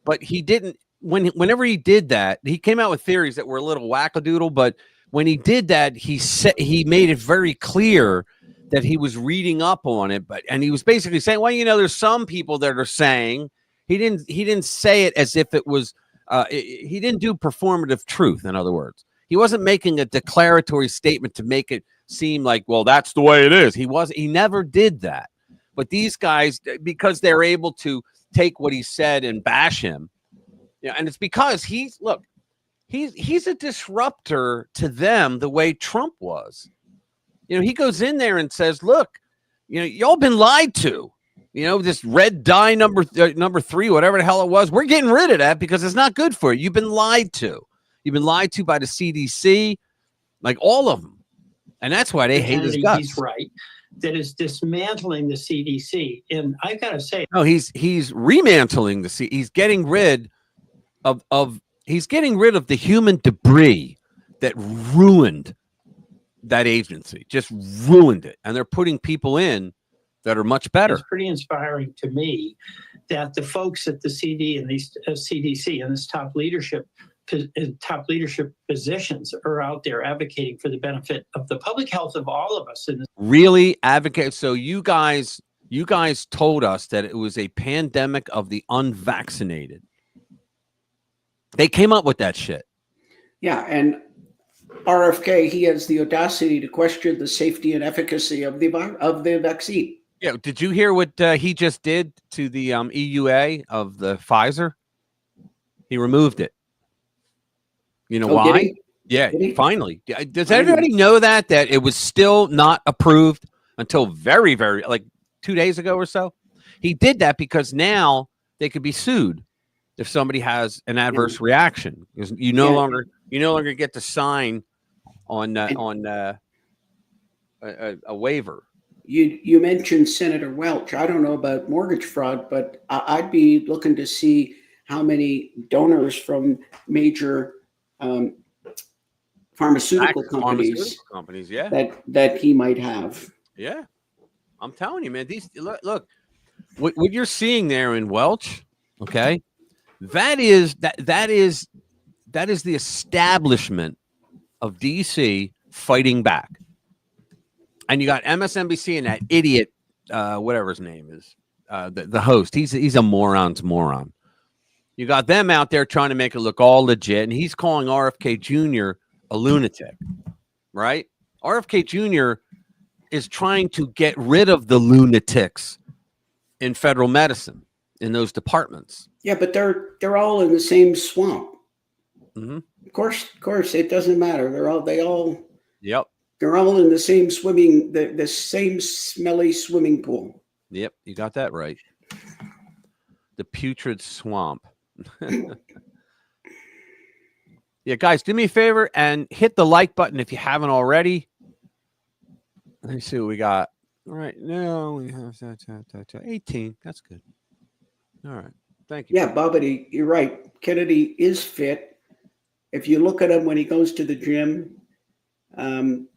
but he didn't whenever he did that, he came out with theories that were a little wackadoodle, but when he did that, he made it very clear that he was reading up on it, and he was basically saying, well, there's some people that are saying he didn't say it as if it was he didn't do performative truth. In other words, he wasn't making a declaratory statement to make it seem like, well, that's the way it is. He never did that. But these guys, because they're able to take what he said and bash him, and it's because he's a disruptor to them the way Trump was. He goes in there and says, look, y'all been lied to. This red dye number 3, whatever the hell it was, we're getting rid of that because it's not good for you. You've been lied to. You've been lied to by the CDC, like all of them. And that's why they hate his guts. He's right. That is dismantling the CDC. And I got to say, no, he's remantling the CDC. He's getting rid of the human debris that ruined that agency, just ruined it. And they're putting people in that are much better. It's pretty inspiring to me that the folks at the CD and these CDC and this top leadership positions are out there advocating for the benefit of the public health of all of us. Really advocate. So you guys told us that it was a pandemic of the unvaccinated. They came up with that shit. Yeah, and RFK, he has the audacity to question the safety and efficacy of the vaccine. Yeah, did you hear what he just did to the EUA of the Pfizer? He removed it. You know why? Yeah, finally. Does everybody know that it was still not approved until very, very, like 2 days ago or so? He did that because now they could be sued if somebody has an adverse reaction. Because you no longer get to sign on a waiver. You mentioned Senator Welch. I don't know about mortgage fraud, but I'd be looking to see how many donors from major pharmaceutical companies, that he might have. Yeah, I'm telling you, man. Look, what you're seeing there in Welch, okay, that is the establishment of DC fighting back. And you got MSNBC and that idiot, whatever his name is, the host. He's a moron's moron. You got them out there trying to make it look all legit, and he's calling RFK Jr. a lunatic, right? RFK Jr. is trying to get rid of the lunatics in federal medicine, in those departments. Yeah, but they're all in the same swamp. Mm-hmm. Of course, it doesn't matter. Yep. They're all in the same the same smelly swimming pool. Yep, you got that right. The putrid swamp. Yeah, guys, do me a favor and hit the like button if you haven't already. Let me see what we got. All right, now we have 18. That's good. All right, thank you. Yeah, Bobbity, you're right. Kennedy is fit. If you look at him when he goes to the gym, and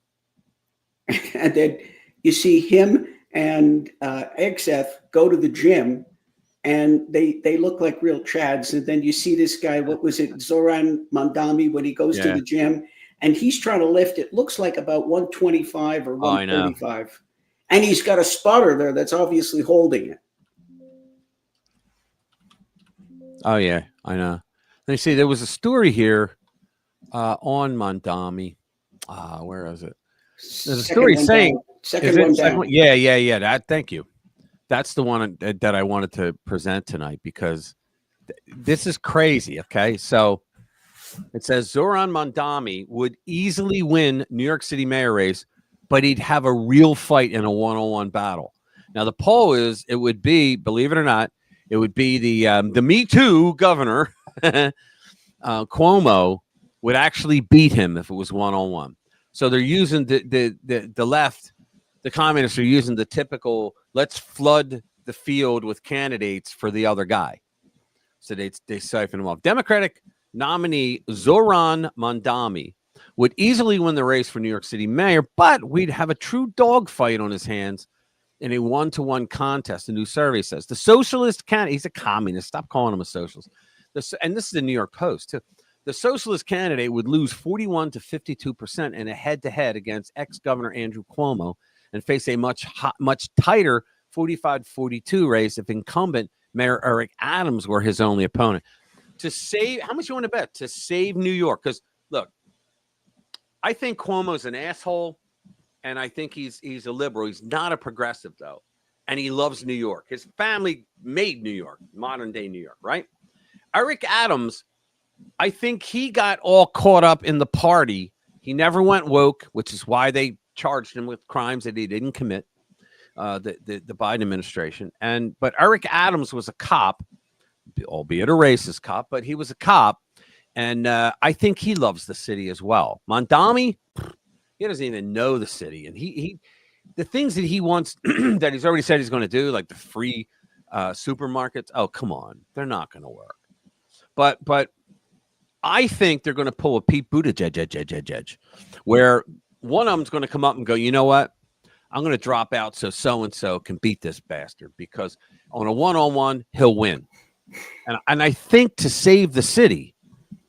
then you see him and Exeth go to the gym, and they look like real chads. And then you see this guy, what was it, Zoran Mandami, when he goes to the gym, and he's trying to lift, it looks like about 125 or 135. And he's got a spotter there that's obviously holding it. Oh, yeah, I know. Let me see. There was a story here on Mandami. Where is it? There's a story saying second one down. Yeah. Thank you. That's the one that I wanted to present tonight because this is crazy. Okay, so it says Zoran Mandami would easily win New York City mayor race, but he'd have a real fight in a one-on-one battle. Now the poll is, it would be, believe it or not, it would be the Me Too governor, Cuomo, would actually beat him if it was 1-on-1. So they're using the left, the communists are using the typical, let's flood the field with candidates for the other guy. So they siphon him off. Democratic nominee Zoran Mondami would easily win the race for New York City mayor, but we'd have a true dogfight on his hands in a 1-to-1 contest. A new survey says the socialist candidate, he's a communist. Stop calling him a socialist. And this is the New York Post too. The socialist candidate would lose 41 to 52% in a head-to-head against ex-governor Andrew Cuomo and face a much tighter 45-42 race if incumbent Mayor Eric Adams were his only opponent. To save, how much you want to bet to save New York? Because look, I think Cuomo's an asshole, and I think he's a liberal. He's not a progressive though, and he loves New York. His family made New York, modern day New York, right? Eric Adams, I think he got all caught up in the party. He never went woke, which is why they charged him with crimes that he didn't commit. The Biden administration, but Eric Adams was a cop, albeit a racist cop, but he was a cop, and I think he loves the city as well. Mondami, he doesn't even know the city, and he the things that he wants that he's already said he's going to do, like the free supermarkets. Oh, come on, they're not going to work. But I think they're going to pull a Pete Buttigieg, where one of them's going to come up and go, you know what? I'm going to drop out so-and-so can beat this bastard, because on a 1-on-1, he'll win. And I think to save the city,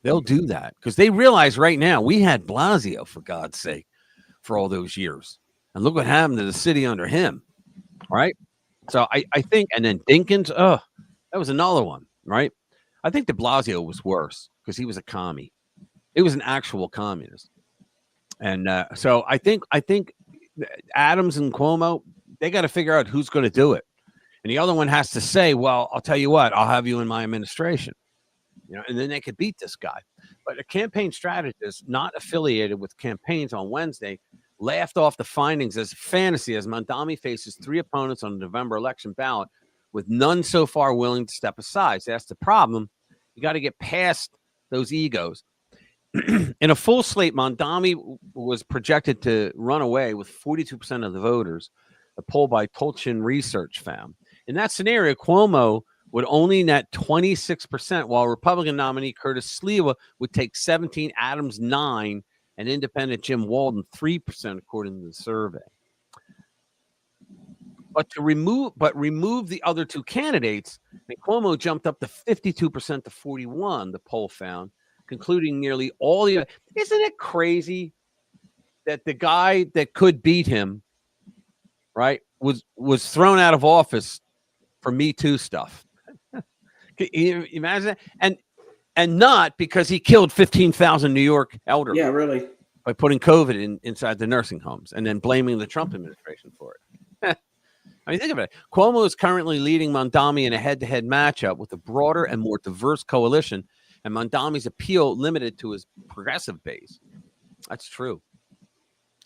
they'll do that, because they realize right now we had Blasio, for God's sake, for all those years. And look what happened to the city under him, right? So I think, and then Dinkins, that was another one, right? I think de Blasio was worse because he was a commie. He was an actual communist. And so I think Adams and Cuomo, they got to figure out who's going to do it. And the other one has to say, well, I'll tell you what, I'll have you in my administration. And then they could beat this guy. But a campaign strategist not affiliated with campaigns on Wednesday laughed off the findings as fantasy as Mondami faces 3 opponents on the November election ballot, with none so far willing to step aside. So that's the problem. You got to get past those egos. In a full slate, Mondami was projected to run away with 42% of the voters, a poll by Tolchin Research found. In that scenario, Cuomo would only net 26%, while Republican nominee Curtis Sliwa would take 17, Adams 9, and independent Jim Walden 3%, according to the survey. But remove the other 2 candidates, and Cuomo jumped up to 52% to 41, the poll found, concluding nearly all the other. Isn't it crazy that the guy that could beat him, right, was thrown out of office for Me Too stuff? Can you imagine that? And not because he killed 15,000 New York elderly. Yeah, really. By putting COVID inside the nursing homes and then blaming the Trump administration for it. I mean, think about it. Cuomo is currently leading Mondami in a head-to-head matchup with a broader and more diverse coalition, and Mondami's appeal limited to his progressive base. That's true.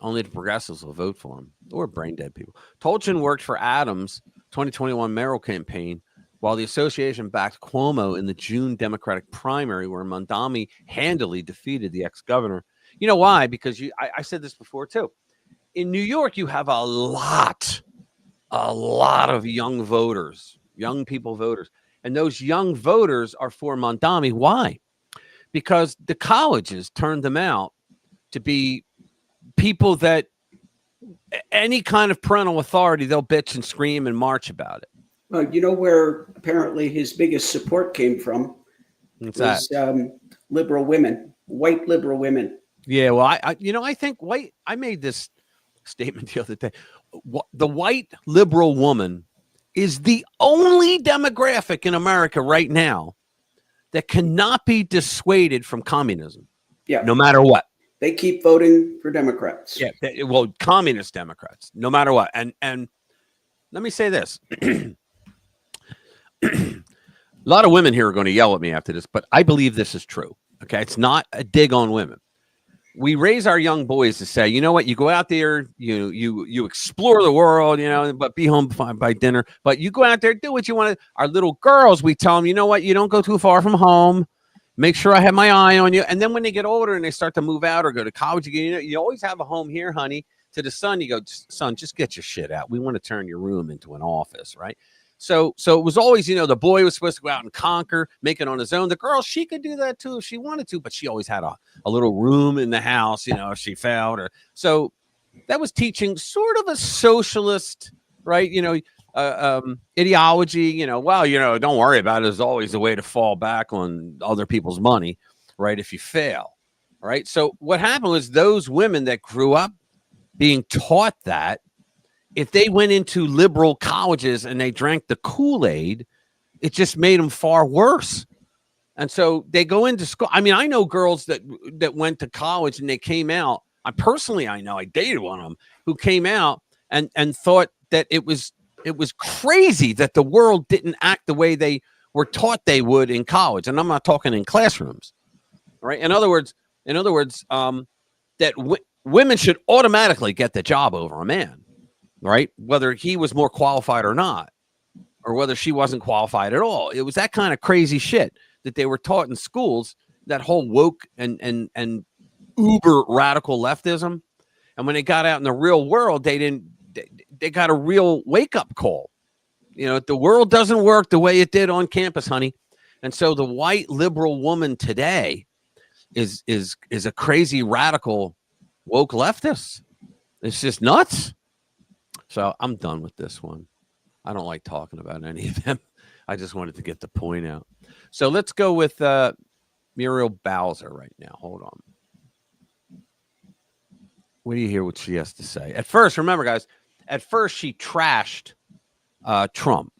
Only the progressives will vote for him, or brain-dead people. Tolchin worked for Adams' 2021 mayoral campaign, while the association backed Cuomo in the June Democratic primary, where Mondami handily defeated the ex-governor. You know why? Because I said this before, too. In New York, you have a lot of young voters, young people voters. And those young voters are for Mondami. Why? Because the colleges turned them out to be people that any kind of parental authority, they'll bitch and scream and march about it. Well, you know where apparently his biggest support came from? What's that? Liberal women, white liberal women. Yeah, well, I think white. I made this statement the other day. The white liberal woman is the only demographic in America right now that cannot be dissuaded from communism. Yeah, no matter what. They keep voting for Democrats. Yeah, communist Democrats, no matter what. And let me say this. A lot of women here are going to yell at me after this, but I believe this is true. Okay, it's not a dig on women. we raise our young boys to say, you know what, you go out there, you explore the world, but be home by dinner. But you go out there, do what you want to. Our little girls, we tell them, you know what, you don't go too far from home. Make sure I have my eye on you. And then when they get older and they start to move out or go to college again, you always have a home here, honey. To the son, you go, son, just get your shit out. We want to turn your room into an office, right? So it was always, the boy was supposed to go out and conquer, make it on his own. The girl, she could do that too if she wanted to, but she always had a little room in the house, if she failed. So that was teaching sort of a socialist, right? Ideology, don't worry about it. There's always a way to fall back on other people's money, right? If you fail, right? So what happened was those women that grew up being taught that, if they went into liberal colleges and they drank the Kool-Aid, it just made them far worse. And so they go into school. I mean, I know girls that went to college and they came out. I dated one of them who came out and thought that it was crazy that the world didn't act the way they were taught they would in college. And I'm not talking in classrooms, right? In other words, that women should automatically get the job over a man. Right? Whether he was more qualified or not, or whether she wasn't qualified at all. It was that kind of crazy shit that they were taught in schools, that whole woke and uber radical leftism. And when they got out in the real world, they got a real wake up call. The world doesn't work the way it did on campus, honey. And so the white liberal woman today is a crazy radical woke leftist. It's just nuts. So I'm done with this one. I don't like talking about any of them. I just wanted to get the point out. So let's go with Muriel Bowser right now. Hold on. What do you hear what she has to say? At first, remember, guys, she trashed Trump.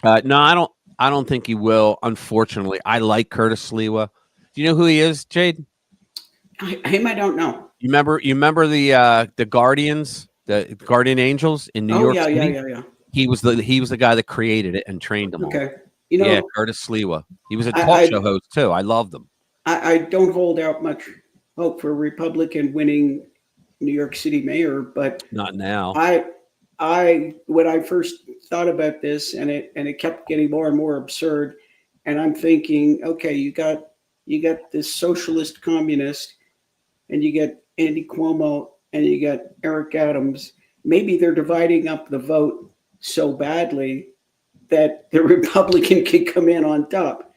No, I don't think he will, unfortunately. I like Curtis Sliwa. Do you know who he is, Jade? Him, I don't know. You remember the Guardians? The Guardian Angels in New York City? Yeah. He was the guy that created it and trained them. Okay. All. Curtis Sliwa. He was a talk show host too. I loved him. I don't hold out much hope for a Republican winning New York City mayor, but not now. When I first thought about this, and it kept getting more and more absurd, and I'm thinking, okay, you got this socialist communist, and you get Andy Cuomo, and you got Eric Adams. Maybe they're dividing up the vote so badly that the Republican can come in on top.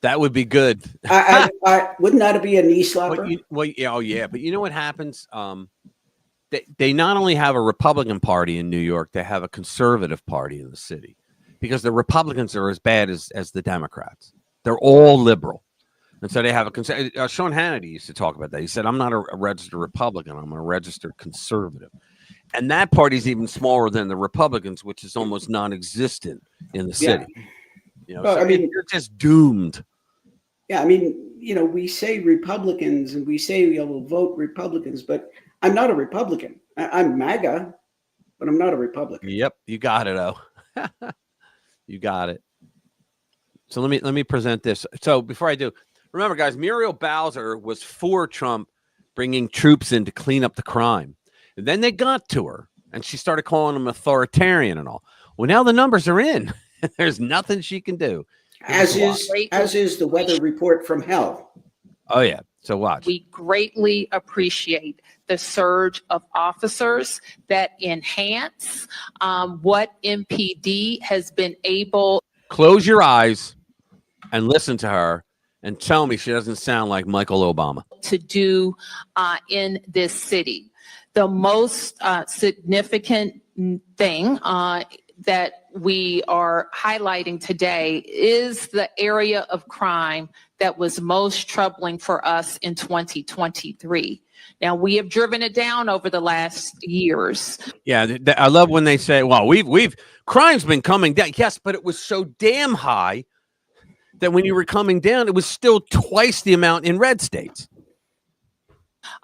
That would be good. Wouldn't that be a knee slapper? But you know what happens? They not only have a Republican Party in New York, they have a conservative party in the city, because the Republicans are as bad as the Democrats. They're all liberal. And so they have a Sean Hannity used to talk about that. He said, I'm not a registered Republican. I'm a registered conservative. And that party is even smaller than the Republicans, which is almost non-existent in the city. You're just doomed. Yeah, we say Republicans and we say we'll vote Republicans, but I'm not a Republican. I'm MAGA, but I'm not a Republican. Yep, you got it, You got it. So let me present this. So before I do, remember, guys, Muriel Bowser was for Trump bringing troops in to clean up the crime. And then they got to her, and she started calling him authoritarian and all. Well, now the numbers are in. There's nothing she can do. As is the weather report from hell. Oh, yeah. So watch. We greatly appreciate the surge of officers that enhance what MPD has been able. Close your eyes and listen to her and tell me she doesn't sound like Michael Obama. To do in this city. The most significant thing that we are highlighting today is the area of crime that was most troubling for us in 2023. Now, we have driven it down over the last years. Yeah, I love when they say, well, we've crime's been coming down. Yes, but it was so damn high that when you were coming down, it was still twice the amount in red states.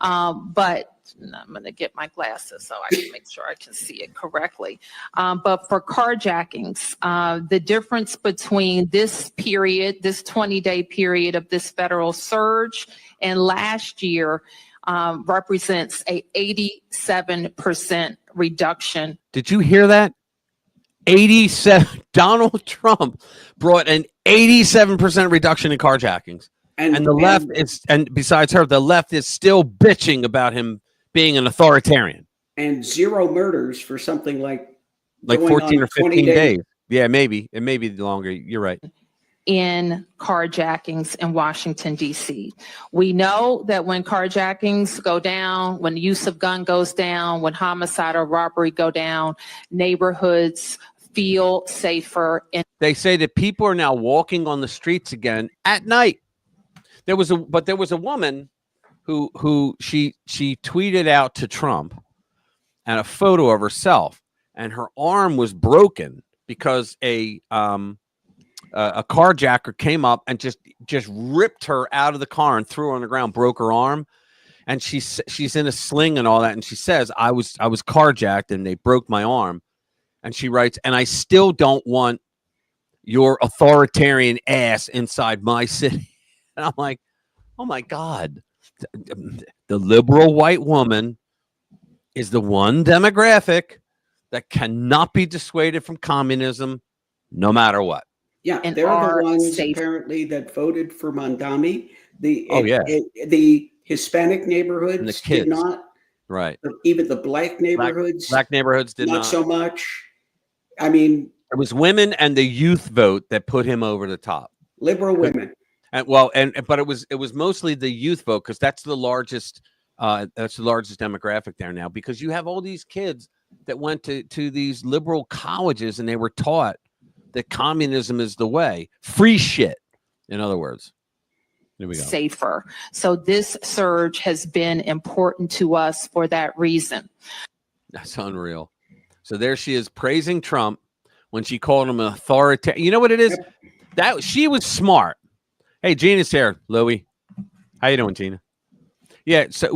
But I'm going to get my glasses so I can make sure I can see it correctly. But for carjackings, the difference between this period, this 20-day period of this federal surge and last year represents a 87% reduction. Did you hear that? 87. Donald Trump brought an 87% reduction in carjackings. And the left is, and besides her, the left is still bitching about him being an authoritarian. And 0 murders for something like 14 or 15 days. Yeah, maybe. It may be longer. You're right. In carjackings in Washington, D.C. We know that when carjackings go down, when the use of gun goes down, when homicide or robbery go down, neighborhoods feel safer. They say that people are now walking on the streets again at night. There was a woman who she tweeted out to Trump and a photo of herself, and her arm was broken because a carjacker came up and just ripped her out of the car and threw her on the ground, broke her arm, and she's in a sling and all that, and she says, I was carjacked and they broke my arm, and she writes, and I still don't want your authoritarian ass inside my city. And I'm like, oh my God, the liberal white woman is the one demographic that cannot be dissuaded from communism no matter what. Yeah, And they're are the ones safe. apparently that voted for Mondami. The Hispanic neighborhoods And the did kids. not. Right. Even the black neighborhoods, Black neighborhoods did not. so much. I mean, It was women and the youth vote that put him over the top. liberal women. And but it was mostly the youth vote, because that's the largest demographic there now, because you have all these kids that went to these liberal colleges and they were taught that communism is the way. Free shit, in other words. Here we go. Safer. So this surge has been important to us for that reason. That's unreal. So there she is praising Trump when she called him an authoritarian. You know what it is? That she was smart. Hey, Gina's here, Louie. How you doing, Gina? Yeah. So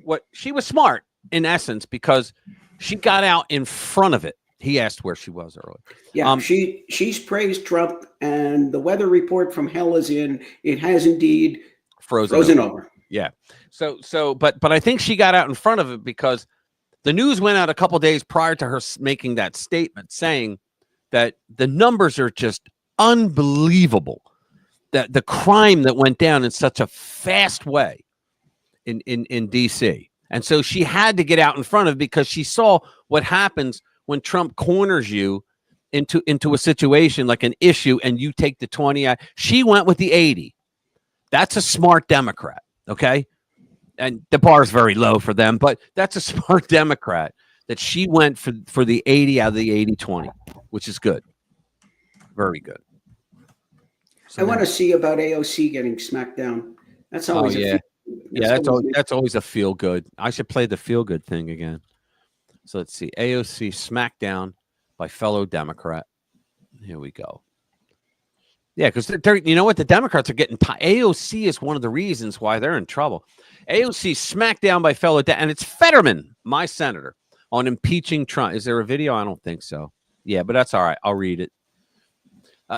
what she was smart in essence, because she got out in front of it. He asked where she was earlier. Yeah, she's praised Trump, and the weather report from hell is in. It has indeed frozen over. Yeah. But I think she got out in front of it because the news went out a couple days prior to her making that statement, saying that the numbers are just unbelievable. That the crime that went down in such a fast way in D.C. And so she had to get out in front of it, because she saw what happens when Trump corners you into a situation like an issue and you take the 20. She went with the 80. That's a smart Democrat, okay? And the bar is very low for them, but that's a smart Democrat that she went for the 80 out of the 80-20, which is good. Very good. So I want to see about AOC getting smacked down. That's always that's always a feel good. I should play the feel good thing again. So let's see. AOC smackdown by fellow Democrat. Here we go. Yeah, because you know what? The Democrats are getting AOC is one of the reasons why they're in trouble. AOC smacked down by fellow and it's Fetterman, my senator, on impeaching Trump. Is there a video? I don't think so. Yeah, but that's all right. I'll read it.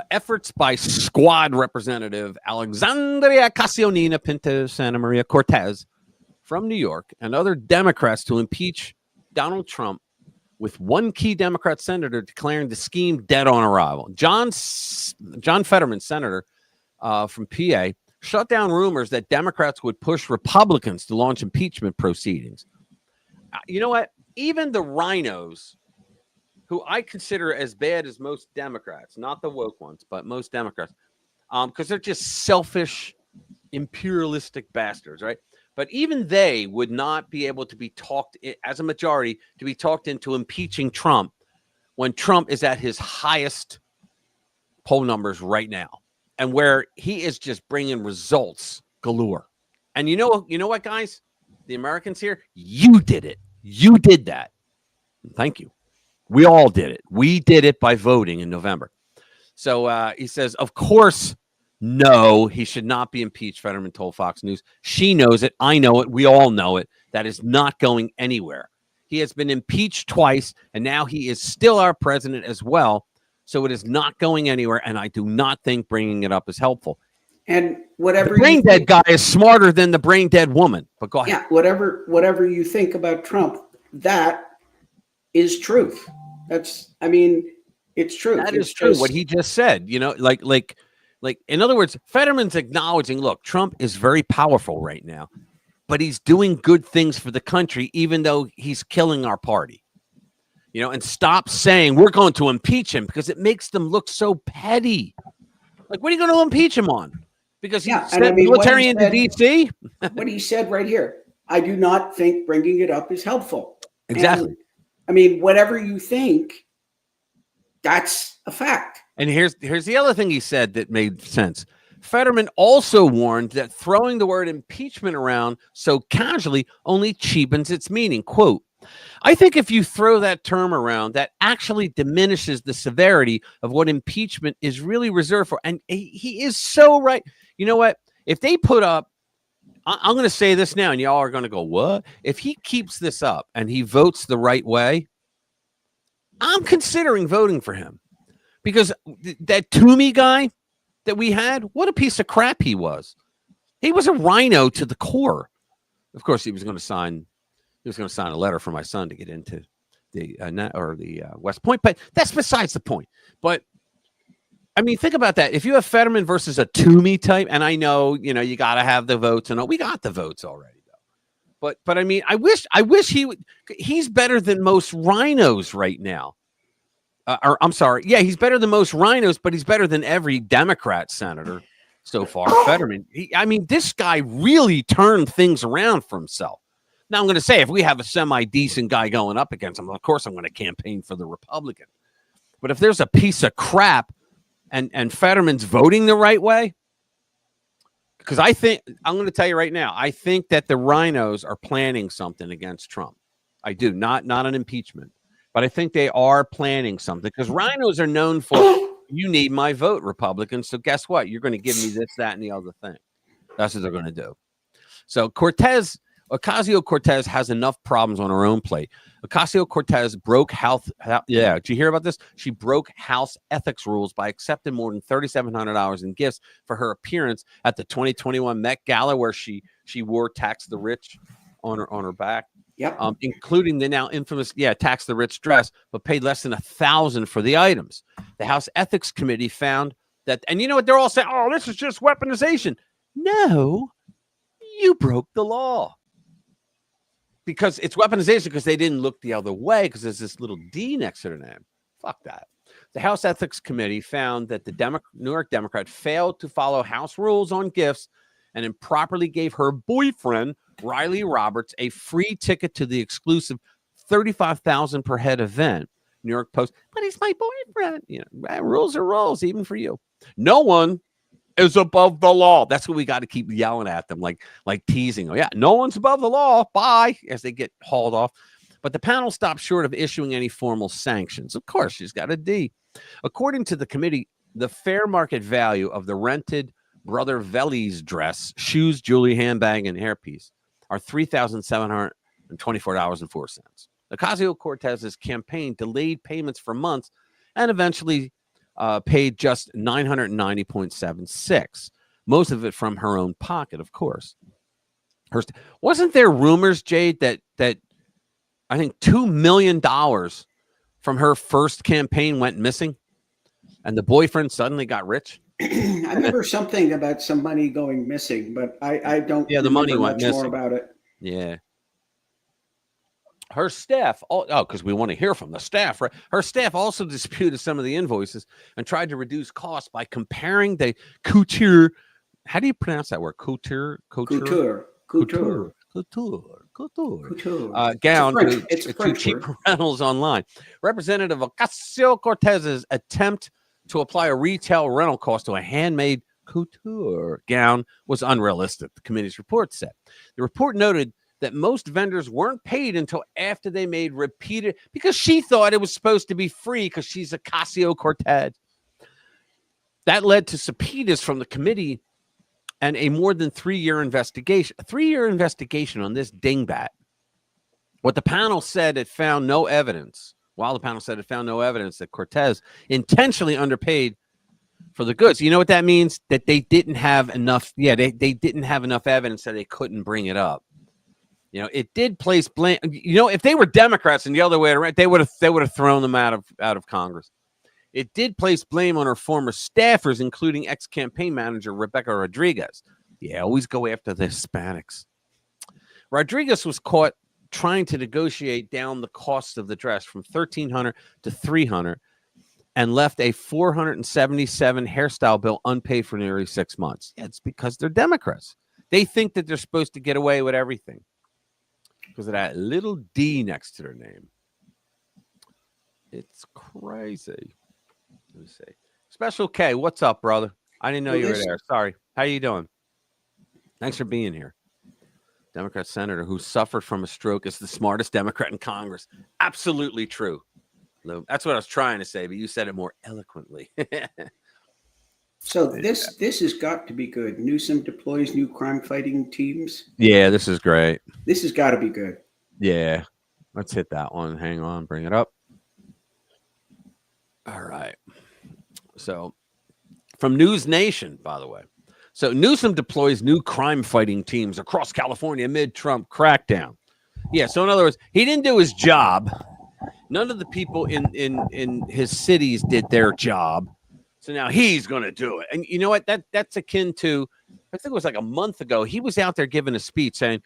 Efforts by squad representative Alexandria Casionina Pinto Santa Maria Cortez from New York and other Democrats to impeach Donald Trump, with one key Democrat senator declaring the scheme dead on arrival. John Fetterman, senator from PA, shut down rumors that Democrats would push Republicans to launch impeachment proceedings. You know what? Even the rhinos, who I consider as bad as most Democrats, not the woke ones, but most Democrats, because they're just selfish, imperialistic bastards, right? But even they would not be able to be talked, as a majority, to be talked into impeaching Trump when Trump is at his highest poll numbers right now, and where he is just bringing results galore. And you know what, guys? The Americans here, you did it. You did that. Thank you. We all did it. We did it by voting in November. So he says, of course, No, he should not be impeached, Fetterman told Fox News. She knows it. I know it. We all know it. That is not going anywhere. He has been impeached twice, and now he is still our president as well. So it is not going anywhere, and I do not think bringing it up is helpful. And whatever the brain dead guy is smarter than the brain dead woman. But go ahead. Yeah, whatever you think about Trump, that is truth. It's true. That is true. What he just said, like in other words, Fetterman's acknowledging, look, Trump is very powerful right now, but he's doing good things for the country, even though he's killing our party. And stop saying we're going to impeach him, because it makes them look so petty. Like, what are you going to impeach him on? Because he sent military into D.C.? What he said right here, I do not think bringing it up is helpful. Exactly. And, whatever you think, that's a fact. And here's the other thing he said that made sense. Fetterman also warned that throwing the word impeachment around so casually only cheapens its meaning. Quote, I think if you throw that term around, that actually diminishes the severity of what impeachment is really reserved for. And he is so right. You know what? If they put up, I'm going to say this now, and y'all are going to go, what? If he keeps this up and he votes the right way, I'm considering voting for him. Because that Toomey guy that we had, what a piece of crap he was. He was a rhino to the core. Of course, he was going to sign a letter for my son to get into the West Point, but that's besides the point. But think about that. If you have Fetterman versus a Toomey type, and I know, you got to have the votes, and we got the votes already, though. But I wish he would. He's better than most rhinos right now. I'm sorry. Yeah, he's better than most rhinos, but he's better than every Democrat senator so far. Fetterman. This guy really turned things around for himself. Now, I'm going to say, if we have a semi-decent guy going up against him, of course I'm going to campaign for the Republican. But if there's a piece of crap and Fetterman's voting the right way, because I'm going to tell you right now, I think that the rhinos are planning something against Trump. I do. Not an impeachment. But I think they are planning something, because rhinos are known for, you need my vote, Republicans. So guess what? You're going to give me this, that, and the other thing. That's what they're going to do. So Ocasio-Cortez has enough problems on her own plate. Ocasio-Cortez broke did you hear about this? She broke House ethics rules by accepting more than $3,700 in gifts for her appearance at the 2021 Met Gala, where she wore Tax the Rich on her back. Yep. Including the now infamous, Tax the Rich dress, but paid less than $1,000 for the items. The House Ethics Committee found that, and you know what? They're all saying, oh, this is just weaponization. No, you broke the law. Because it's weaponization because they didn't look the other way, because there's this little D next to their name. Fuck that. The House Ethics Committee found that the New York Democrat failed to follow House rules on gifts and improperly gave her boyfriend, Riley Roberts, a free ticket to the exclusive $35,000 per head event. New York Post, but he's my boyfriend. Rules are rules, even for you. No one is above the law. That's what we got to keep yelling at them, like teasing. Oh, yeah, no one's above the law. Bye, as they get hauled off. But the panel stopped short of issuing any formal sanctions. Of course, she's got a D. According to the committee, the fair market value of the rented Brother Veli's dress, shoes, jewelry, handbag, and hairpiece are $3,724.04. Ocasio-Cortez's campaign delayed payments for months and eventually paid just $990.76, most of it from her own pocket, of course. Wasn't there rumors, Jade, that I think $2 million from her first campaign went missing, and the boyfriend suddenly got rich? I remember something about some money going missing, but I don't the money went much missing. more about it. Yeah. Her staff, because we want to hear from the staff, right? Her staff also disputed some of the invoices and tried to reduce costs by comparing the couture. How do you pronounce that word? Couture. Gown to cheap rentals online. Representative Ocasio-Cortez's attempt to apply a retail rental cost to a handmade couture gown was unrealistic, the committee's report said. The report noted that most vendors weren't paid until after they made repeated, because she thought it was supposed to be free because she's Ocasio-Cortez. That led to subpoenas from the committee and a more than 3-year investigation. A 3-year investigation on this dingbat. What the panel said, it found no evidence. While the panel said it found no evidence that Cortez intentionally underpaid for the goods. You know what that means? That they didn't have enough. Yeah, they didn't have enough evidence that they couldn't bring it up. You know, it did place blame. You know, if they were Democrats and the other way around, they would have thrown them out of Congress. It did place blame on her former staffers, including ex-campaign manager Rebecca Rodriguez. Yeah, always go after the Hispanics. Rodriguez was caught trying to negotiate down the cost of the dress from $1,300 to $300 and left a $477 hairstyle bill unpaid for nearly 6 months. Yeah, it's because they're Democrats. They think that they're supposed to get away with everything because of that little D next to their name. It's crazy. Let me see. Special K, what's up, brother? I didn't know you were there. Sorry. How you doing? Thanks for being here. Democrat senator who suffered from a stroke is the smartest Democrat in Congress. Absolutely true. Lou. That's what I was trying to say, but you said it more eloquently. So this has got to be good. Newsom deploys new crime-fighting teams. Yeah, this is great. This has got to be good. Yeah. Let's hit that one. Hang on. Bring it up. All right. So from News Nation, by the way. So Newsom deploys new crime-fighting teams across California amid Trump crackdown. Yeah, so in other words, he didn't do his job. None of the people in his cities did their job. So now he's going to do it. And you know what? That's akin to, I think it was like a month ago, he was out there giving a speech saying,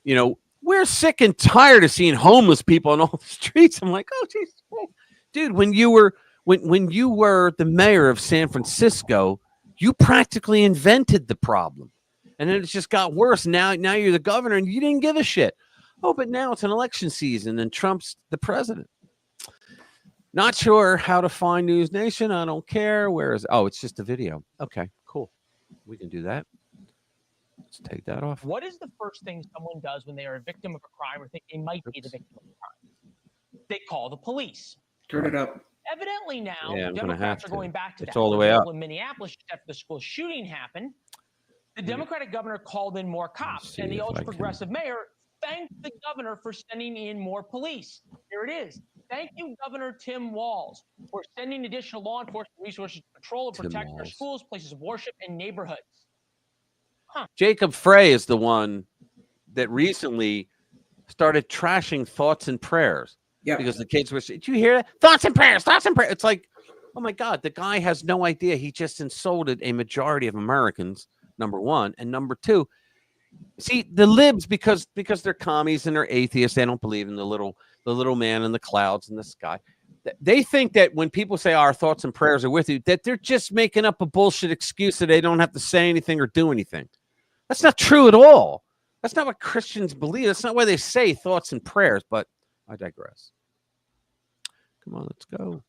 you know, we're sick and tired of seeing homeless people on all the streets. I'm like, oh, geez. Dude, when you were the mayor of San Francisco, you practically invented the problem. And then it just got worse. Now you're the governor and you didn't give a shit. Oh, but now it's an election season and Trump's the president. Not sure how to find News Nation. I don't care. Where is it? Oh, it's just a video. Okay, cool. We can do that. Let's take that off. What is the first thing someone does when they are a victim of a crime or think they might be the victim of a crime? They call the police. Turn it up. Evidently now, Yeah, Democrats are going back to it's that. all the way up. In Minneapolis, just after the school shooting happened, the Democratic governor called in more cops, and the ultra-progressive mayor thanked the governor for sending in more police. Here it is. Thank you, Governor Tim Walz, for sending additional law enforcement resources to patrol and protect our schools, places of worship, and neighborhoods. Jacob Frey is the one that recently started trashing thoughts and prayers. Yeah. Because the kids were, did you hear that? Thoughts and prayers, thoughts and prayers. It's like, oh my God, the guy has no idea. He just insulted a majority of Americans, number one. And number two, see, the libs, because they're commies and they're atheists, they don't believe in the little man in the clouds in the sky. They think that when people say our thoughts and prayers are with you, that they're just making up a bullshit excuse that they don't have to say anything or do anything. That's not true at all. That's not what Christians believe. That's not why they say thoughts and prayers, but I digress. Come on, let's go.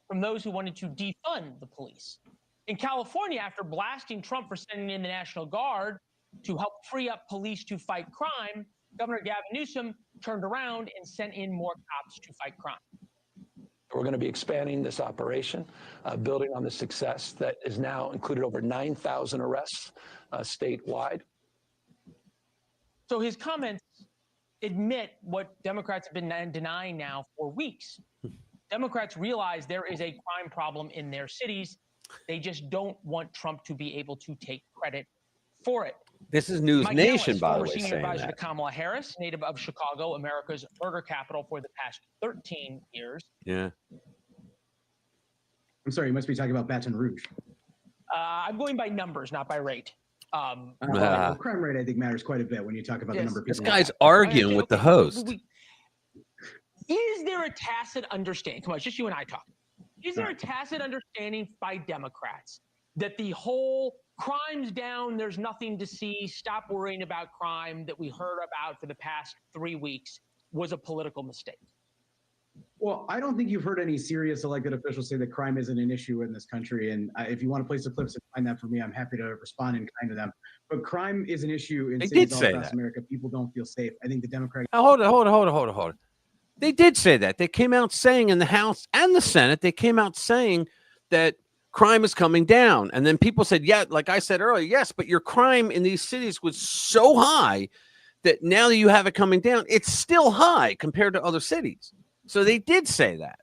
From those who wanted to defund the police. In California, after blasting Trump for sending in the National Guard to help free up police to fight crime, Governor Gavin Newsom turned around and sent in more cops to fight crime. We're going to be expanding this operation, building on the success that is now included over 9,000 arrests statewide. So his comments admit what Democrats have been denying now for weeks. Democrats realize there is a crime problem in their cities. They just don't want Trump to be able to take credit for it. This is News Mike Nation, Ellis, by the former way, senior saying advisor that. to Kamala Harris, native of Chicago, America's murder capital for the past 13 years. Yeah. I'm sorry, you must be talking about Baton Rouge. I'm going by numbers, not by rate. Well, crime rate, I think, matters quite a bit when you talk about the number of people. This guy's arguing with the host. Is there a tacit understanding? Come on, it's just you and I talking. Is there a tacit understanding by Democrats that the whole crime's down, there's nothing to see, stop worrying about crime that we heard about for the past 3 weeks was a political mistake? Well, I don't think you've heard any serious elected officials say that crime isn't an issue in this country. And if you want to place the clips and find that for me, I'm happy to respond in kind to them. But crime is an issue in cities all across America. People don't feel safe. I think the Democratic. Hold on. They did say that. They came out saying in the House and the Senate, they came out saying that crime is coming down. And then people said, yeah, like I said earlier, yes, but your crime in these cities was so high that now that you have it coming down, it's still high compared to other cities. So they did say that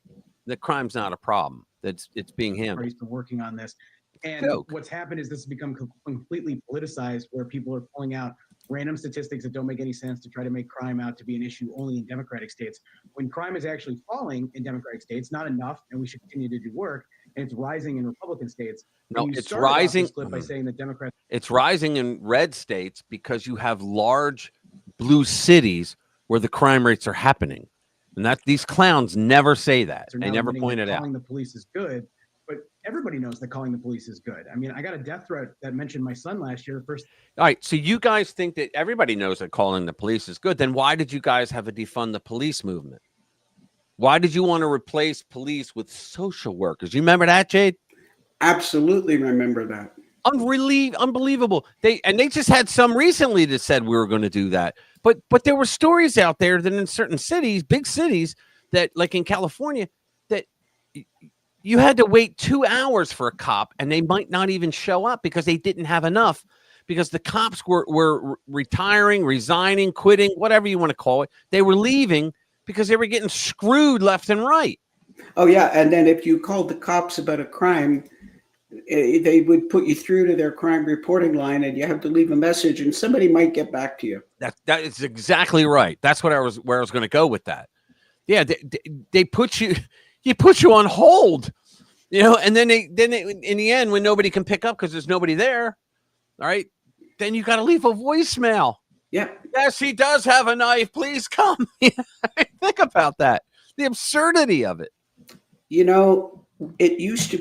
crime's not a problem, that it's being handled. He's been working on this. And what's happened is this has become completely politicized, where people are pulling out random statistics that don't make any sense to try to make crime out to be an issue only in Democratic states. When crime is actually falling in Democratic states, not enough, and we should continue to do work, and it's rising in Republican states. No, it's rising. By saying that Democrats, it's rising in red states because you have large blue cities where the crime rates are happening. And that these clowns never say that. They never point it out. Calling the police is good, but everybody knows that calling the police is good. I mean, I got a death threat that mentioned my son last year. All right, so you guys think that everybody knows that calling the police is good. Then why did you guys have a defund the police movement? Why did you want to replace police with social workers? You remember that, Jade? Absolutely remember that. Unbelievable. They just had some recently that said we were going to do that. But there were stories out there that in certain cities, big cities, that like in California, that you had to wait 2 hours for a cop and they might not even show up because they didn't have enough, because the cops were retiring, resigning, quitting, whatever you want to call it. They were leaving because they were getting screwed left and right. Oh, yeah. And then if you called the cops about a crime, they would put you through to their crime reporting line, and you have to leave a message, and somebody might get back to you. That is exactly right. That's where I was going to go with that. Yeah, they put you on hold, and then they in the end, when nobody can pick up because there's nobody there, all right, then you got to leave a voicemail. Yeah. Yes, he does have a knife. Please come. Think about that. The absurdity of it. It used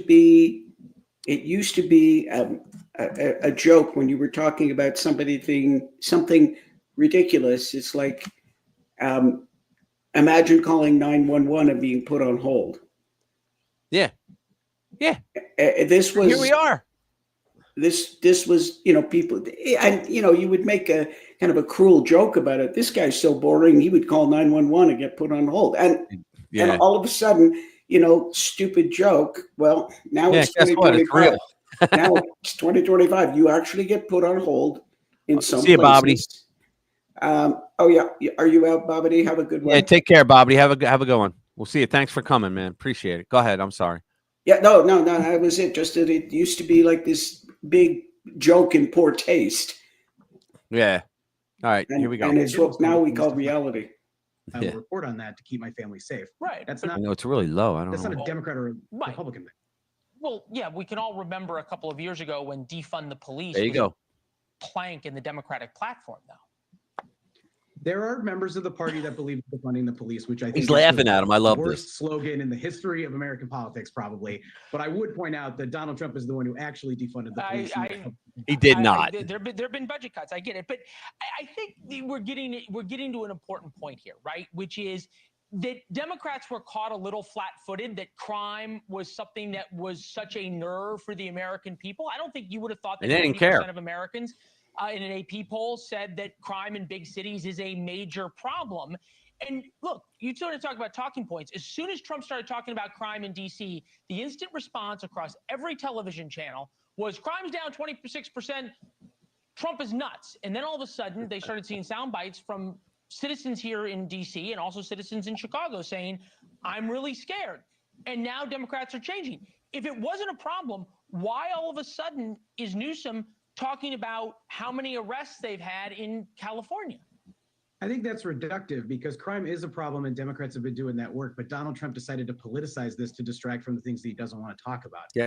to be a joke when you were talking about something ridiculous. It's like, imagine calling 911 and being put on hold. Yeah. This was, here we are. This was, people, and you would make a kind of a cruel joke about it. This guy's so boring. He would call 911 and get put on hold, and all of a sudden, stupid joke. Well, now it's 2025. Now it's 2025. You actually get put on hold in some places. See you, Bobby. Oh yeah, are you out, Bobby? Have a good one. Yeah, take care, Bobby. Have a good one. We'll see you. Thanks for coming, man. Appreciate it. Go ahead. I'm sorry. Yeah, no, that was it. Just that it used to be like this big joke in poor taste. Yeah. All right, here we go. And it's what now we call reality. I will report on that to keep my family safe. Right. That's not. No, it's really low. I don't know. That's not a Democrat or a Republican thing. Well, yeah, we can all remember a couple of years ago when defund the police. There you go. Plank in the Democratic platform, though. There are members of the party that believe in defunding the police, which I think he's laughing at him. I love worst this slogan in the history of American politics, probably. But I would point out that Donald Trump is the one who actually defunded the police. He did not. There have been budget cuts. I get it, but I think we're getting to an important point here, right? Which is that Democrats were caught a little flat-footed. That crime was something that was such a nerve for the American people. I don't think you would have thought that 90% of Americans in an AP poll said that crime in big cities is a major problem. And look, you started to talk about talking points. As soon as Trump started talking about crime in D.C., the instant response across every television channel was crime's down 26%. Trump is nuts. And then all of a sudden, they started seeing sound bites from citizens here in D.C. and also citizens in Chicago saying, I'm really scared. And now Democrats are changing. If it wasn't a problem, why all of a sudden is Newsom talking about how many arrests they've had in California? I think that's reductive because crime is a problem and Democrats have been doing that work. But Donald Trump decided to politicize this to distract from the things that he doesn't want to talk about. He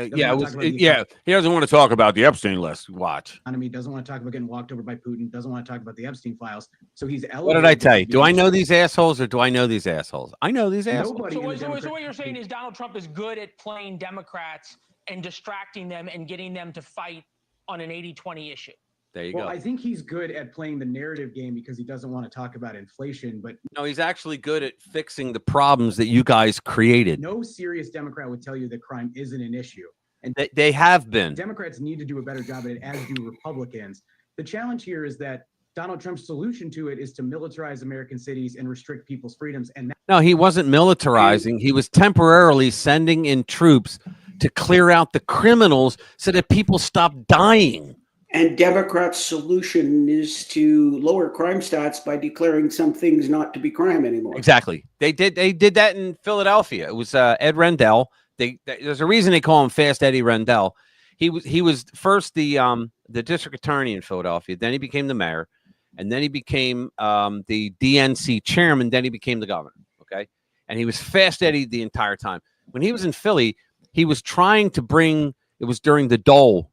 doesn't want to talk about the Epstein list. Watch. He doesn't want to talk about getting walked over by Putin. Doesn't want to talk about the Epstein files. So he's what did I tell you? Do I know these assholes or do I know these assholes? I know these assholes. So what you're saying is Donald Trump is good at playing Democrats and distracting them and getting them to fight on an 80-20 issue. There you go. I think he's good at playing the narrative game because he doesn't want to talk about inflation, but no, he's actually good at fixing the problems that you guys created. No serious Democrat would tell you that crime isn't an issue. And they have been. Democrats need to do a better job at it, as do Republicans. The challenge here is that Donald Trump's solution to it is to militarize American cities and restrict people's freedoms. And no, he wasn't militarizing. He was temporarily sending in troops to clear out the criminals so that people stop dying. And Democrats' solution is to lower crime stats by declaring some things not to be crime anymore. Exactly. They did that in Philadelphia. It was Ed Rendell. There's a reason they call him Fast Eddie Rendell. He was first the district attorney in Philadelphia. Then he became the mayor, and then he became the DNC chairman. Then he became the governor. Okay, and he was Fast Eddie the entire time. When he was in Philly, he was trying to bring. It was during the Dole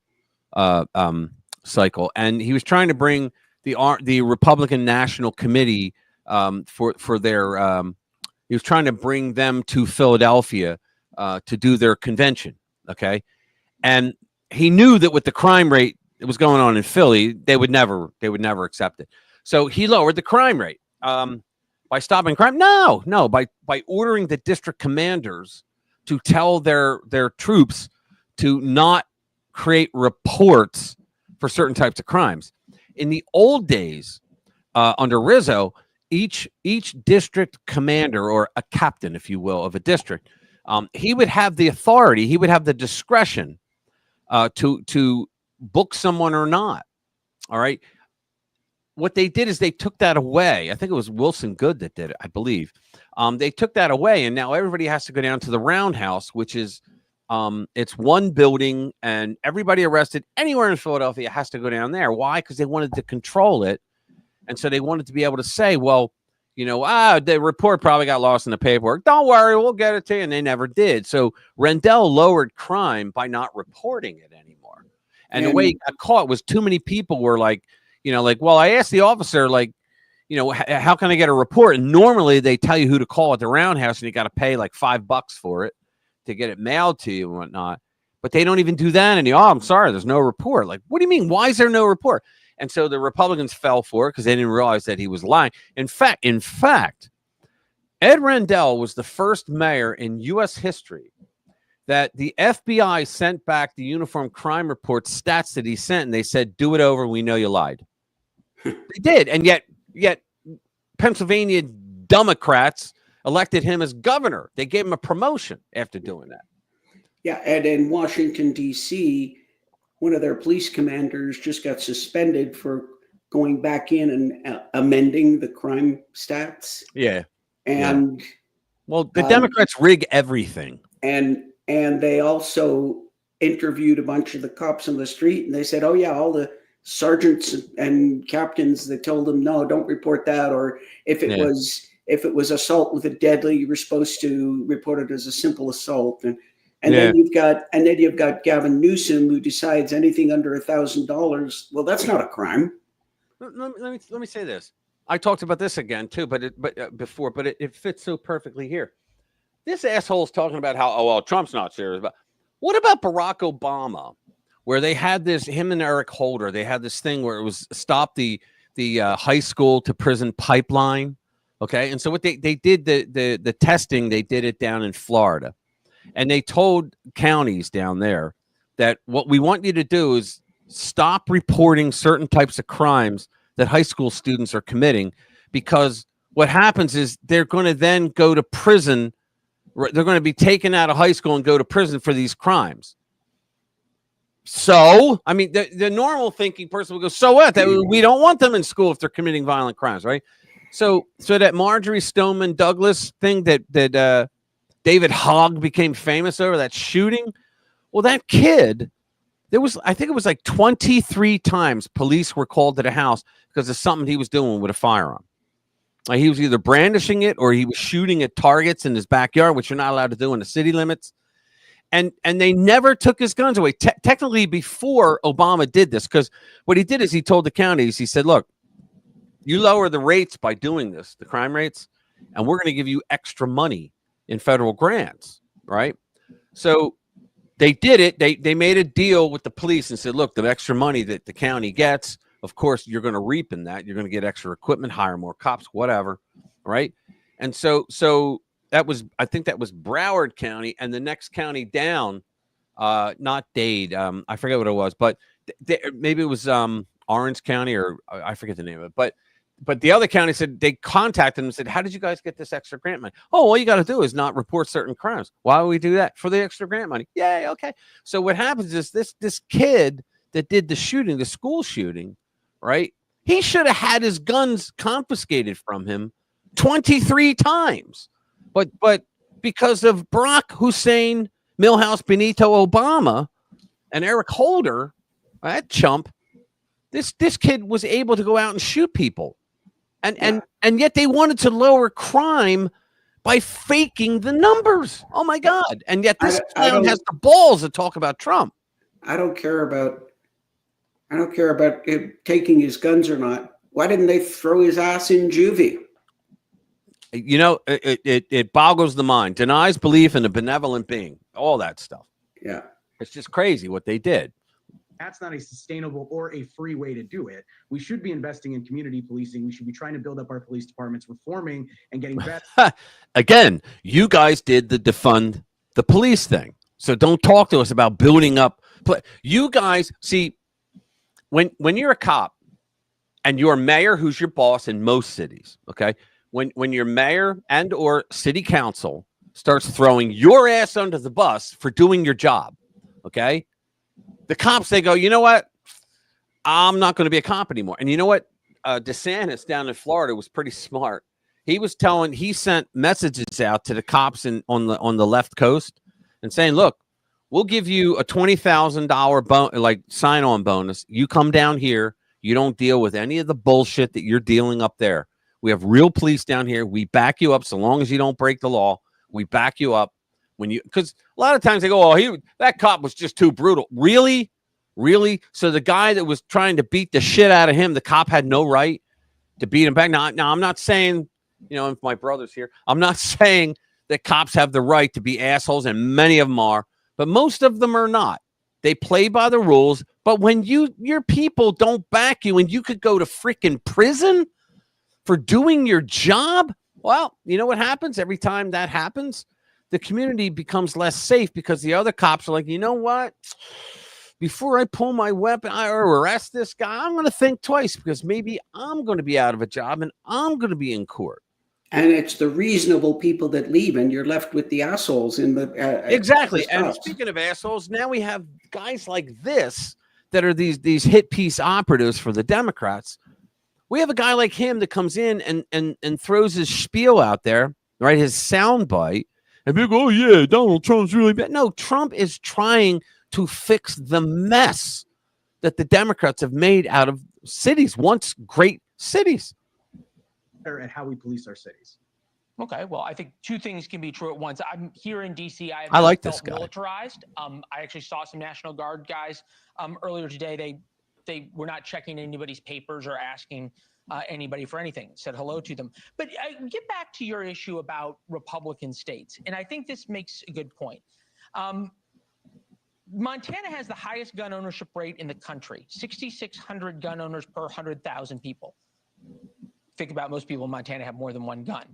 cycle, and he was trying to bring the Republican National Committee for their. He was trying to bring them to Philadelphia to do their convention. Okay, and he knew that with the crime rate that was going on in Philly, they would never accept it. So he lowered the crime rate by stopping crime. No, by ordering the district commanders to tell their troops to not create reports for certain types of crimes. In the old days, under Rizzo, each district commander, or a captain, if you will, of a district, he would have the authority, he would have the discretion to book someone or not. All right. What they did is they took that away. I think it was Wilson Good that did it, I believe. They took that away, and now everybody has to go down to the Roundhouse, which is it's one building, and everybody arrested anywhere in Philadelphia has to go down there. Why? Because they wanted to control it. And so they wanted to be able to say, well, the report probably got lost in the paperwork. Don't worry, we'll get it to you. And they never did. So Rendell lowered crime by not reporting it anymore. And the way he got caught was too many people were like, well, I asked the officer, how can I get a report? And normally they tell you who to call at the Roundhouse, and you got to pay like $5 for it to get it mailed to you and whatnot. But they don't even do that. And I'm sorry, there's no report. Like, what do you mean? Why is there no report? And so the Republicans fell for it because they didn't realize that he was lying. In fact, Ed Rendell was the first mayor in U.S. history that the FBI sent back the uniform crime report stats that he sent, and they said, do it over. We know you lied. They did. And yet Pennsylvania Democrats elected him as governor. They gave him a promotion after doing that. Yeah. And in Washington, D.C., one of their police commanders just got suspended for going back in and amending the crime stats. Yeah. And well, the Democrats rig everything. And they also interviewed a bunch of the cops on the street, and they said, oh yeah, all the sergeants and captains that told them, no, don't report that. Or if it was assault with a deadly, you were supposed to report it as a simple assault. And then you've got Gavin Newsom, who decides anything under $1,000. Well, that's not a crime. Let me say this. I talked about this again too, but it fits so perfectly here. This asshole's talking about how Trump's not serious. But what about Barack Obama, where they had this, him and Eric Holder, they had this thing where it was stop the high school to prison pipeline. Okay, and so what they did the testing, they did it down in Florida. And they told counties down there that what we want you to do is stop reporting certain types of crimes that high school students are committing, because what happens is they're going to then go to prison. They're going to be taken out of high school and go to prison for these crimes. So, I mean, the normal thinking person will go, so what? We don't want them in school if they're committing violent crimes, right? So that Marjorie Stoneman Douglas thing that David Hogg became famous over, that shooting. Well, that kid, I think it was like 23 times police were called to the house because of something he was doing with a firearm. Like he was either brandishing it or he was shooting at targets in his backyard, which you're not allowed to do in the city limits. And they never took his guns away. Technically, before Obama did this, because what he did is he told the counties, he said, look, you lower the rates by doing this, the crime rates, and we're going to give you extra money in federal grants, right? So they did it. They made a deal with the police and said, look, the extra money that the county gets, of course, you're going to reap in that. You're going to get extra equipment, hire more cops, whatever, right? And so that was, I think that was Broward County, and the next county down, not Dade, I forget what it was, but maybe it was Orange County, or I forget the name of it, but but the other county said they contacted them and said, how did you guys get this extra grant money? Oh, all you got to do is not report certain crimes. Why would we do that? For the extra grant money. Yay. Okay. So what happens is this kid that did the shooting, the school shooting, right? He should have had his guns confiscated from him 23 times. But because of Barack Hussein, Milhouse, Benito Obama, and Eric Holder, that chump, this kid was able to go out and shoot people. And yet they wanted to lower crime by faking the numbers. Oh my God. And yet this clown has the balls to talk about Trump. I don't care about him taking his guns or not. Why didn't they throw his ass in juvie? You know, it boggles the mind. Denies belief in a benevolent being. All that stuff. Yeah. It's just crazy what they did. That's not a sustainable or a free way to do it. We should be investing in community policing. We should be trying to build up our police departments, reforming and getting better. Again, you guys did the defund the police thing. So don't talk to us about building up. You guys, see, when you're a cop and your mayor, who's your boss in most cities, okay, when your mayor and or city council starts throwing your ass under the bus for doing your job, okay, the cops, they go, you know what? I'm not going to be a cop anymore. And you know what? DeSantis down in Florida was pretty smart. He sent messages out to the cops on the left coast and saying, look, we'll give you a $20,000 sign-on bonus. You come down here. You don't deal with any of the bullshit that you're dealing up there. We have real police down here. We back you up so long as you don't break the law. We back you up. Because a lot of times they go, oh, that cop was just too brutal. Really? So the guy that was trying to beat the shit out of him, the cop had no right to beat him back. Now I'm not saying, if my brother's here, I'm not saying that cops have the right to be assholes, and many of them are, but most of them are not. They play by the rules. But when your people don't back you and you could go to freaking prison for doing your job, well, you know what happens every time that happens? The community becomes less safe because the other cops are like, you know what? Before I pull my weapon or arrest this guy, I'm going to think twice because maybe I'm going to be out of a job and I'm going to be in court. And it's the reasonable people that leave, and you're left with the assholes in the exactly. And speaking of assholes, now we have guys like this that are these hit piece operatives for the Democrats. We have a guy like him that comes in and throws his spiel out there, right? His soundbite. And people go, oh, yeah, Donald Trump's really bad. No, Trump is trying to fix the mess that the Democrats have made out of cities, once great cities. At how we police our cities. Okay, well, I think two things can be true at once. I'm here in D.C. I like this guy. Militarized. I actually saw some National Guard guys earlier today. They were not checking anybody's papers or asking anybody for anything. Said hello to them. But get back to your issue about Republican states, and I think this makes a good point. Montana has the highest gun ownership rate in the country, 6,600 gun owners per 100,000 people. Think about most people in Montana have more than one gun.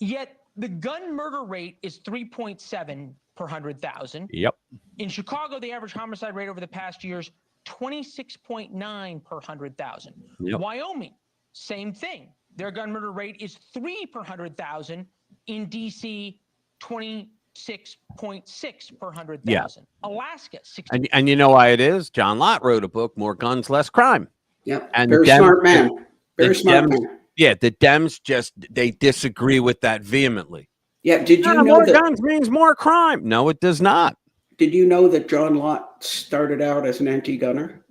Yet the gun murder rate is 3.7 per 100,000. Yep. In Chicago, the average homicide rate over the past years, 26.9 per 100,000. Yep. Wyoming, same thing. Their gun murder rate is 3 per 100,000. In D.C., 26.6 per 100,000. Yeah. Alaska, 60. And you know why it is? John Lott wrote a book, More Guns, Less Crime. Yep. And very smart man. Very smart man. Yeah, the Dems they disagree with that vehemently. Yeah, did you know more that guns means more crime? No, it does not. Did you know that John Lott started out as an anti-gunner?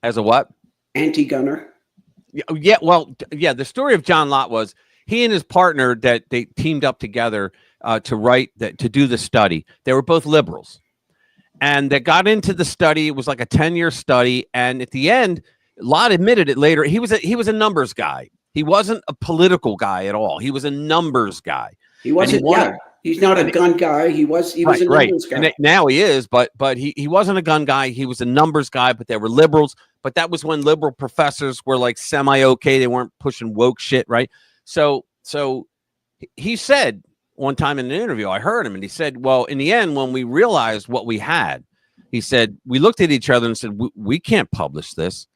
As a what? Anti-gunner. Yeah, well, yeah, the story of John Lott was he and his partner that they teamed up together to do the study. They were both liberals. And they got into the study. It was like a 10-year study. And at the end, Lott admitted it later. He was a numbers guy. He wasn't a political guy at all. He was a numbers guy. He wasn't. He's not a gun guy. He was a numbers guy. And now he is, but he wasn't a gun guy. He was a numbers guy. But they were liberals. But that was when liberal professors were like semi-okay. They weren't pushing woke shit, right? So he said one time in an interview, I heard him, and he said, well, in the end, when we realized what we had, he said, we looked at each other and said, we can't publish this.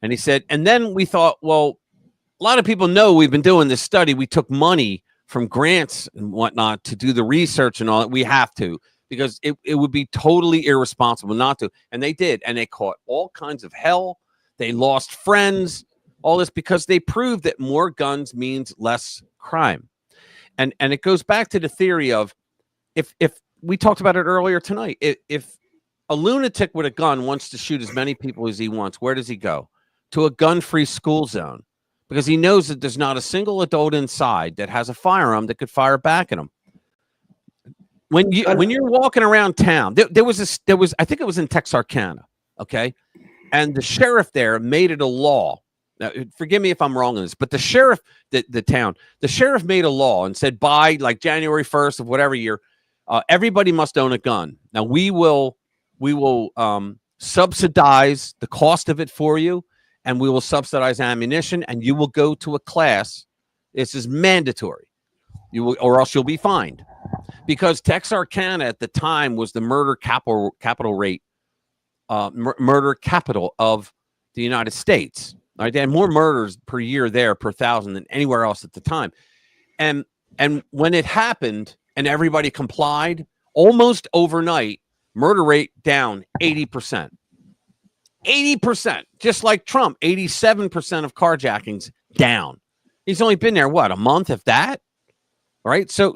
And he said, and then we thought, well, a lot of people know we've been doing this study. We took money from grants and whatnot to do the research and all that. We have to, because it would be totally irresponsible not to. And they did. And they caught all kinds of hell. They lost friends, all this because they proved that more guns means less crime. And it goes back to the theory of if we talked about it earlier tonight, if a lunatic with a gun wants to shoot as many people as he wants, where does he go? To a gun-free school zone, because he knows that there's not a single adult inside that has a firearm that could fire back at him. When you're walking around town, there was I think it was in Texarkana, okay, and the sheriff there made it a law. Now, forgive me if I'm wrong on this, but the sheriff, the sheriff made a law and said by like January 1st of whatever year, everybody must own a gun. Now we will subsidize the cost of it for you, and we will subsidize ammunition, and you will go to a class. This is mandatory. You will, or else you'll be fined, because Texarkana at the time was the murder capital of the United States. Right, they had more murders per year there per thousand than anywhere else at the time. And when it happened and everybody complied, almost overnight, murder rate down 80%. 80%, just like Trump, 87% of carjackings down. He's only been there, what, a month, if that? Right? So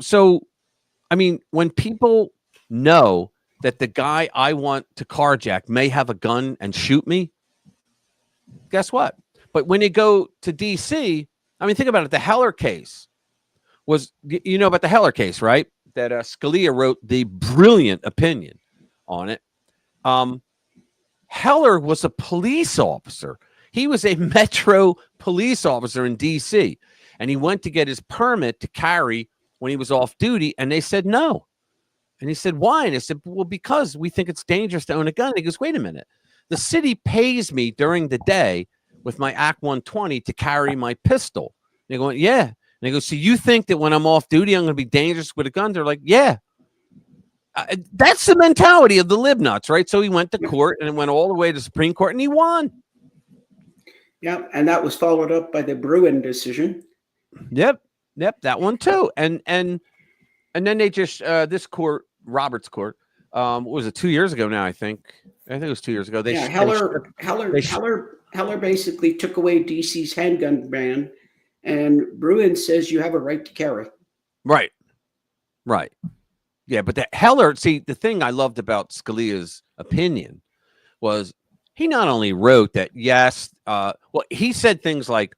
I mean, when people know that the guy I want to carjack may have a gun and shoot me, guess what? But when you go to D.C., I mean, think about it. The Heller case was, you know about the Heller case, right? That Scalia wrote the brilliant opinion on it. Heller was a police officer. He was a Metro police officer in D.C., and he went to get his permit to carry when he was off duty, and they said no. And he said, why? And I said, well, because we think it's dangerous to own a gun. And he goes, wait a minute. The city pays me during the day with my AC-120 to carry my pistol. And they go, yeah. And they go, so you think that when I'm off duty, I'm going to be dangerous with a gun? They're like, yeah. That's the mentality of the libnuts, right? So he went to court, and it went all the way to Supreme Court, and he won. Yeah, and that was followed up by the Bruin decision. Yep, that one too. And then they just this court, Roberts Court, what was it, 2 years ago now? I think it was 2 years ago. Heller basically took away DC's handgun ban, and Bruin says you have a right to carry. Right. Yeah, but Heller, see, the thing I loved about Scalia's opinion was he not only wrote that, yes, well, he said things like,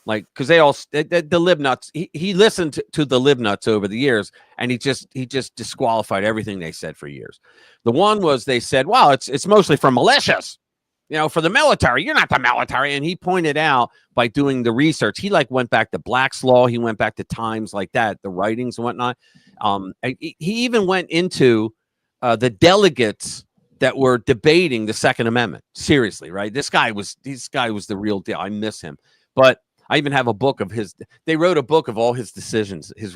because they all, the libnuts, he listened to the libnuts over the years, and he just disqualified everything they said for years. The one was they said, well, it's mostly for militias. You know, for the military, you're not the military. And he pointed out by doing the research, he went back to Black's Law. He went back to times like that, the writings and whatnot. He even went into the delegates that were debating the Second Amendment. Seriously, right? This guy was the real deal. I miss him. But I even have a book of his. They wrote a book of all his decisions, his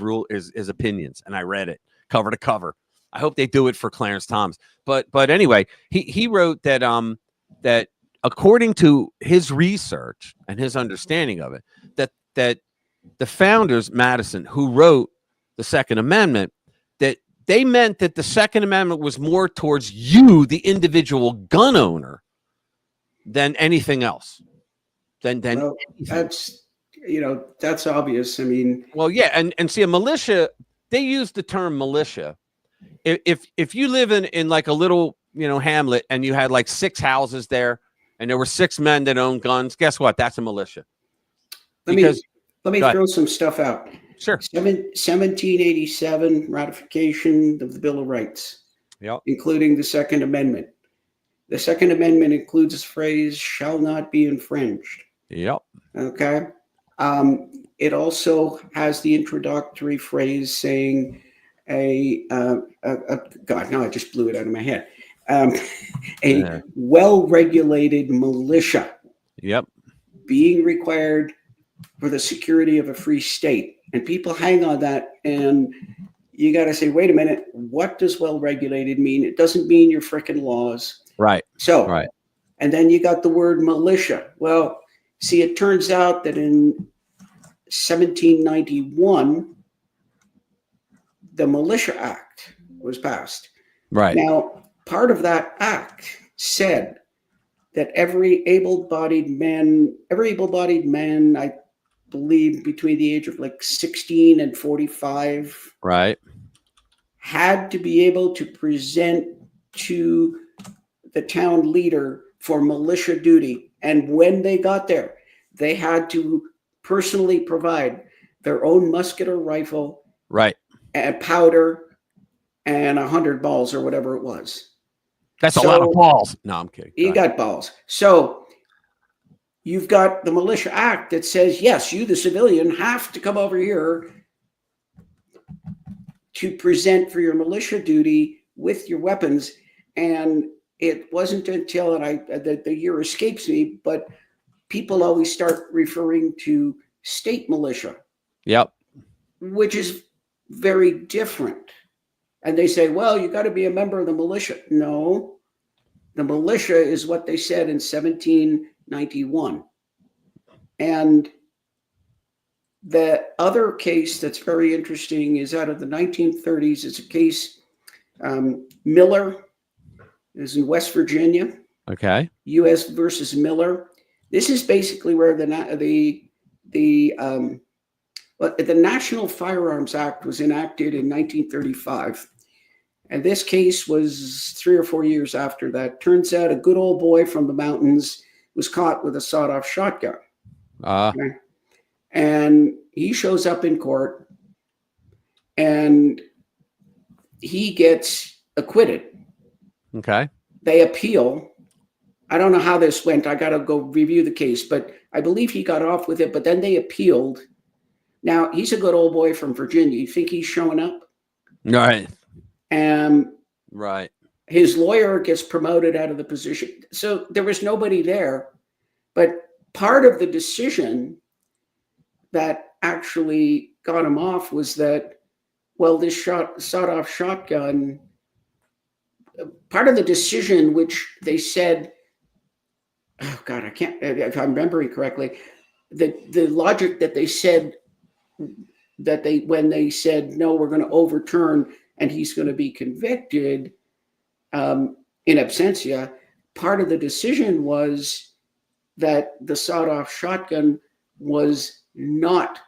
opinions, and I read it cover to cover. I hope they do it for Clarence Thomas. But anyway, he wrote that that according to his research and his understanding of it, that the founders, Madison, who wrote the Second Amendment, that they meant that the Second Amendment was more towards you, the individual gun owner, than anything else. Well, that's obvious. I mean, well, yeah, and see, a militia, they use the term militia. If you live in like a little, hamlet, and you had like 6 houses there, and there were 6 men that owned guns, guess what? That's a militia. Let me throw some stuff out. Sure. 1787 ratification of the Bill of Rights, including the Second Amendment. The Second Amendment includes this phrase, shall not be infringed. Yep. Okay. It also has the introductory phrase saying God, no, I just blew it out of my head. Well-regulated militia. Yep. Being required for the security of a free state. And people hang on that, and you got to say, wait a minute, what does well-regulated mean? It doesn't mean your frickin' laws. Right. So, right. And then you got the word militia. Well, see, it turns out that in 1791, the Militia Act was passed. Right. Now, part of that act said that every able-bodied man, I believe between the age of like 16 and 45, right, had to be able to present to the town leader for militia duty. And when they got there, they had to personally provide their own musket or rifle, right, and powder, and 100 balls or whatever it was. That's a lot of balls. No, I'm kidding. You got balls. So you've got the Militia Act that says, yes, you, the civilian, have to come over here to present for your militia duty with your weapons. And it wasn't until, and the year escapes me, but people always start referring to state militia. Yep. Which is very different. And they say, well, you got to be a member of the militia. No, the militia is what they said in 1791. And the other case that's very interesting is out of the 1930s. It's a case, Miller is in West Virginia. Okay. U.S. versus Miller. This is basically where the National Firearms Act was enacted in 1935. And this case was 3 or 4 years after that. Turns out a good old boy from the mountains was caught with a sawed-off shotgun. Okay? And he shows up in court and he gets acquitted. Okay. They appeal. I don't know how this went. I got to go review the case, but I believe he got off with it, but then they appealed. Now, he's a good old boy from Virginia. You think he's showing up? Right. Right. His lawyer gets promoted out of the position. So there was nobody there. But part of the decision that actually got him off was that, well, this sawed-off shotgun, part of the decision which they said, oh God, I can't, if I'm remembering correctly, the logic that they said, that when they said, no, we're going to overturn and he's going to be convicted in absentia, part of the decision was that the sawed-off shotgun was not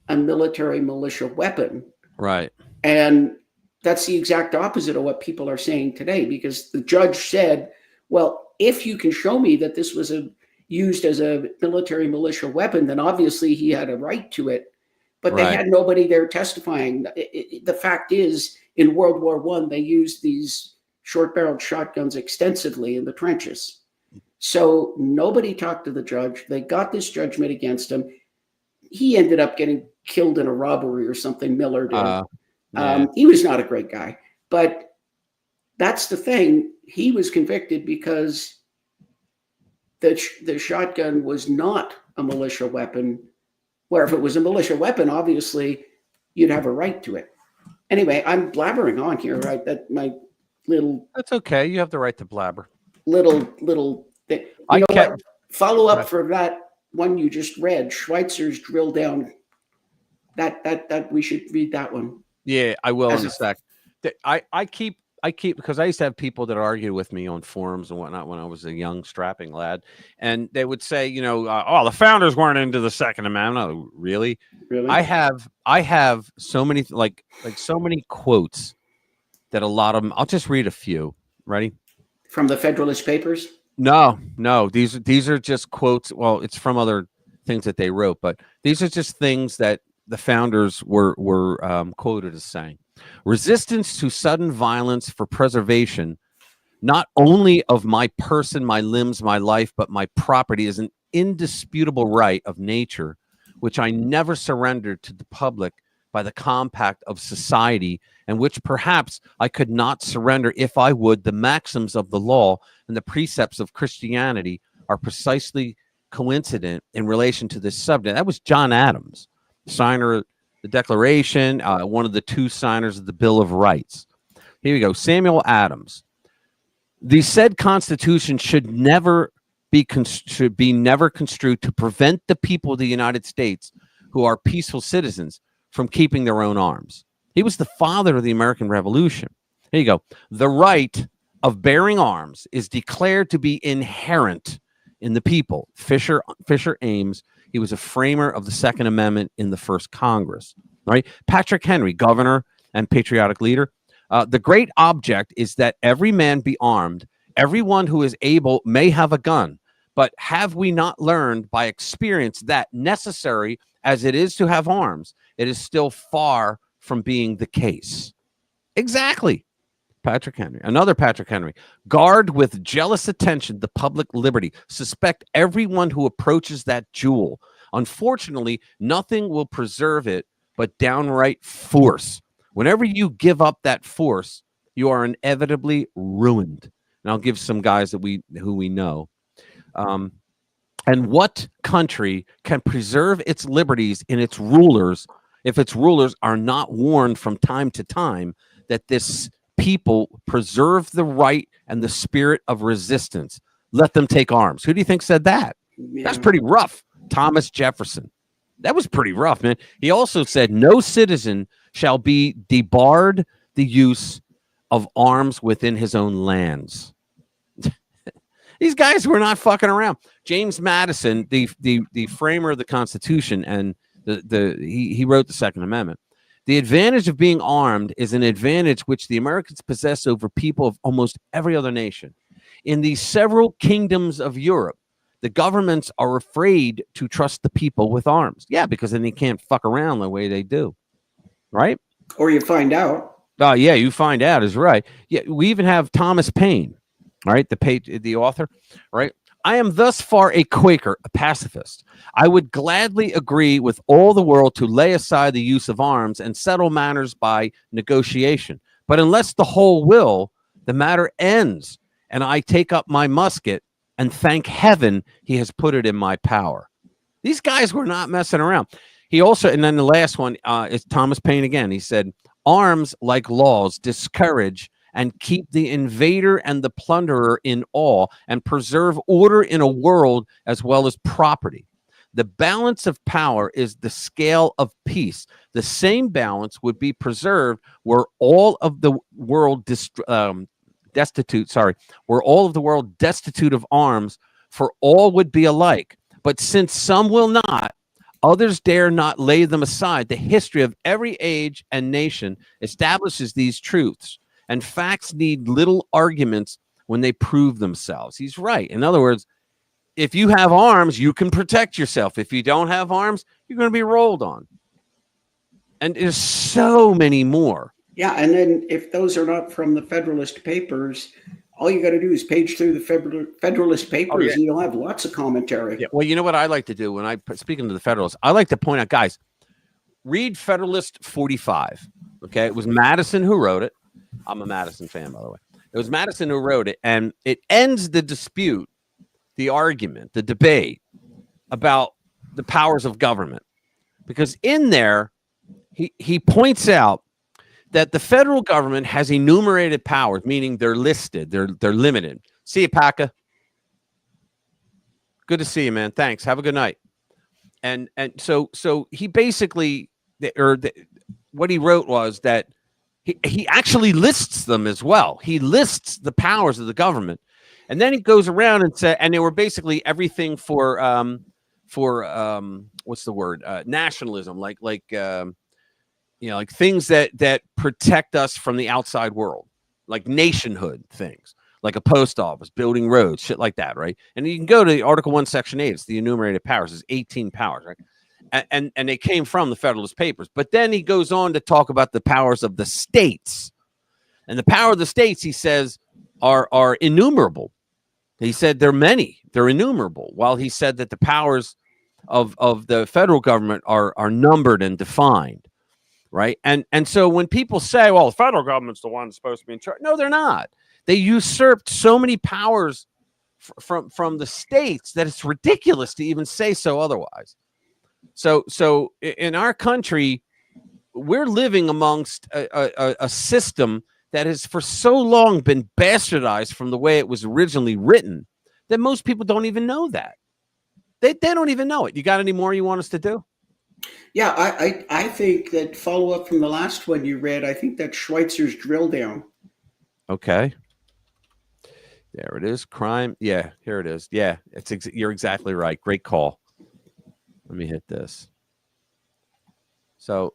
a military militia weapon. Right. And that's the exact opposite of what people are saying today, because the judge said, well, if you can show me that this was used as a military militia weapon, then obviously he had a right to it. But they had nobody there testifying. The fact is, in World War I, they used these short-barreled shotguns extensively in the trenches. So nobody talked to the judge. They got this judgment against him. He ended up getting killed in a robbery or something, Miller did. He was not a great guy. But that's the thing. He was convicted because the shotgun was not a militia weapon, where if it was a militia weapon, obviously you'd have a right to it. Anyway, I'm blabbering on here, right? That's okay. You have the right to blabber. Little thing. You know what? Follow up for that one you just read, Schweitzer's drill down. That we should read that one. Yeah, I will in a sec. I keep because I used to have people that argued with me on forums and whatnot when I was a young strapping lad, and they would say, oh, the founders weren't into the Second Amendment. Oh, really? I have so many like so many quotes that a lot of them. I'll just read a few. Ready? From the Federalist Papers? No. These are just quotes. Well, it's from other things that they wrote, but these are just things that the founders were quoted as saying. Resistance to sudden violence for preservation, not only of my person, my limbs, my life, but my property, is an indisputable right of nature, which I never surrendered to the public by the compact of society, and which perhaps I could not surrender if I would. The maxims of the law and the precepts of Christianity are precisely coincident in relation to this subject. That was John Adams, signer of the Declaration, one of the two signers of the Bill of Rights. Here we go. Samuel Adams. The said Constitution should never should be never construed to prevent the people of the United States who are peaceful citizens from keeping their own arms. He was the father of the American Revolution. There you go. The right of bearing arms is declared to be inherent in the people. Fisher Ames, he was a framer of the Second Amendment in the first Congress. Right? Patrick Henry, governor and patriotic leader. The great object is that every man be armed. Everyone who is able may have a gun. But have we not learned by experience that, necessary as it is to have arms, it is still far from being the case? Exactly. Patrick Henry. Another Patrick Henry. Guard with jealous attention the public liberty. Suspect everyone who approaches that jewel. Unfortunately, nothing will preserve it but downright force. Whenever you give up that force, you are inevitably ruined. And I'll give some guys that who we know. And what country can preserve its liberties in its rulers if its rulers are not warned from time to time that this people preserve the right and the spirit of resistance? Let them take arms. Who do you think said that? Yeah. That's pretty rough. Thomas Jefferson. That was pretty rough, man. He also said, no citizen shall be debarred the use of arms within his own lands. These guys were not fucking around. James Madison, the framer of the Constitution, and he wrote the Second Amendment. The advantage of being armed is an advantage which the Americans possess over people of almost every other nation. In the several kingdoms of Europe, the governments are afraid to trust the people with arms. Yeah, because then they can't fuck around the way they do. Right? Or you find out. Oh, yeah, you find out is right. Yeah, we even have Thomas Paine, all right, the author, right? I am thus far a Quaker, a pacifist. I would gladly agree with all the world to lay aside the use of arms and settle matters by negotiation. But unless the whole will, the matter ends, and I take up my musket and thank heaven he has put it in my power. These guys were not messing around. He also, and then the last one is Thomas Paine again. He said, arms, like laws, discourage and keep the invader and the plunderer in awe and preserve order in a world as well as property. The balance of power is the scale of peace. The same balance would be preserved were all of the world destitute of arms, for all would be alike. But since some will not, others dare not lay them aside. The history of every age and nation establishes these truths, and facts need little arguments when they prove themselves. He's right. In other words, if you have arms, you can protect yourself. If you don't have arms, you're going to be rolled on. And there's so many more. Yeah, and then if those are not from the Federalist Papers, all you got to do is page through the Federalist Papers, and you'll have lots of commentary. Yeah. Well, you know what I like to do when speaking to the Federalists, I like to point out, guys, read Federalist 45. Okay, it was Madison who wrote it. I'm a Madison fan, by the way. It was Madison who wrote it, and it ends the dispute, the argument, the debate about the powers of government, because in there he points out that the federal government has enumerated powers, meaning they're listed, they're limited. See you, Paca. Good to see you, man. Thanks. Have a good night. And so he basically, what he wrote was that he actually lists them as well. He lists the powers of the government, and then he goes around and said, and they were basically everything for what's the word? Nationalism, like things that protect us from the outside world, like nationhood things, like a post office, building roads, shit like that, right? And you can go to Article 1, Section 8. It's the enumerated powers. It's 18 powers, right? And they came from the Federalist Papers. But then he goes on to talk about the powers of the states. And the power of the states, he says, are innumerable. He said they're many. They're innumerable. While he said that the powers of the federal government are numbered and defined, right? And so when people say, well, the federal government's the one that's supposed to be in charge. No, they're not. They usurped so many powers from the states that it's ridiculous to even say so otherwise. So in our country, we're living amongst a system that has for so long been bastardized from the way it was originally written, that most people don't even know that. They don't even know it. You got any more you want us to do? Yeah, I think that follow up from the last one you read, I think that Schweitzer's drill down. Okay. There it is. Crime. Yeah, here it is. Yeah, you're exactly right. Great call. Let me hit this. So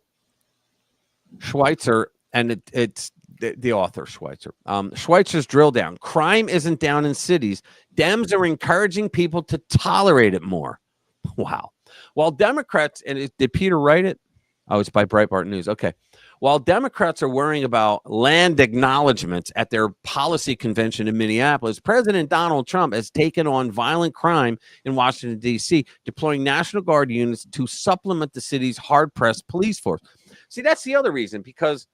Schweitzer, and it's the author, Schweitzer. Schweitzer's drill down. Crime isn't down in cities. Dems are encouraging people to tolerate it more. Wow. While Democrats, and did Peter write it? Oh, it's by Breitbart News. Okay. While Democrats are worrying about land acknowledgements at their policy convention in Minneapolis, President Donald Trump has taken on violent crime in Washington, D.C., deploying National Guard units to supplement the city's hard-pressed police force. See, that's the other reason, because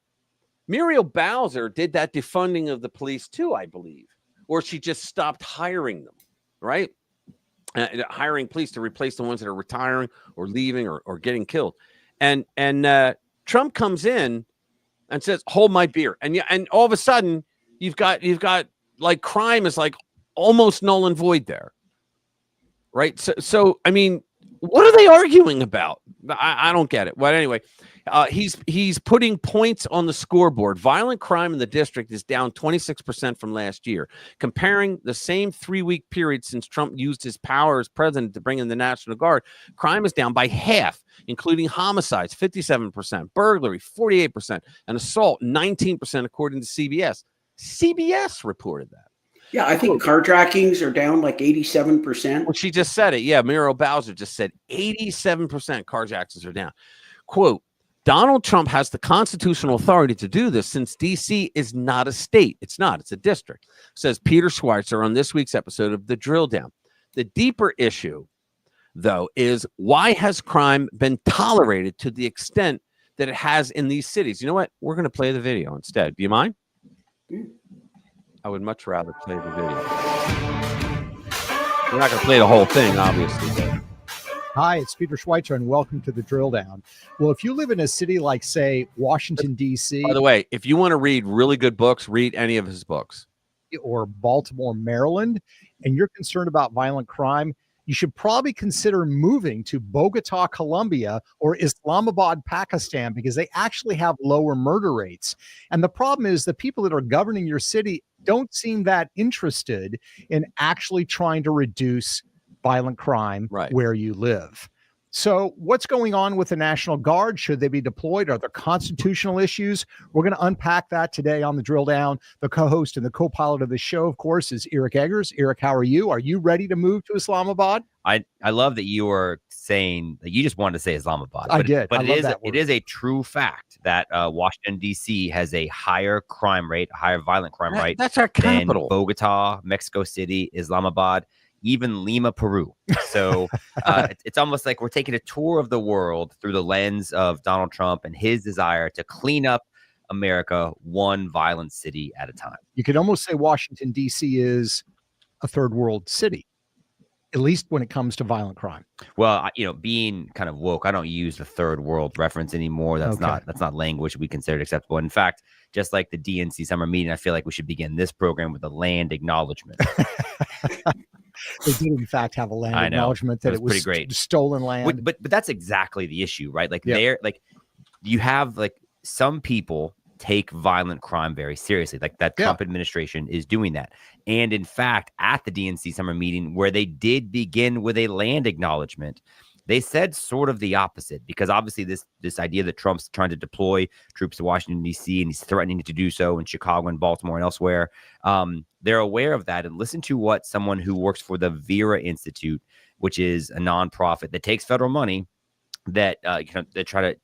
Muriel Bowser did that defunding of the police too, I believe, or she just stopped hiring them, right? Hiring police to replace the ones that are retiring or leaving or getting killed. And Trump comes in and says, hold my beer. And all of a sudden you've got like crime is like almost null and void there. Right. So I mean, what are they arguing about? I don't get it. But anyway, he's putting points on the scoreboard. Violent crime in the district is down 26% from last year. Comparing the same 3-week period since Trump used his power as president to bring in the National Guard, crime is down by half, including homicides, 57%, burglary, 48%, and assault, 19%, according to CBS. CBS reported that. Yeah, I think carjackings are down like 87%. Well, she just said it. Yeah, Muriel Bowser just said 87% carjackings are down. Quote, Donald Trump has the constitutional authority to do this since D.C. is not a state. It's not. It's a district, says Peter Schweitzer on this week's episode of The Drill Down. The deeper issue, though, is why has crime been tolerated to the extent that it has in these cities? You know what? We're going to play the video instead. Do you mind? I would much rather play the video. We're not going to play the whole thing, obviously. But. Hi, it's Peter Schweitzer, and welcome to The Drill Down. Well, if you live in a city like, say, Washington, D.C. By the way, if you want to read really good books, read any of his books. Or Baltimore, Maryland, and you're concerned about violent crime, you should probably consider moving to Bogota, Colombia, or Islamabad, Pakistan, because they actually have lower murder rates. And the problem is the people that are governing your city don't seem that interested in actually trying to reduce violent crime where you live. So what's going on with the National Guard? Should they be deployed? Are there constitutional issues? We're going to unpack that today on The Drill Down. The co-host and the co-pilot of the show, of course, is Eric Eggers. Eric, how are you? Are you ready to move to Islamabad? I love that you were saying that you just wanted to say Islamabad. I did. But it is a true fact that Washington, D.C. has a higher crime rate, a higher violent crime rate. That's our capital. Than Bogota, Mexico City, Islamabad, even Lima, Peru. So it's almost like we're taking a tour of the world through the lens of Donald Trump and his desire to clean up America one violent city at a time. You could almost say Washington, D.C. is a third world city, at least when it comes to violent crime. Well, being kind of woke, I don't use the third world reference anymore. That's not language we considered acceptable. In fact, just like the DNC summer meeting, I feel like we should begin this program with a land acknowledgement. They did, in fact, have a land acknowledgement that it was pretty great. Stolen land. But that's exactly the issue, right? Like you have some people take violent crime very seriously. Like that Trump administration is doing that. And in fact, at the DNC summer meeting, where they did begin with a land acknowledgement, they said sort of the opposite, because obviously this idea that Trump's trying to deploy troops to Washington, D.C., and he's threatening to do so in Chicago and Baltimore and elsewhere. They're aware of that. And listen to what someone who works for the Vera Institute, which is a nonprofit that takes federal money, that they try to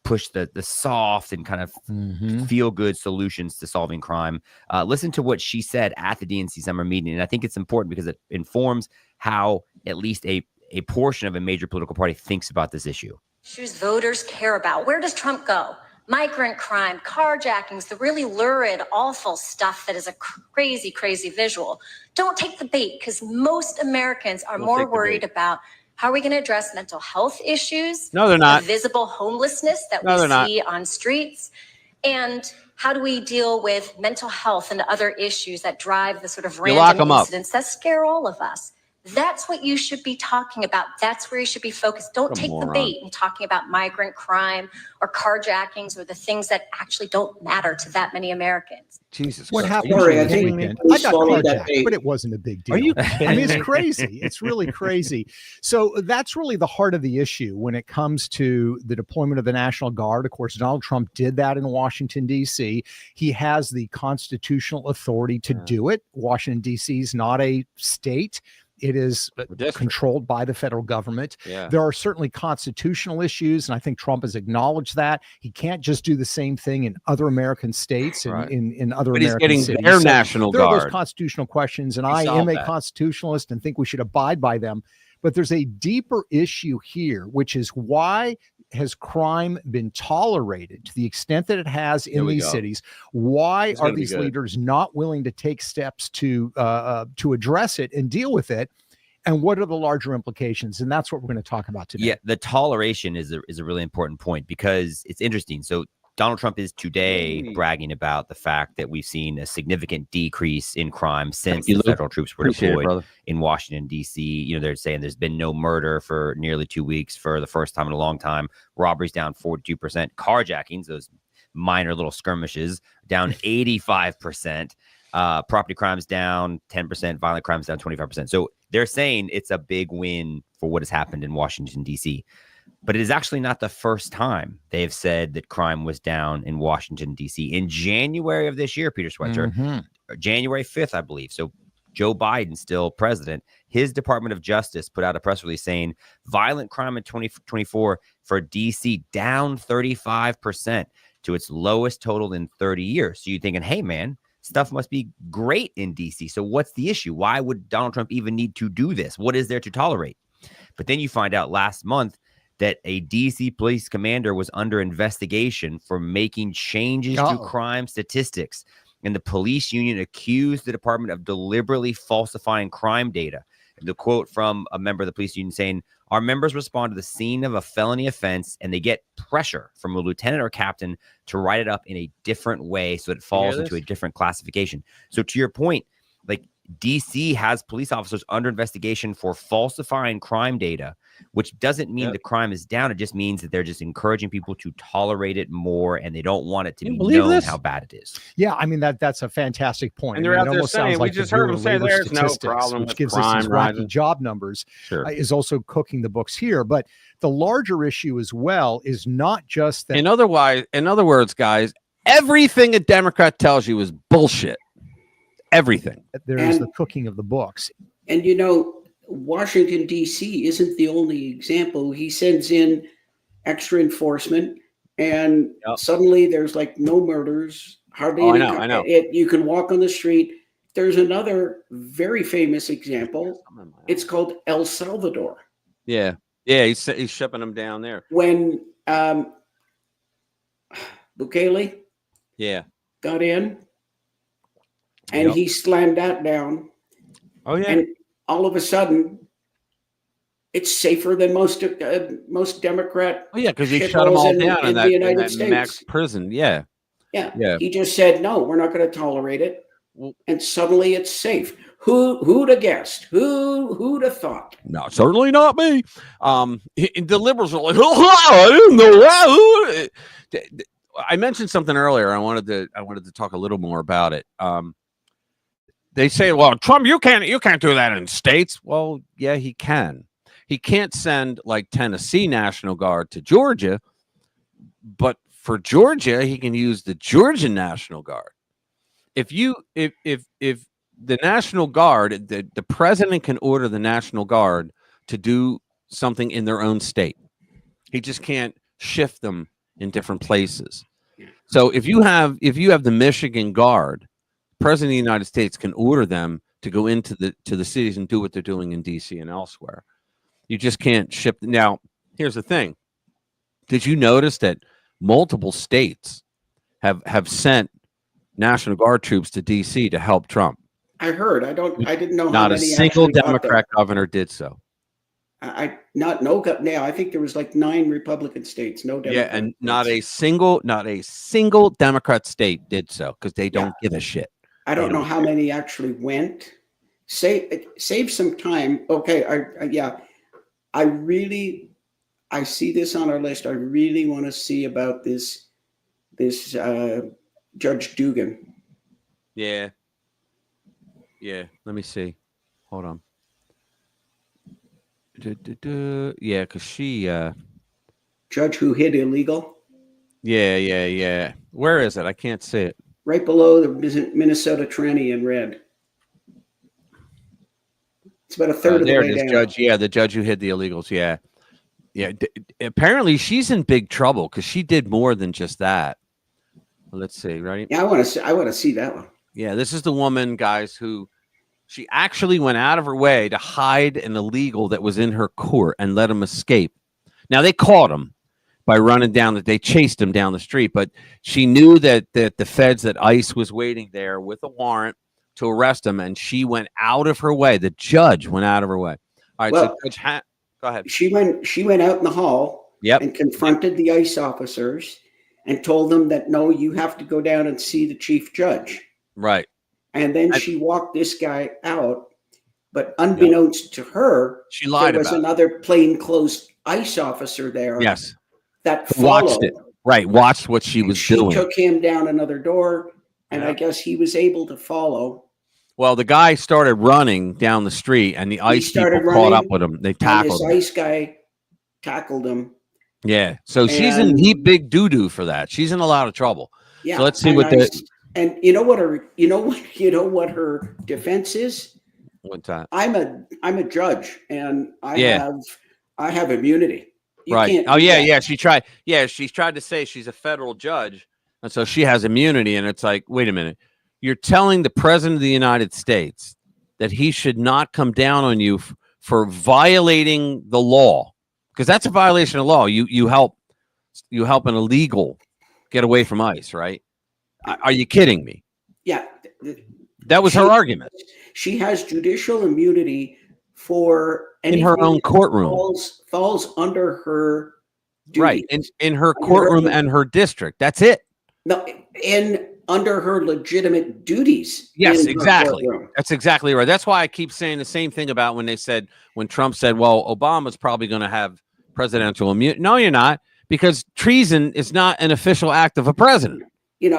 push the soft and kind of feel good solutions to solving crime. Listen to what she said at the DNC summer meeting. And I think it's important because it informs how at least a portion of a major political party thinks about this issue. Issues voters care about. Where does Trump go? Migrant crime, carjackings, the really lurid, awful stuff that is a crazy, crazy visual. Don't take the bait, because most Americans are more worried about how are we going to address mental health issues? No, they're not. The visible homelessness that we see on streets. And How do we deal with mental health and other issues that drive the sort of You lock random 'em up. incidents that scare all of us? That's what you should be talking about. That's where you should be focused. Don't What a take the moron. bait in talking about migrant crime or carjackings or the things that actually don't matter to that many Americans. Jesus What Christ. happened Are you over the kidding me? weekend? I got carjacked, but it wasn't a big deal. Are you I mean, it's kidding me? crazy. It's really crazy. So that's really the heart of the issue when it comes to the deployment of the National Guard. Of course, Donald Trump did that in Washington, D.C. He has the constitutional authority to do it. Washington, D.C. is not a state. It is controlled by the federal government. Yeah. There are certainly constitutional issues, and I think Trump has acknowledged that. He can't just do the same thing in other American states and Right. in other But he's American getting cities. their So National there are those Guard. constitutional questions, and He I am solved a that. constitutionalist and think we should abide by them. But there's a deeper issue here, which is why has crime been tolerated to the extent that it has Here in we these go. cities? Why It's are gonna be these good. leaders not willing to take steps to address it and deal with it? And what are the larger implications? And that's what we're going to talk about today. Yeah, the toleration is a really important point because it's interesting. So Donald Trump is today bragging about the fact that we've seen a significant decrease in crime since you, the Luke. federal troops were Appreciate it, deployed brother. in Washington, D.C. You know, they're saying there's been no murder for nearly 2 weeks for the first time in a long time. Robberies down 42%. Carjackings, those minor little skirmishes, down 85%. Property crimes down 10%. Violent crimes down 25%. So they're saying it's a big win for what has happened in Washington, D.C. But it is actually not the first time they have said that crime was down in Washington, D.C. In January of this year, Peter Schweitzer, January 5th, I believe. So Joe Biden, still president, his Department of Justice put out a press release saying violent crime in 2024 for D.C. down 35% to its lowest total in 30 years. So you're thinking, hey, man, stuff must be great in D.C. So what's the issue? Why would Donald Trump even need to do this? What is there to tolerate? But then you find out last month that a D.C. police commander was under investigation for making changes to crime statistics. And the police union accused the department of deliberately falsifying crime data. And the quote from a member of the police union saying, our members respond to the scene of a felony offense and they get pressure from a lieutenant or captain to write it up in a different way so it falls into a different classification. So to your point, like DC has police officers under investigation for falsifying crime data, which doesn't mean the crime is down. It just means that they're just encouraging people to tolerate it more and they don't want it to be known how bad it is. Yeah, I mean that's a fantastic point. And they're I mean, out it there almost saying, sounds we like just the heard Bureau them of say Labor there's no Statistics, problem which with gives us crime these wacky rising. job numbers, Sure. is also cooking the books here. But the larger issue as well is not just that. In other words, guys, everything a Democrat tells you is bullshit. Everything. There's the cooking of the books. And you know, Washington, D.C. isn't the only example. He sends in extra enforcement, and suddenly there's like no murders, hardly any. I know. You can walk on the street. There's another very famous example. It's called El Salvador. Yeah. Yeah, he's shipping them down there. When Bukele got in, and he slammed that down. Oh, yeah. And all of a sudden, it's safer than most Democrat. Oh, yeah, because he shut them all down in the United that States. max prison. Yeah. Yeah. He just said, no, we're not going to tolerate it. And suddenly it's safe. Who'd have guessed? Who'd have thought? No, certainly not me. The liberals are like, oh, I didn't know that. I mentioned something earlier. I wanted to talk a little more about it. They say, well, Trump, you can't do that in states. Well, yeah, he can. He can't send like Tennessee National Guard to Georgia, but for Georgia, he can use the Georgia National Guard. If the National Guard, the president can order the National Guard to do something in their own state. He just can't shift them in different places. So if you have the Michigan Guard, President of the United States can order them to go into the cities and do what they're doing in DC and elsewhere. You just can't ship. Now, here's the thing. Did you notice that multiple states have sent National Guard troops to DC to help Trump? I heard. I didn't know. Not how a many single actually got Democrat governor did so. I not no now. I think there was like 9 Republican states, no Democrat. Yeah, and not a single Democrat state did so because they don't give a shit. I don't know how many actually went. Save some time. Okay, I see this on our list. I really want to see about this Judge Dugan. Yeah. Let me see. Hold on. Yeah, because she Judge who hit illegal. Yeah. Where is it? I can't see it. Right below the Minnesota tranny in red. It's about a third of the way down. Judge. Yeah, the judge who hid the illegals. Yeah. Apparently, she's in big trouble because she did more than just that. Let's see. Right? Yeah, I want to see that one. Yeah, this is the woman, guys, who she actually went out of her way to hide an illegal that was in her court and let him escape. Now they caught him by running down they chased him down the street, but she knew that the feds, that ICE was waiting there with a warrant to arrest him, and she went out of her way. The judge went out of her way. All right, so Judge go ahead. She went out in the hall and confronted the ICE officers and told them that, no, you have to go down and see the chief judge. Right. And then she walked this guy out, but unbeknownst to her, she lied. There was another plainclothes ICE officer there. Yes. That followed. Watched it. Right. Watched what she was doing. She took him down another door, and I guess he was able to follow. Well, the guy started running down the street, and the ICE people caught up with him. They tackled him. This ICE guy tackled him. Yeah. So she's in big doo-doo for that. She's in a lot of trouble. Yeah. So let's see and you know what her defense is? What's that? I'm a judge, and I have immunity. Right. Oh yeah, yeah. She tried to say she's a federal judge, and so she has immunity. And it's like, wait a minute, you're telling the president of the United States that he should not come down on you for violating the law, because that's a violation of law. You help an illegal get away from ICE, right? Are you kidding me? Yeah. That was her argument. She has judicial immunity for anything in her own courtroom. Falls under her duties. Right. In her courtroom and her district. That's it. No, under her legitimate duties. Yes, exactly. That's exactly right. That's why I keep saying the same thing about when Trump said, well, Obama's probably going to have presidential immunity. No, you're not, because treason is not an official act of a president.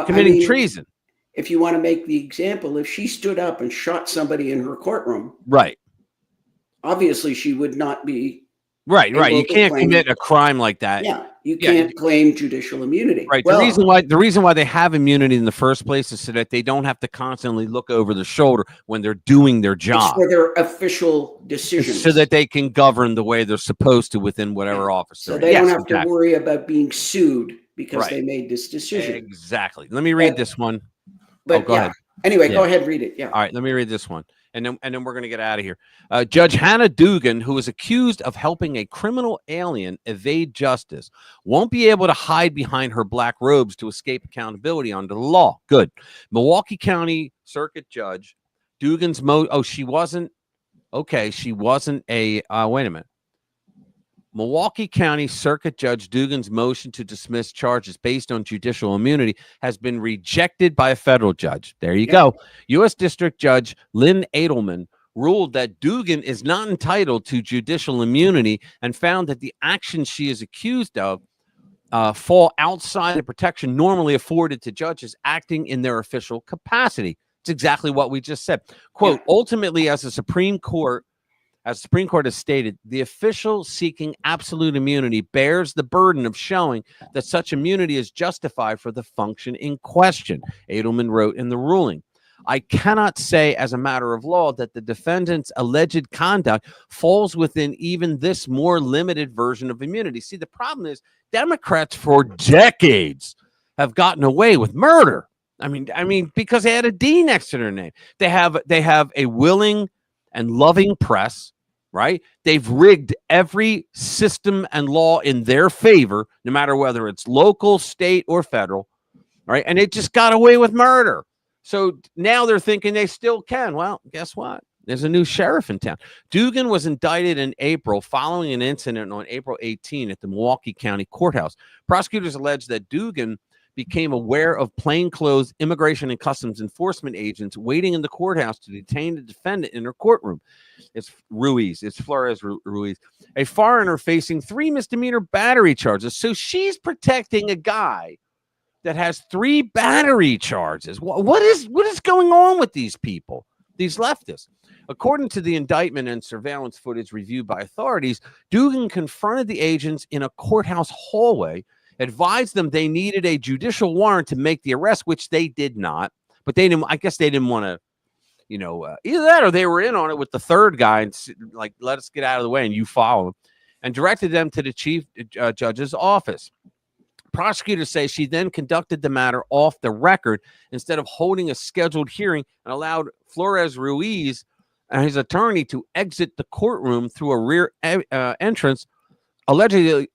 Committing treason. If you want to make the example, if she stood up and shot somebody in her courtroom, right, obviously she would not be right. You can't commit a crime like that. Yeah, you can't claim judicial immunity. Right. Well, the reason why they have immunity in the first place is so that they don't have to constantly look over their shoulder when they're doing their job. It's for their official decisions, so that they can govern the way they're supposed to within whatever office. So they don't have to worry about being sued because they made this decision. Exactly. Let me read this one. But go ahead. Anyway, go ahead, read it. Yeah. All right, let me read this one. And then we're going to get out of here. Judge Hannah Dugan, who is accused of helping a criminal alien evade justice, won't be able to hide behind her black robes to escape accountability under the law. Good. Milwaukee County Circuit Judge Dugan's she wasn't a wait a minute. Milwaukee County Circuit Judge Dugan's motion to dismiss charges based on judicial immunity has been rejected by a federal judge. There you go. U.S. District Judge Lynn Edelman ruled that Dugan is not entitled to judicial immunity and found that the actions she is accused of fall outside the protection normally afforded to judges acting in their official capacity. It's exactly what we just said. Quote, ultimately, as the Supreme Court has stated, the official seeking absolute immunity bears the burden of showing that such immunity is justified for the function in question, Edelman wrote in the ruling. I cannot say as a matter of law that the defendant's alleged conduct falls within even this more limited version of immunity. See, the problem is Democrats for decades have gotten away with murder. I mean, because they had a D next to their name. They have a willing and loving press, right? They've rigged every system and law in their favor, no matter whether it's local, state, or federal, right? And they just got away with murder. So now they're thinking they still can. Well, guess what? There's a new sheriff in town. Dugan was indicted in April following an incident on April 18 at the Milwaukee County Courthouse. Prosecutors allege that Dugan became aware of plainclothes immigration and customs enforcement agents waiting in the courthouse to detain the defendant in her courtroom. It's Ruiz. It's Flores Ruiz, a foreigner facing 3 misdemeanor battery charges. So she's protecting a guy that has 3 battery charges. What is going on with these people, these leftists? According to the indictment and surveillance footage reviewed by authorities, Dugan confronted the agents in a courthouse hallway, advised them they needed a judicial warrant to make the arrest, which they did not. But they didn't. I guess they didn't want to, either that or they were in on it with the third guy and like, let us get out of the way and you follow him, and directed them to the chief judge's office. Prosecutors say she then conducted the matter off the record instead of holding a scheduled hearing, and allowed Flores Ruiz and his attorney to exit the courtroom through a rear entrance, allegedly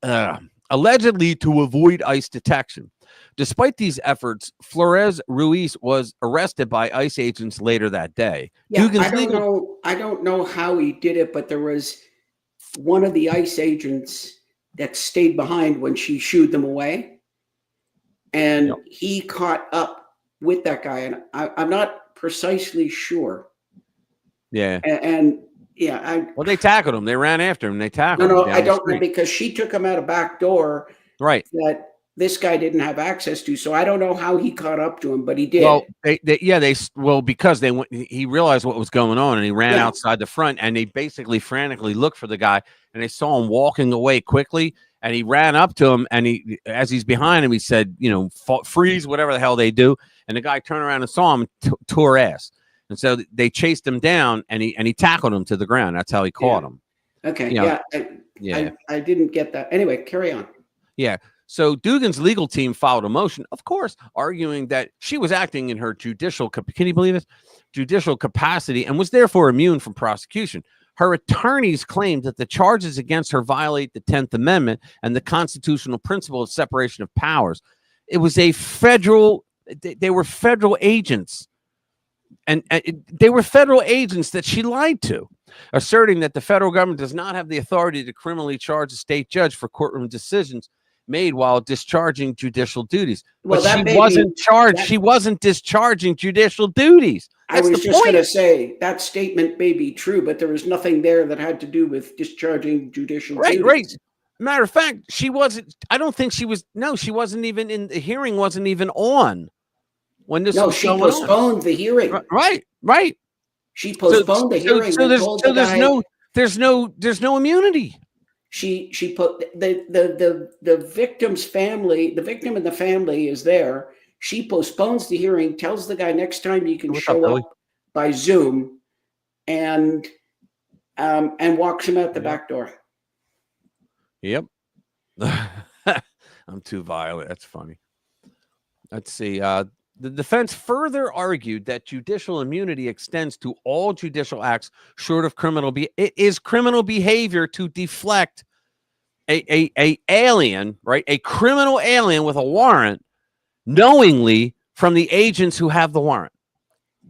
to avoid ICE detection. Despite these efforts, Flores Ruiz was arrested by ICE agents later that day. Yeah, I don't know how he did it, but there was one of the ICE agents that stayed behind when she shooed them away, and he caught up with that guy, and I'm not precisely sure. Yeah. Well, they tackled him. They ran after him. They tackled him. No, I don't know, because she took him out a back door, right, that this guy didn't have access to. So I don't know how he caught up to him, but he did. Well, because they went. He realized what was going on, and he ran outside the front, and they basically frantically looked for the guy, and they saw him walking away quickly, and he ran up to him, and as he's behind him, he said, freeze, whatever the hell they do, and the guy turned around and saw him and tore ass. And so they chased him down, and he tackled him to the ground. That's how he caught him. Okay. I didn't get that. Anyway, carry on. Yeah. So Dugan's legal team filed a motion, of course, arguing that she was acting in her judicial capacity and was therefore immune from prosecution. Her attorneys claimed that the charges against her violate the 10th Amendment and the constitutional principle of separation of powers. It was they were federal agents. And they were federal agents that she lied to, asserting that the federal government does not have the authority to criminally charge a state judge for courtroom decisions made while discharging judicial duties. Well, but she wasn't charged. She wasn't discharging judicial duties. I was just going to say that statement may be true, but there was nothing there that had to do with discharging judicial duties. Right. Matter of fact, she wasn't. I don't think she was. No, she wasn't even in the hearing. Wasn't even on. When this she postponed the hearing. Right. She postponed the hearing. So there's no immunity. She put the victim's family, the victim and the family is there. She postpones the hearing, tells the guy next time you can show up by Zoom, and walks him out the back door. Yep. I'm too violent. That's funny. Let's see. The defense further argued that judicial immunity extends to all judicial acts short of criminal. It is criminal behavior to deflect a alien, right? A criminal alien with a warrant knowingly from the agents who have the warrant.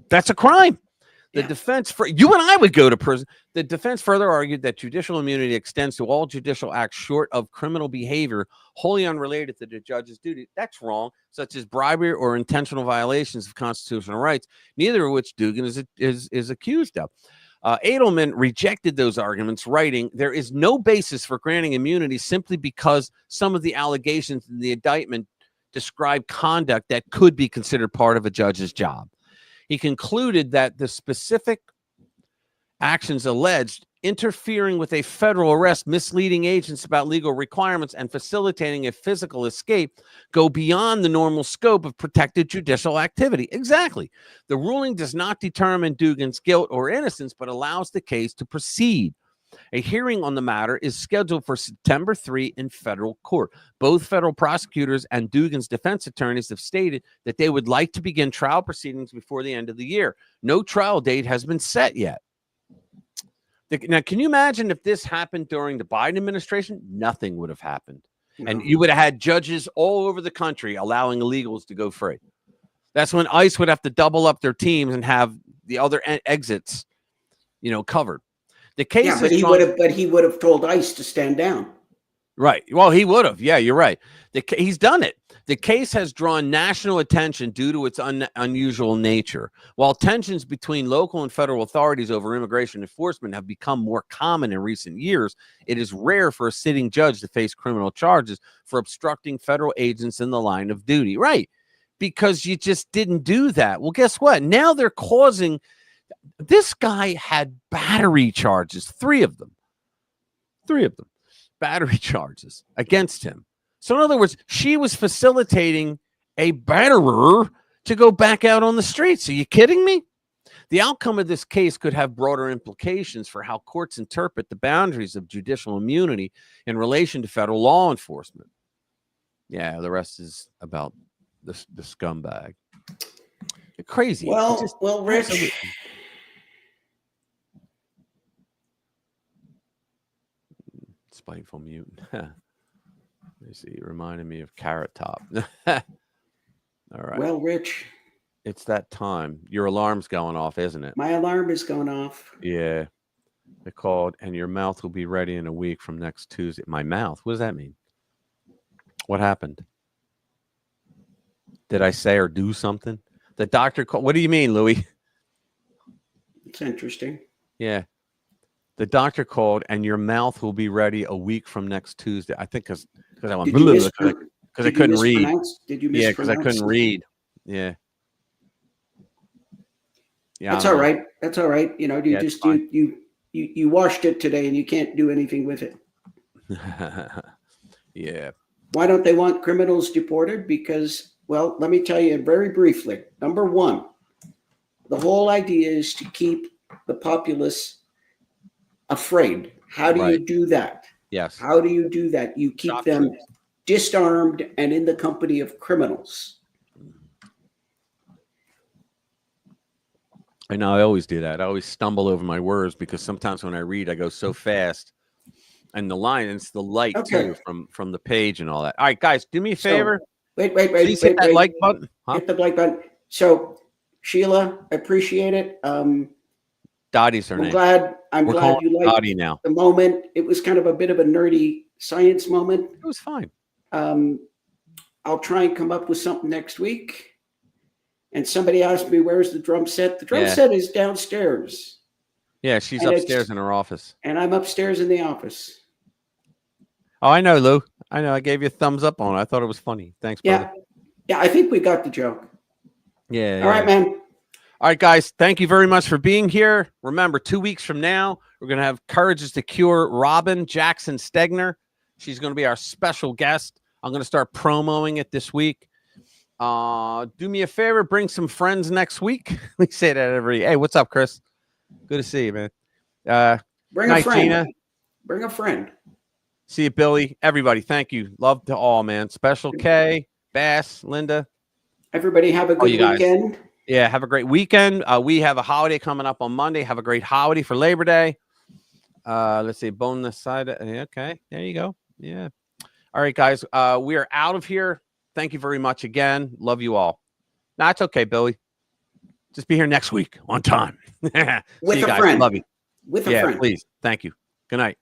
That's a crime. The defense, you and I would go to prison. The defense further argued that judicial immunity extends to all judicial acts short of criminal behavior wholly unrelated to the judge's duty. That's wrong, such as bribery or intentional violations of constitutional rights, neither of which Dugan is accused of. Edelman rejected those arguments, writing, "There is no basis for granting immunity simply because some of the allegations in the indictment describe conduct that could be considered part of a judge's job." He concluded that the specific actions alleged, interfering with a federal arrest, misleading agents about legal requirements, and facilitating a physical escape, go beyond the normal scope of protected judicial activity. Exactly. The ruling does not determine Dugan's guilt or innocence, but allows the case to proceed. A hearing on the matter is scheduled for September 3 in federal court. Both federal prosecutors and Dugan's defense attorneys have stated that they would like to begin trial proceedings before the end of the year. No trial date has been set yet. Now, can you imagine if this happened during the Biden administration? Nothing would have happened. No. And you would have had judges all over the country allowing illegals to go free. That's when ICE would have to double up their teams and have the other exits covered. The case, yeah, but he would have told ICE to stand down. Right. Well, he would have. Yeah, you're right. He's done it. The case has drawn national attention due to its unusual nature. While tensions between local and federal authorities over immigration enforcement have become more common in recent years, it is rare for a sitting judge to face criminal charges for obstructing federal agents in the line of duty. Right. Because you just didn't do that. Well, guess what? Now they're causing. This guy had battery charges, 3 of them. 3 of them. Battery charges against him. So in other words, she was facilitating a batterer to go back out on the streets. Are you kidding me? The outcome of this case could have broader implications for how courts interpret the boundaries of judicial immunity in relation to federal law enforcement. Yeah, the rest is about the scumbag. You're crazy. Well, Rich. Spiteful mutant. Let me see. It reminded me of Carrot Top. All right. Well, Rich. It's that time. Your alarm's going off, isn't it? My alarm is going off. Yeah. They called, and your mouth will be ready in a week from next Tuesday. My mouth? What does that mean? What happened? Did I say or do something? The doctor called. What do you mean, Louis? It's interesting. Yeah. The doctor called, and your mouth will be ready a week from next Tuesday. I think because I went because I couldn't read. Did you mispronounce? Yeah, because I couldn't read. Yeah. Yeah. That's all right. That's all right. You washed it today, and you can't do anything with it. Yeah. Why don't they want criminals deported? Because, well, let me tell you very briefly. Number one, the whole idea is to keep the populace afraid. How do you do that? Yes. How do you do that? You keep them disarmed and in the company of criminals. I know I always do that. I always stumble over my words because sometimes when I read, I go so fast. And the line, it's the light too from the page and all that. All right, guys, do me a favor. Wait. Please hit that like button. Huh? Hit the like button. So, Sheila, I appreciate it. Dottie's her name. I'm glad you liked Dottie now. The moment. It was kind of a bit of a nerdy science moment. It was fine. I'll try and come up with something next week. And somebody asked me, where's the drum set? The drum set is downstairs. Yeah, she's upstairs in her office. And I'm upstairs in the office. Oh, I know, Lou. I know. I gave you a thumbs up on it. I thought it was funny. Thanks, brother. Yeah, I think we got the joke. Yeah. All right, man. All right, guys. Thank you very much for being here. Remember, 2 weeks from now, we're going to have Courage is the Cure Robin Jackson Stegner. She's going to be our special guest. I'm going to start promoting it this week. Do me a favor. Bring some friends next week. We say that Hey, what's up, Chris? Good to see you, man. Bring a friend. Gina. Bring a friend. See you, Billy. Everybody, thank you. Love to all, man. Special K, Bass, Linda. Everybody have a good weekend. Yeah, have a great weekend. We have a holiday coming up on Monday. Have a great holiday for Labor Day. Let's see, bonus side. Okay, there you go. Yeah. All right, guys. We are out of here. Thank you very much again. Love you all. Nah, it's okay, Billy. Just be here next week on time. With a friend. Love you. With a friend. Please. Thank you. Good night.